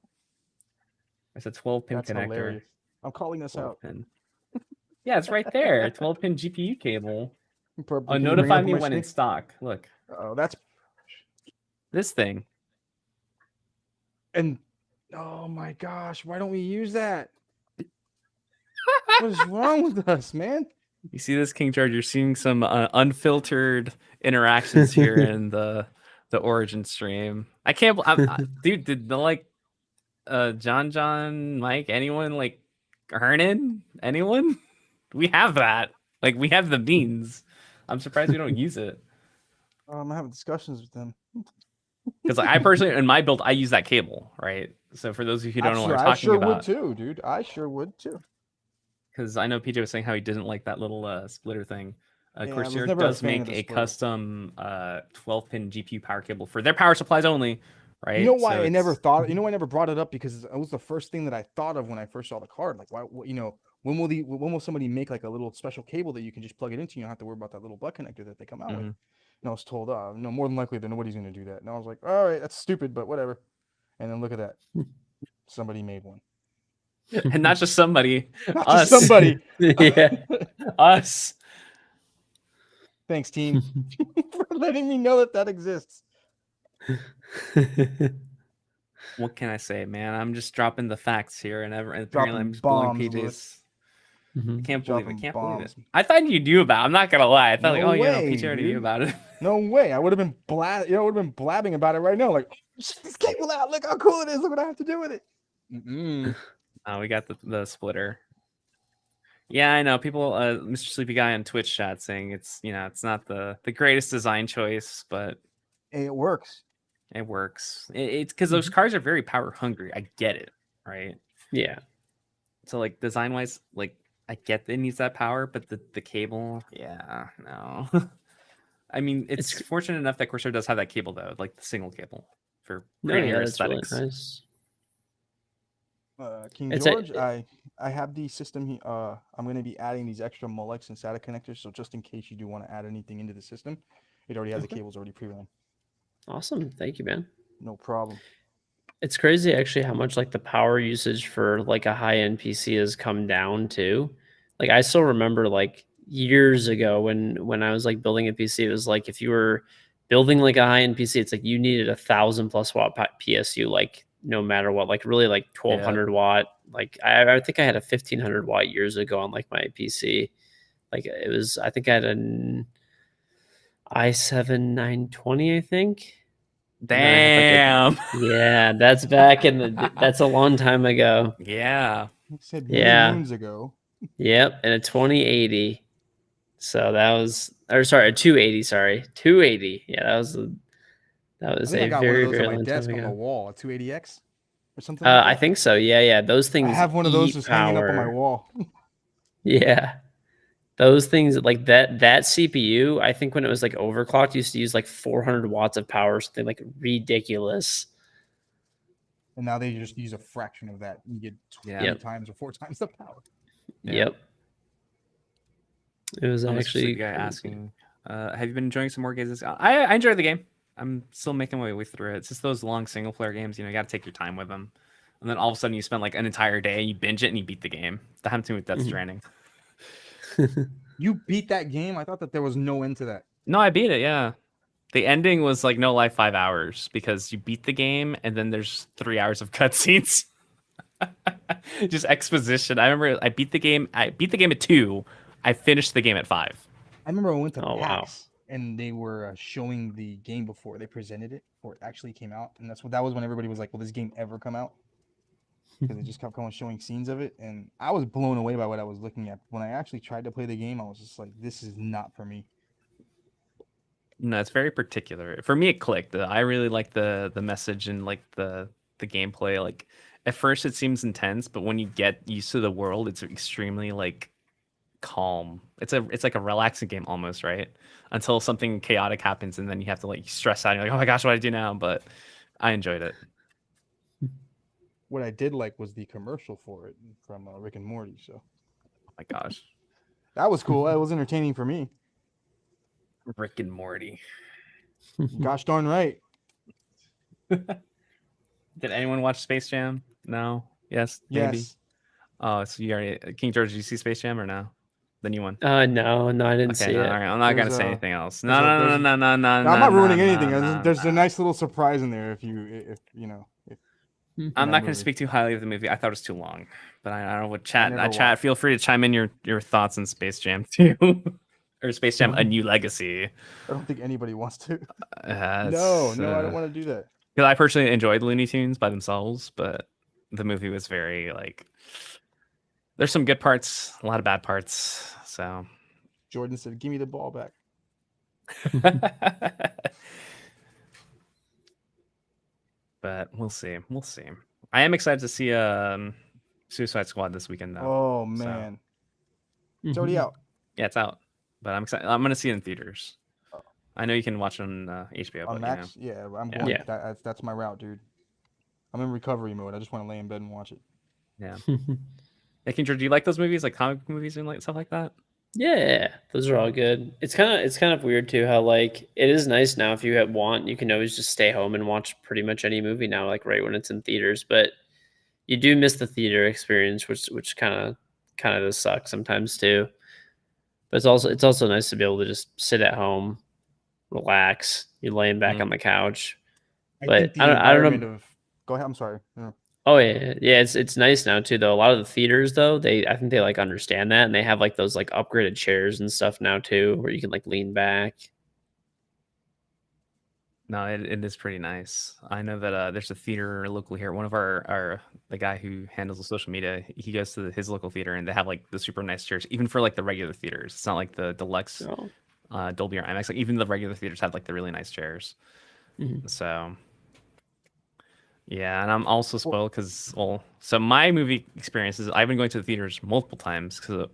It's a 12-pin connector. Hilarious. I'm calling this out. Pin. Yeah, it's right there. 12-pin GPU cable. Notify me when in stock. Look. Oh, that's this thing. And oh my gosh, why don't we use that? What is wrong with us, man? You see this, KingGeorge? You're seeing some unfiltered interactions here in the Origin stream. I can't, dude. Did the John, Mike, anyone like Hernan? Anyone? We have that. Like, we have the beans. I'm surprised we don't use it. I'm having discussions with them. Because I personally, in my build, I use that cable, right? So for those of you who don't know what we're talking about, I sure would too, dude. I sure would too. Because I know PJ was saying how he didn't like that little splitter thing. Corsair does make a custom 12-pin GPU power cable for their power supplies only, right? You know why I never thought? You know, I never brought it up because it was the first thing that I thought of when I first saw the card. Like, why? When will somebody make like a little special cable that you can just plug it into? You don't have to worry about that little butt connector that they come out with. And I was told, no, more than likely that nobody's going to do that. And I was like, all right, that's stupid, but whatever. And then look at that. Somebody made one. And not just somebody. Not us. Just somebody. Yeah. Us. Thanks, team, for letting me know that exists. What can I say, man? I'm just dropping the facts here, and apparently I'm just blowing PJs. I can't believe it. I thought you knew about it. I'm not gonna lie. I thought PJ already knew about it. No way. I would have been blabbing about it right now. Like, check this cable out. Look how cool it is. Look what I have to do with it. We got the splitter. Yeah, I know. People, Mr. Sleepy Guy on Twitch chat saying it's not the greatest design choice, but it works. It works. It's because those cars are very power hungry. I get it, right? Yeah. So like design wise, like I get that it needs that power, but the cable, yeah, no. I mean, it's fortunate enough that Corsair does have that cable though, like the single cable for prettier that's really aesthetics. nice. King George, I have the system. I'm going to be adding these extra Molex and SATA connectors, so just in case you do want to add anything into the system, it already has the cables already pre-ran. Awesome, thank you, man. No problem. It's crazy actually how much like the power usage for like a high-end PC has come down too. Like I still remember like years ago when I was like building a PC, it was like if you were building like a high-end PC, it's like you needed 1,000+ watt PSU, like no matter what, like really like 1,200 watt. Like I think I had a 1,500 watt years ago on like my PC. Like it was, I think I had an i7 920, I think. Damn. Yeah, that's back in the. That's a long time ago. Yeah. You said moons ago. Yep, and a 2080. So that was, or sorry, a 280. Sorry, 280. Yeah, that was I think I got very, one of those very on my long time desk on the ago. wall, a 280X or something like that. I think so. Yeah. Those things. I have one of those just hanging up on my wall. Yeah. Those things like that CPU, I think when it was like overclocked, used to use like 400 watts of power, something like ridiculous. And now they just use a fraction of that. You get 3 times or 4 times the power. Yep. It was actually guy asking, have you been enjoying some more games? I enjoy the game. I'm still making my way through it. It's just those long single player games, you got to take your time with them. And then all of a sudden you spend like an entire day and you binge it and you beat the game. That happened to me with Death Stranding. You beat that game? I thought that there was no end to that. No, I beat it, yeah. The ending was like no lie 5 hours because you beat the game and then there's 3 hours of cutscenes. Just exposition. I remember I beat the game at 2. I finished the game at 5. I remember I went to PAX and they were showing the game before they presented it, before it actually came out. And that was when everybody was like, will this game ever come out? Because they just kept going showing scenes of it. And I was blown away by what I was looking at. When I actually tried to play the game, I was just like, this is not for me. No, it's very particular. For me, it clicked. I really like the message and like the gameplay. Like at first it seems intense, but when you get used to the world, it's extremely like calm. It's like a relaxing game almost, right? Until something chaotic happens and then you have to like stress out. You're like, oh my gosh, what do I do now? But I enjoyed it. What I did like was the commercial for it from Rick and Morty. So, oh my gosh, that was cool. That was entertaining for me. Rick and Morty. Gosh darn right. Did anyone watch Space Jam? No. Yes. Maybe. Yes. Oh, so you already King George? Did you see Space Jam or no? The new one? No, I didn't see it. All right, I'm not gonna say anything else. No. I'm not ruining anything. There's a nice little surprise in there if you know. I'm not going to speak too highly of the movie. I thought it was too long, but I don't know what chat. Feel free to chime in your thoughts on Space Jam 2 or Space Jam: A New Legacy. I don't think anybody wants to. No, I don't want to do that. Because I personally enjoyed Looney Tunes by themselves, but the movie was very like. There's some good parts, a lot of bad parts. So Jordan said, "Give me the ball back." But we'll see. I am excited to see Suicide Squad this weekend, though. Oh man, so. It's already out. Yeah, it's out. But I'm excited. I'm gonna see it in theaters. Oh. I know you can watch it on HBO. On Max, yeah, I'm going. Yeah. That's my route, dude. I'm in recovery mode. I just want to lay in bed and watch it. Yeah. Hey, Kendra, do you like those movies, like comic movies and like stuff like that? Yeah, those are all good. It's kind of weird too how like it is nice now if you want, you can always just stay home and watch pretty much any movie now, like right when it's in theaters. But you do miss the theater experience, which kind of does suck sometimes too. But it's also nice to be able to just sit at home, relax. You're laying back on the couch. But I don't know. Go ahead. I'm sorry. Yeah. Oh yeah. It's nice now too, though. A lot of the theaters, though, I think they like understand that, and they have like those like upgraded chairs and stuff now too, where you can like lean back. No, it is pretty nice. I know that there's a theater locally here. One of the guy who handles the social media, he goes to his local theater, and they have like the super nice chairs, even for like the regular theaters. It's not like the deluxe Dolby or IMAX. Like even the regular theaters have like the really nice chairs. Mm-hmm. So. Yeah, and I'm also spoiled because, well, so my movie experiences, I've been going to the theaters multiple times because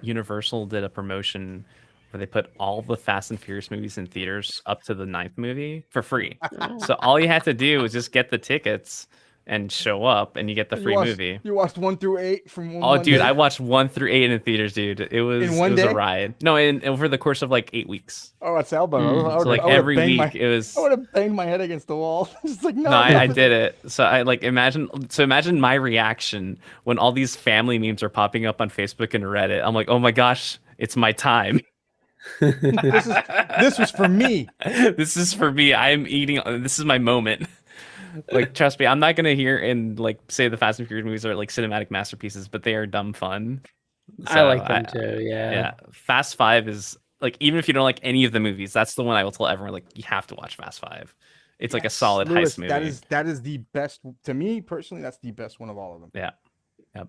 Universal did a promotion where they put all the Fast and Furious movies in theaters up to the ninth movie for free. So all you had to do was just get the tickets and show up, and you get the free movie. You watched 1 through 8 from one. Oh, dude, I watched 1 through 8 in theaters, dude. It was a ride. No, over the course of like 8 weeks. Oh, that's Alba. So like every week, it was. I would have banged my head against the wall. It's like no, I did it. So I like imagine my reaction when all these family memes are popping up on Facebook and Reddit. I'm like, oh my gosh, it's my time. This was for me. This is for me. I'm eating. This is my moment. Like, trust me, I'm not gonna hear and like say the Fast and Furious movies are like cinematic masterpieces, but they are dumb fun. So I like them too. Yeah. Fast 5 is like, even if you don't like any of the movies, that's the one I will tell everyone, like, you have to watch Fast 5. It's like a solid heist movie. That is the best to me personally. That's the best one of all of them. Yeah. Yep.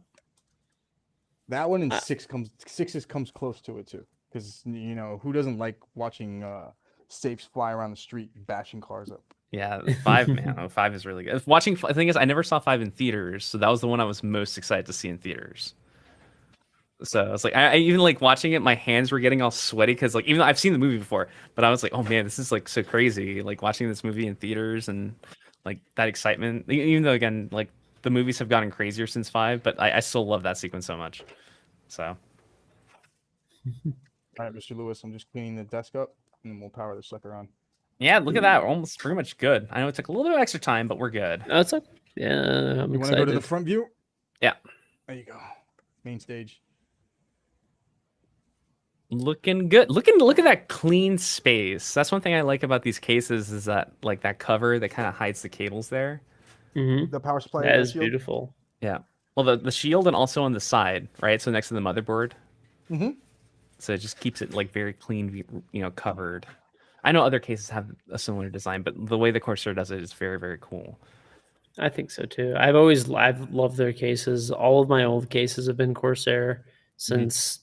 That one and 6 comes close to it too, because you know who doesn't like watching safes fly around the street bashing cars up. Yeah, 5, man. 5 is really good. Watching, the thing is, I never saw 5 in theaters, so that was the one I was most excited to see in theaters. So I was like, I even like watching it, my hands were getting all sweaty because like, even though I've seen the movie before, but I was like, oh man, this is like so crazy. Like watching this movie in theaters and like that excitement. Even though again, like the movies have gotten crazier since 5, but I still love that sequence so much. So. All right, Mr. Lewis, I'm just cleaning the desk up and then we'll power the sucker on. Yeah, look at that. We're almost pretty much good. I know it took a little bit of extra time, but we're good. Oh, it's okay. Yeah, I'm excited. You want to go to the front view? Yeah. There you go. Main stage. Looking good. Look at that clean space. That's one thing I like about these cases is that like that cover that kind of hides the cables there. Mm-hmm. The power supply. That is beautiful. Yeah. Well, the shield and also on the side, right? So next to the motherboard. Mm-hmm. So it just keeps it like very clean, covered. I know other cases have a similar design, but the way the Corsair does it is very, very cool. I think so too. I've loved their cases. All of my old cases have been Corsair since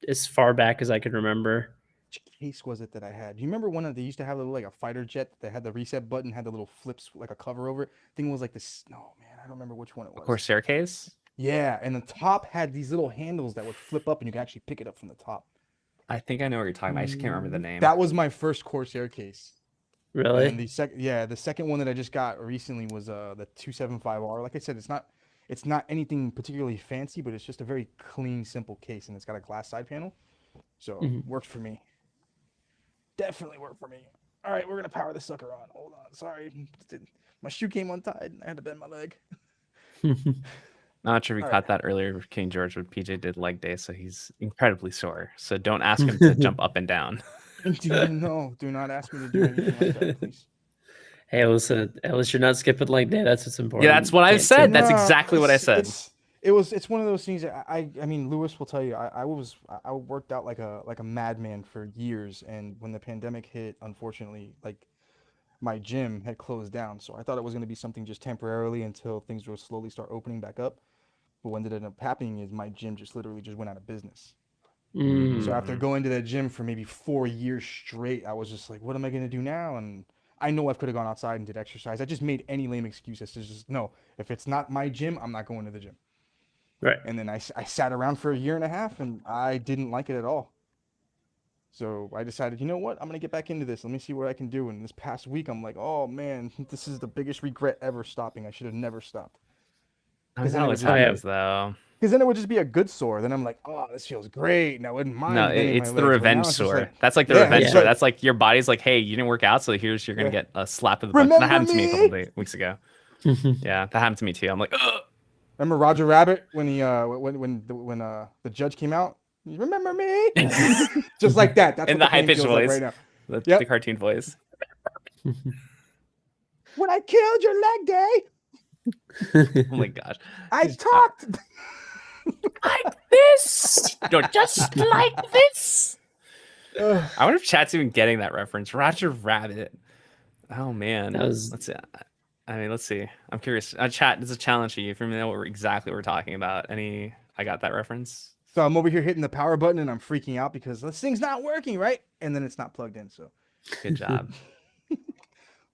as far back as I can remember. Which case was it that I had? Do you remember one of they used to have like a fighter jet that had the reset button, had the little flips like a cover over it? Thing was like this. No man, I don't remember which one it was. A Corsair case? Yeah, and the top had these little handles that would flip up, and you could actually pick it up from the top. I think I know what you're talking about. I just can't remember the name. That was my first Corsair case. Really? And the second one that I just got recently was the 275R. Like I said, it's not anything particularly fancy, but it's just a very clean, simple case, and it's got a glass side panel, so worked for me. Definitely worked for me. All right, we're gonna power this sucker on. Hold on, sorry, my shoe came untied. I had to bend my leg. Not sure we caught that earlier with King George, but PJ did leg day, so he's incredibly sore. So don't ask him to jump up and down. Do not ask me to do anything like that, please. Hey, listen, at least you're not skipping leg day. That's what's important. Yeah, that's what I said. That's exactly what I said. It's one of those things that I mean, Lewis will tell you, I worked out like a madman for years, and when the pandemic hit, unfortunately, like my gym had closed down, so I thought it was going to be something just temporarily until things would slowly start opening back up. But what ended up happening is my gym just literally just went out of business. So after going to that gym for maybe 4 years straight, I was just like, what am I going to do now? And I know I could have gone outside and did exercise. I just made any lame excuses to just, no, if it's not my gym, I'm not going to the gym. Right. And then I sat around for a year and a half, and I didn't like it at all. So I decided, you know what? I'm going to get back into this. Let me see what I can do. And this past week, I'm like, oh, man, this is the biggest regret ever stopping. I should have never stopped. That's not what happens, though. Because then it would just be a good sore. Then I'm like, oh, this feels great. And I wouldn't mind. No, it's the revenge sore. That's like the revenge sore. That's like your body's like, hey, you didn't work out, so you're going to get a slap of the butt. That happened to me a couple weeks ago. Yeah, that happened to me too. I'm like, ugh. Remember Roger Rabbit when he when the judge came out? You remember me? Just like that. That's in the high pitched voice, like right now. The cartoon voice. When I killed your leg day. Oh my gosh! I talked like this. No, just like this. I wonder if chat's even getting that reference. Roger Rabbit. Oh man, let's see. Let's see. I'm curious. Chat is a challenge for you. For me, know exactly what we're talking about. I got that reference. So I'm over here hitting the power button and I'm freaking out because this thing's not working, right? And then it's not plugged in. So good job.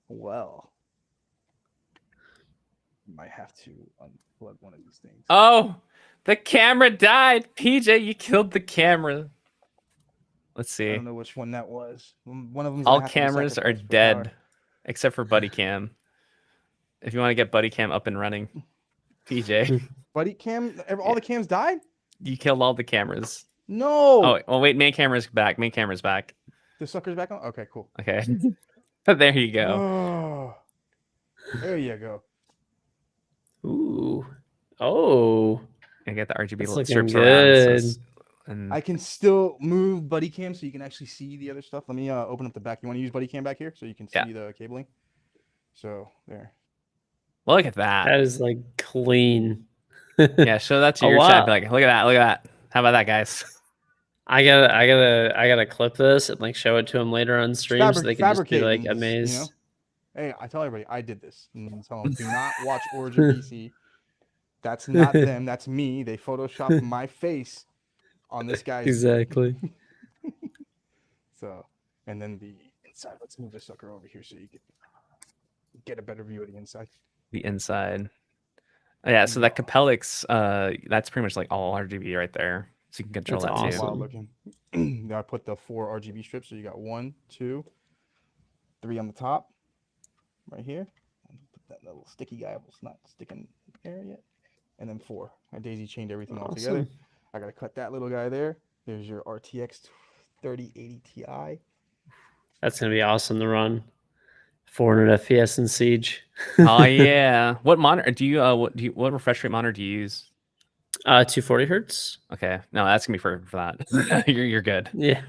Well. Might have to unplug one of these things. Oh, the camera died. PJ, you killed the camera. Let's see. I don't know which one that was. One of them. All cameras are dead, except for Buddy Cam. If you want to get Buddy Cam up and running, PJ. Buddy Cam, all the cams died? You killed all the cameras. No. Oh, well, wait. Main camera's back. Main camera's back. The sucker's back on? Okay, cool. Okay. There you go. Oh, there you go. Ooh. Oh. And get the RGB That's strips looking around. good. And I can still move Buddy Cam so you can actually see the other stuff. Let me open up the back. You want to use Buddy Cam back here so you can see the cabling? So, there. look at that. That is like clean. Yeah, show that to your chat. Be like, look at that. Look at that. How about that, guys? I gotta clip this and like show it to him later on stream so they can just be like amazed. You know? Hey, I tell everybody I did this. And then tell them, do not watch Origin PC. That's not them. That's me. They photoshopped my face on this guy's. Exactly. So, and then the inside. Let's move this sucker over here so you can get a better view of the inside. The inside. Yeah, so that Capellix, that's pretty much like all RGB right there. So you can control That's that too. awesome. Looking. Now I put the 4 RGB strips. So you got 1, 2, 3 on the top, right here. Put that little sticky guy was not sticking there yet. And then 4. I daisy chained everything all together. I gotta cut that little guy there. There's your RTX 3080 Ti. That's gonna be awesome to run. 400 FPS in Siege. Oh yeah. What monitor do you what refresh rate monitor do you use? 240 hertz. Okay. No, that's gonna be for that. you're good. Yeah.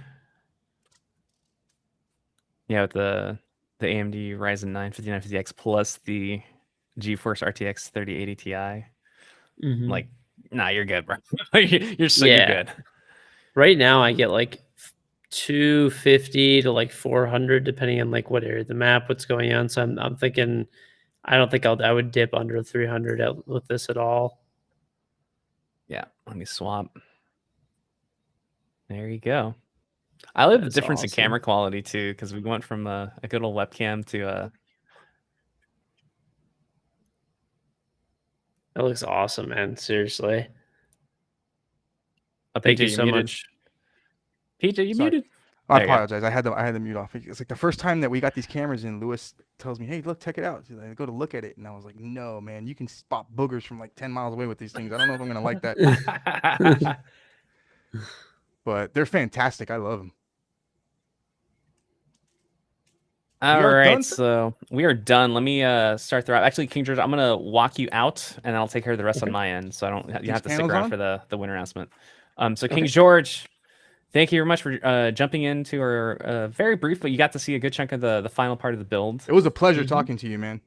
Yeah, with the AMD Ryzen 9 5950X plus the GeForce RTX 3080 Ti. Mm-hmm. Like, nah, you're good, bro. you're so good. Right now I get like 250 to like 400 depending on like what area of the map, what's going on. So I'm thinking I don't think I would dip under 300 with this at all. Yeah, let me swap. There you go. I love the difference in camera quality too, because we went from a good old webcam to a. That looks awesome, man. Seriously. Thank you so much. PJ, you muted. I apologize. I had the mute off. It's like the first time that we got these cameras in, Lewis tells me, "Hey, look, check it out." I go to look at it, and I was like, "No, man, you can spot boogers from like 10 miles away with these things. I don't know if I'm gonna like that." But they're fantastic. I love them. All right, so we are done. Let me start the wrap. Actually, KingGeorge, I'm gonna walk you out, and I'll take care of the rest on my end, so I don't. You have to stick around for the winner announcement. So KingGeorge. Thank you very much for jumping into our very brief, but you got to see a good chunk of the final part of the build. It was a pleasure talking to you, man.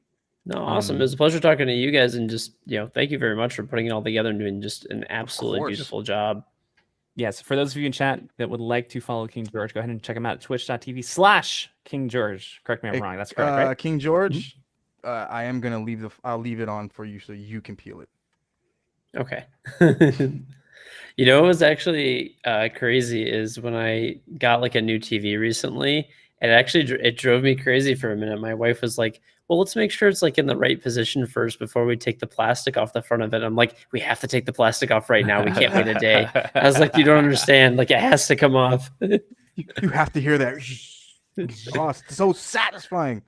No, awesome. It was a pleasure talking to you guys, and just thank you very much for putting it all together and doing just an absolutely beautiful job. Yes, for those of you in chat that would like to follow KingGeorge, go ahead and check him out at twitch.tv/KingGeorge. Correct me if I'm wrong. That's correct, right? KingGeorge, I am gonna I'll leave it on for you so you can peel it. Okay. You know what was actually crazy is when I got like a new TV recently, and it drove me crazy for a minute. My wife was like, well, let's make sure it's like in the right position first before we take the plastic off the front of it. I'm like, we have to take the plastic off right now. We can't wait a day. I was like, you don't understand. Like, it has to come off. You have to hear that. Oh, it's so satisfying.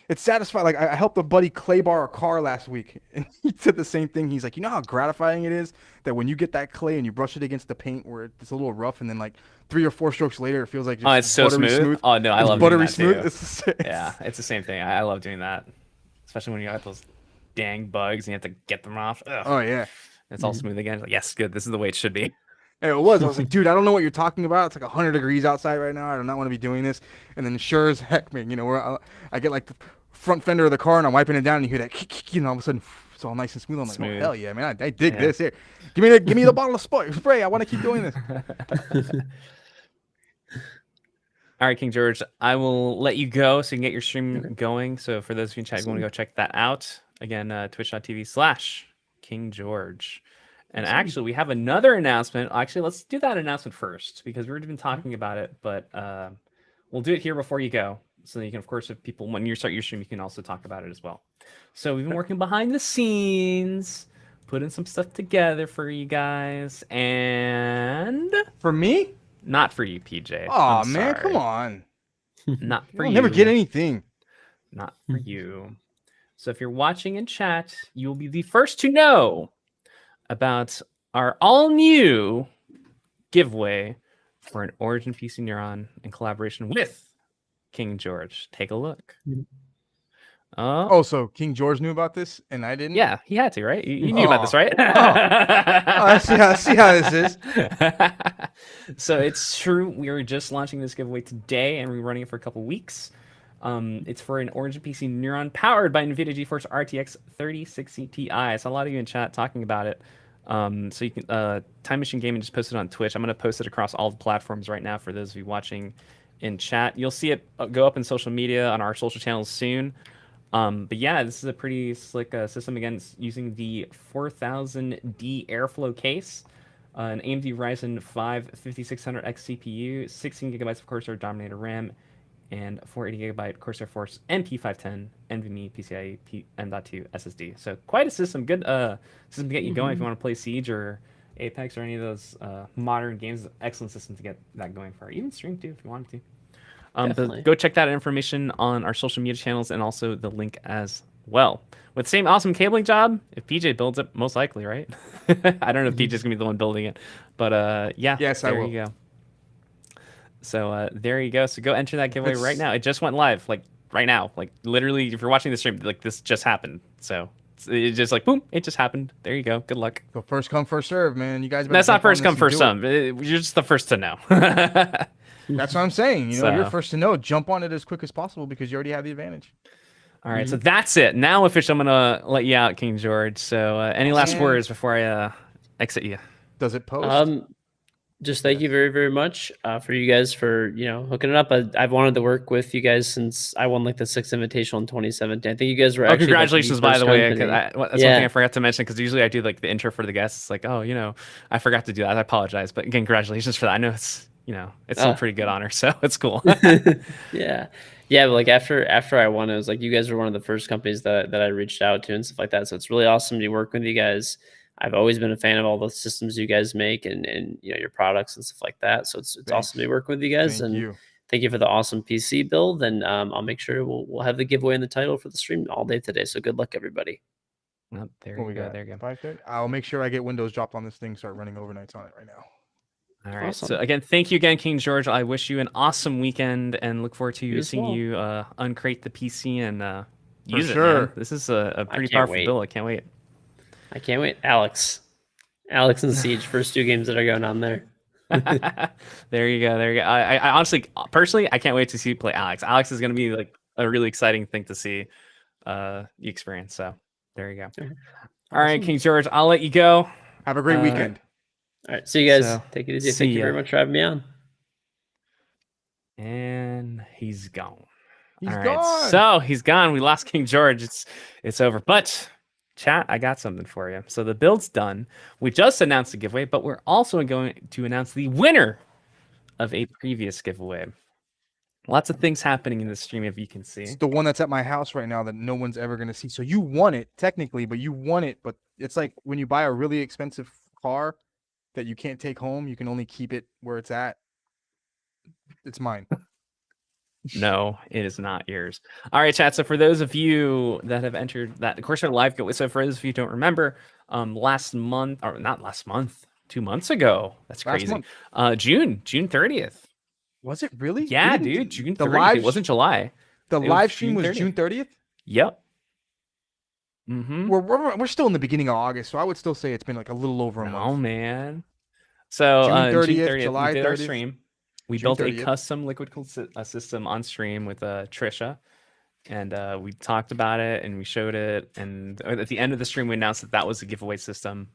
It's satisfying. Like I helped a buddy clay bar a car last week, and he said the same thing. He's like, you know how gratifying it is that when you get that clay and you brush it against the paint where it's a little rough, and then like 3 or 4 strokes later, it feels like it's so smooth. Oh no, I love buttery doing that smooth. Too. Yeah, it's the same thing. I love doing that, especially when you got those dang bugs and you have to get them off. Ugh. Oh yeah, it's all smooth again. Like, yes, good. This is the way it should be. And it was. I was like, dude, I don't know what you're talking about. It's like 100 degrees outside right now. I do not want to be doing this. And then sure as heck, man, where I get like the front fender of the car and I'm wiping it down and you hear that, all of a sudden it's all nice and smooth. I'm like, oh hell yeah, man, I dig this. Here, give me the bottle of spray. I want to keep doing this. All right, KingGeorge, I will let you go so you can get your stream going. So for those of you in chat, you want to go check that out. Again, twitch.tv/KingGeorge. And actually, we have another announcement. Actually, let's do that announcement first because we've been talking about it, but we'll do it here before you go. So you can, of course, if people, when you start your stream, you can also talk about it as well. So we've been working behind the scenes, putting some stuff together for you guys, and For me? not for you, PJ. Oh man, come on. Not for You'll you. never get anything. Not for you. So if you're watching in chat, you will be the first to know about our all-new giveaway for an Origin PC Neuron in collaboration with KingGeorge. Take a look. Oh, so KingGeorge knew about this and I didn't? Yeah, he had to, right? You knew about this, right? I see how this is. So it's true. We are just launching this giveaway today, and we're running it for a couple weeks. It's for an Origin PC Neuron powered by NVIDIA GeForce RTX 3060 Ti. I saw a lot of you in chat talking about it. So you can Time Machine Gaming just posted on Twitch. I'm going to post it across all the platforms right now for those of you watching in chat. You'll see it go up in social media on our social channels soon. But yeah, this is a pretty slick system. Again, it's using the 4000D Airflow case, an AMD Ryzen 5 5600X CPU, 16 gigabytes of Corsair Dominator RAM, and 480 gigabyte Corsair Force MP510 NVMe PCIe M.2 SSD. So quite a system. Good system to get you going if you want to play Siege or Apex or any of those modern games. Excellent system to get that going for. Even stream too if you wanted to. But go check that information on our social media channels and also the link as well. With the same awesome cabling job, if PJ builds it, most likely, right? I don't know if PJ's gonna be the one building it, but yeah. Yes, there I will. you go. So there you go. So go enter that giveaway right now. It just went live, like right now. Like literally, if you're watching the stream, like this just happened. So it's just like boom, it just happened. There you go. Good luck. So first come, first serve, man. You guys. That's not first come, first serve. You're just the first to know. That's what I'm saying. You know, you're first to know. Jump on it as quick as possible because you already have the advantage. All right, so that's it. Now, officially, I'm gonna let you out, KingGeorge. So, any last words before I exit you? Does it post? Just thank you very, very much for you guys for hooking it up. I've wanted to work with you guys since I won like the 6th Invitational in 2017. I think you guys were. Oh, congratulations, by the way. That's one thing I forgot to mention because usually I do like the intro for the guests. It's like, oh, I forgot to do that. I apologize, but again, congratulations for that. I know it's it's a pretty good honor, so it's cool. Yeah, but like after I won, it was like you guys were one of the first companies that I reached out to and stuff like that. So it's really awesome to work with you guys. I've always been a fan of all the systems you guys make and your products and stuff like that. So it's awesome to work with you guys. Thank you for the awesome PC build. And I'll make sure we'll have the giveaway in the title for the stream all day today. So good luck, everybody. Oh, there you go. There you go. 5:30. I'll make sure I get Windows dropped on this thing. Start running overnights on it right now. All right. Awesome. So again, thank you again, KingGeorge. I wish you an awesome weekend and look forward to seeing you uncrate the PC and use it. Man. This is a pretty powerful build. I can't wait. I can't wait. Alex and Siege, first 2 games that are going on there. There you go. There you go. I honestly, personally, I can't wait to see you play Alex. Alex is going to be like a really exciting thing to see the experience. So there you go. Awesome. All right, KingGeorge, I'll let you go. Have a great weekend. All right. See you guys. Take it easy. Thank you very much for having me on. And he's gone. He's gone. So he's gone. We lost KingGeorge. It's over. But chat, I got something for you. So the build's done. We just announced the giveaway, but we're also going to announce the winner of a previous giveaway. Lots of things happening in the stream, if you can see. It's the one that's at my house right now that no one's ever going to see. So you won it, technically, but you won it. But it's like when you buy a really expensive car that you can't take home, you can only keep it where it's at. It's mine. No, it is not yours. All right, chat. So for those of you that have entered that, of course, our live giveaway. So for those of you who don't remember, last month, or not last month, 2 months ago. That's crazy. June 30th. Was it really? Yeah, dude. June 30th. It wasn't July. The live stream was June 30th? Yep. Mm-hmm. We're still in the beginning of August, so I would still say it's been like a little over a month. Oh man. So June 30th, July we did 30th, our stream. We built a custom liquid cooled system on stream with Trisha, and we talked about it and we showed it. And at the end of the stream, we announced that was a giveaway system,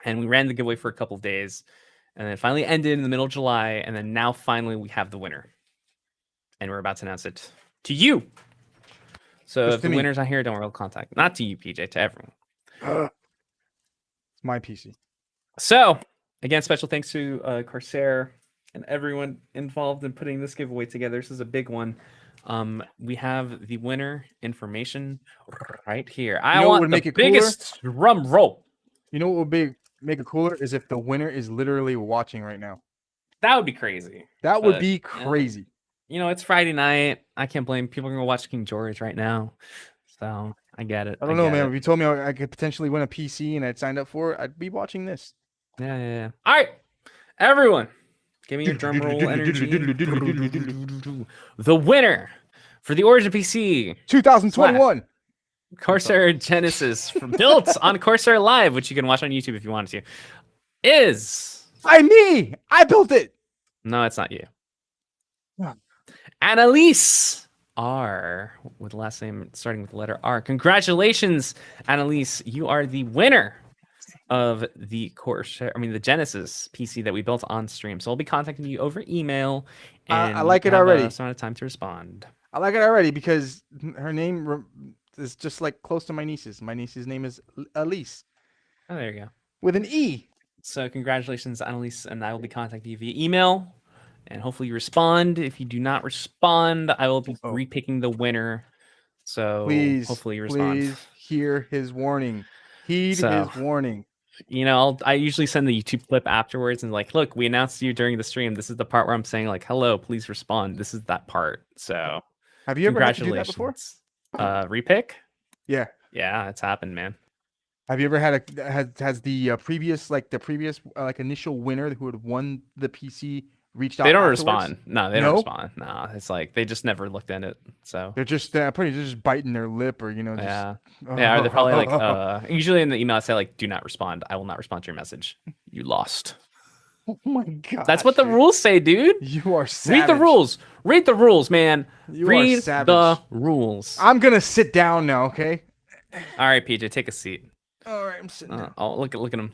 and we ran the giveaway for a couple of days, and then it finally ended in the middle of July. And then now finally we have the winner, and we're about to announce it to you. So if the winner's not here, don't worry, contact. Not to you, PJ, to everyone. It's my PC. So again, special thanks to Corsair and everyone involved in putting this giveaway together. This is a big one. We have the winner information right here. You know what want would the make it biggest drum roll. You know what would make it cooler is if the winner is literally watching right now. That would be crazy. That would be crazy. You know, it's Friday night. I can't blame people are gonna watch KingGeorge right now. So I get it. I don't know, man. If you told me I could potentially win a PC and I'd signed up for it, I'd be watching this. Yeah. All right, everyone, give me your drum roll energy. The winner for the Origin PC 2021 Corsair Genesis built on Corsair Live, which you can watch on YouTube if you wanted to, is me. I built it. No, it's not you. Annalise R with the last name starting with the letter R. Congratulations, Annalise. You are the winner of the the Genesis PC that we built on stream. So I'll be contacting you over email. And I like it already. A amount of time to respond. I like it already because her name is just like close to my niece's. My niece's name is Elise. Oh, there you go. With an E. So congratulations, Annalise, and I will be contacting you via email. And hopefully you respond. If you do not respond, I will be repicking the winner. So hopefully you respond. Please hear his warning. Heed his warning. You know, I usually send the YouTube clip afterwards and like, look, we announced you during the stream. This is the part where I'm saying like, hello, please respond. This is that part. So have you ever had to do that before? Repick? Yeah. Yeah, it's happened, man. Have you ever has the previous initial winner who had won the PC reached out? They don't afterwards? Respond. No, they don't respond. No, it's like they just never looked in it. So they're just probably just biting their lip or just, yeah. They're probably like usually in the email I say like, do not respond. I will not respond to your message. You lost. Oh my god. That's what the rules say, dude. You are savage. Read the rules. Read the rules, man. Read the rules. I'm gonna sit down now, okay? All right, PJ, take a seat. All right, I'm sitting down. Oh, look at him.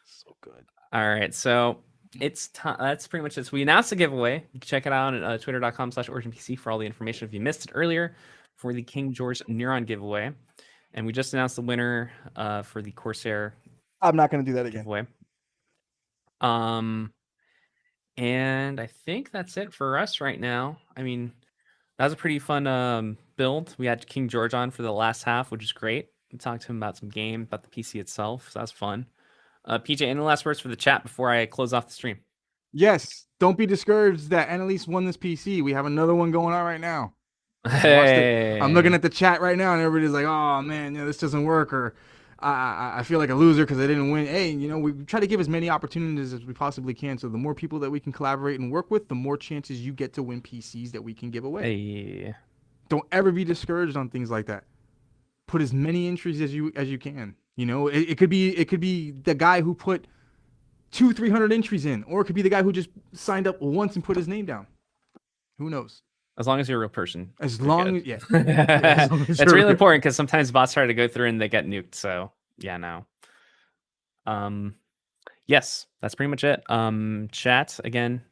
So good. All right, so it's time. That's pretty much it. So we announced the giveaway. You can check it out at twitter.com/OriginPC for all the information if you missed it earlier for the KingGeorge Neuron giveaway. And we just announced the winner for the Corsair. I'm not going to do that again. Giveaway. And I think that's it for us right now. I mean, that was a pretty fun build. We had KingGeorge on for the last half, which is great. We talked to him about some game, about the PC itself. So that was fun. PJ, any last words for the chat before I close off the stream? Yes. Don't be discouraged that Annalise won this PC. We have another one going on right now. Hey. I'm looking at the chat right now, and everybody's like, "Oh man, this doesn't work," or "I feel like a loser because I didn't win." Hey, we try to give as many opportunities as we possibly can. So the more people that we can collaborate and work with, the more chances you get to win PCs that we can give away. Hey. Don't ever be discouraged on things like that. Put as many entries as you can. It could be the guy who put 200-300 entries in, or it could be the guy who just signed up once and put his name down. Who knows? As long as you're a real person. As long as it's really important because sometimes bots try to go through and they get nuked. So yeah, no. Yes, that's pretty much it. Chat again.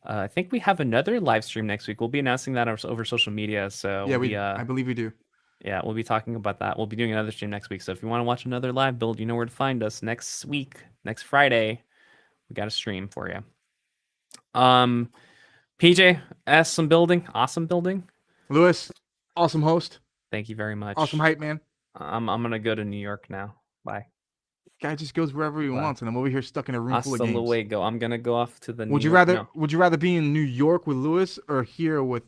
I think we have another live stream next week. We'll be announcing that over social media. So yeah, I believe we do. Yeah, we'll be talking about that. We'll be doing another stream next week. So if you want to watch another live build, you know where to find us. Next week, next Friday, we got a stream for you. PJ, awesome building. Lewis, awesome host. Thank you very much. Awesome hype, man. I'm gonna go to New York now. Bye. Guy just goes wherever he wants, and I'm over here stuck in a room full of games. Luego. I'm gonna go off to the. Would you rather be in New York with Lewis or here with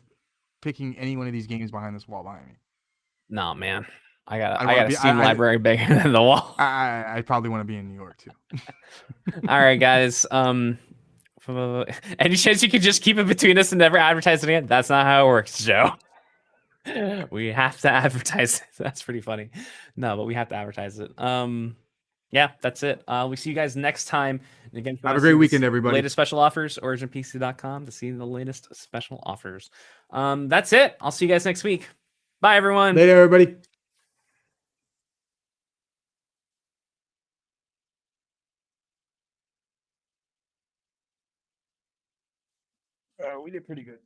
picking any one of these games behind this wall behind me? No, man. I got a Steam library bigger than the wall. I probably want to be in New York too. All right, guys. Any chance you could just keep it between us and never advertise it again? That's not how it works, Joe. We have to advertise it. That's pretty funny. No, but we have to advertise it. Yeah, that's it. We see you guys next time. And again, have a great weekend, everybody. Latest special offers, originpc.com to see the latest special offers. That's it. I'll see you guys next week. Bye, everyone. Later, everybody. We did pretty good.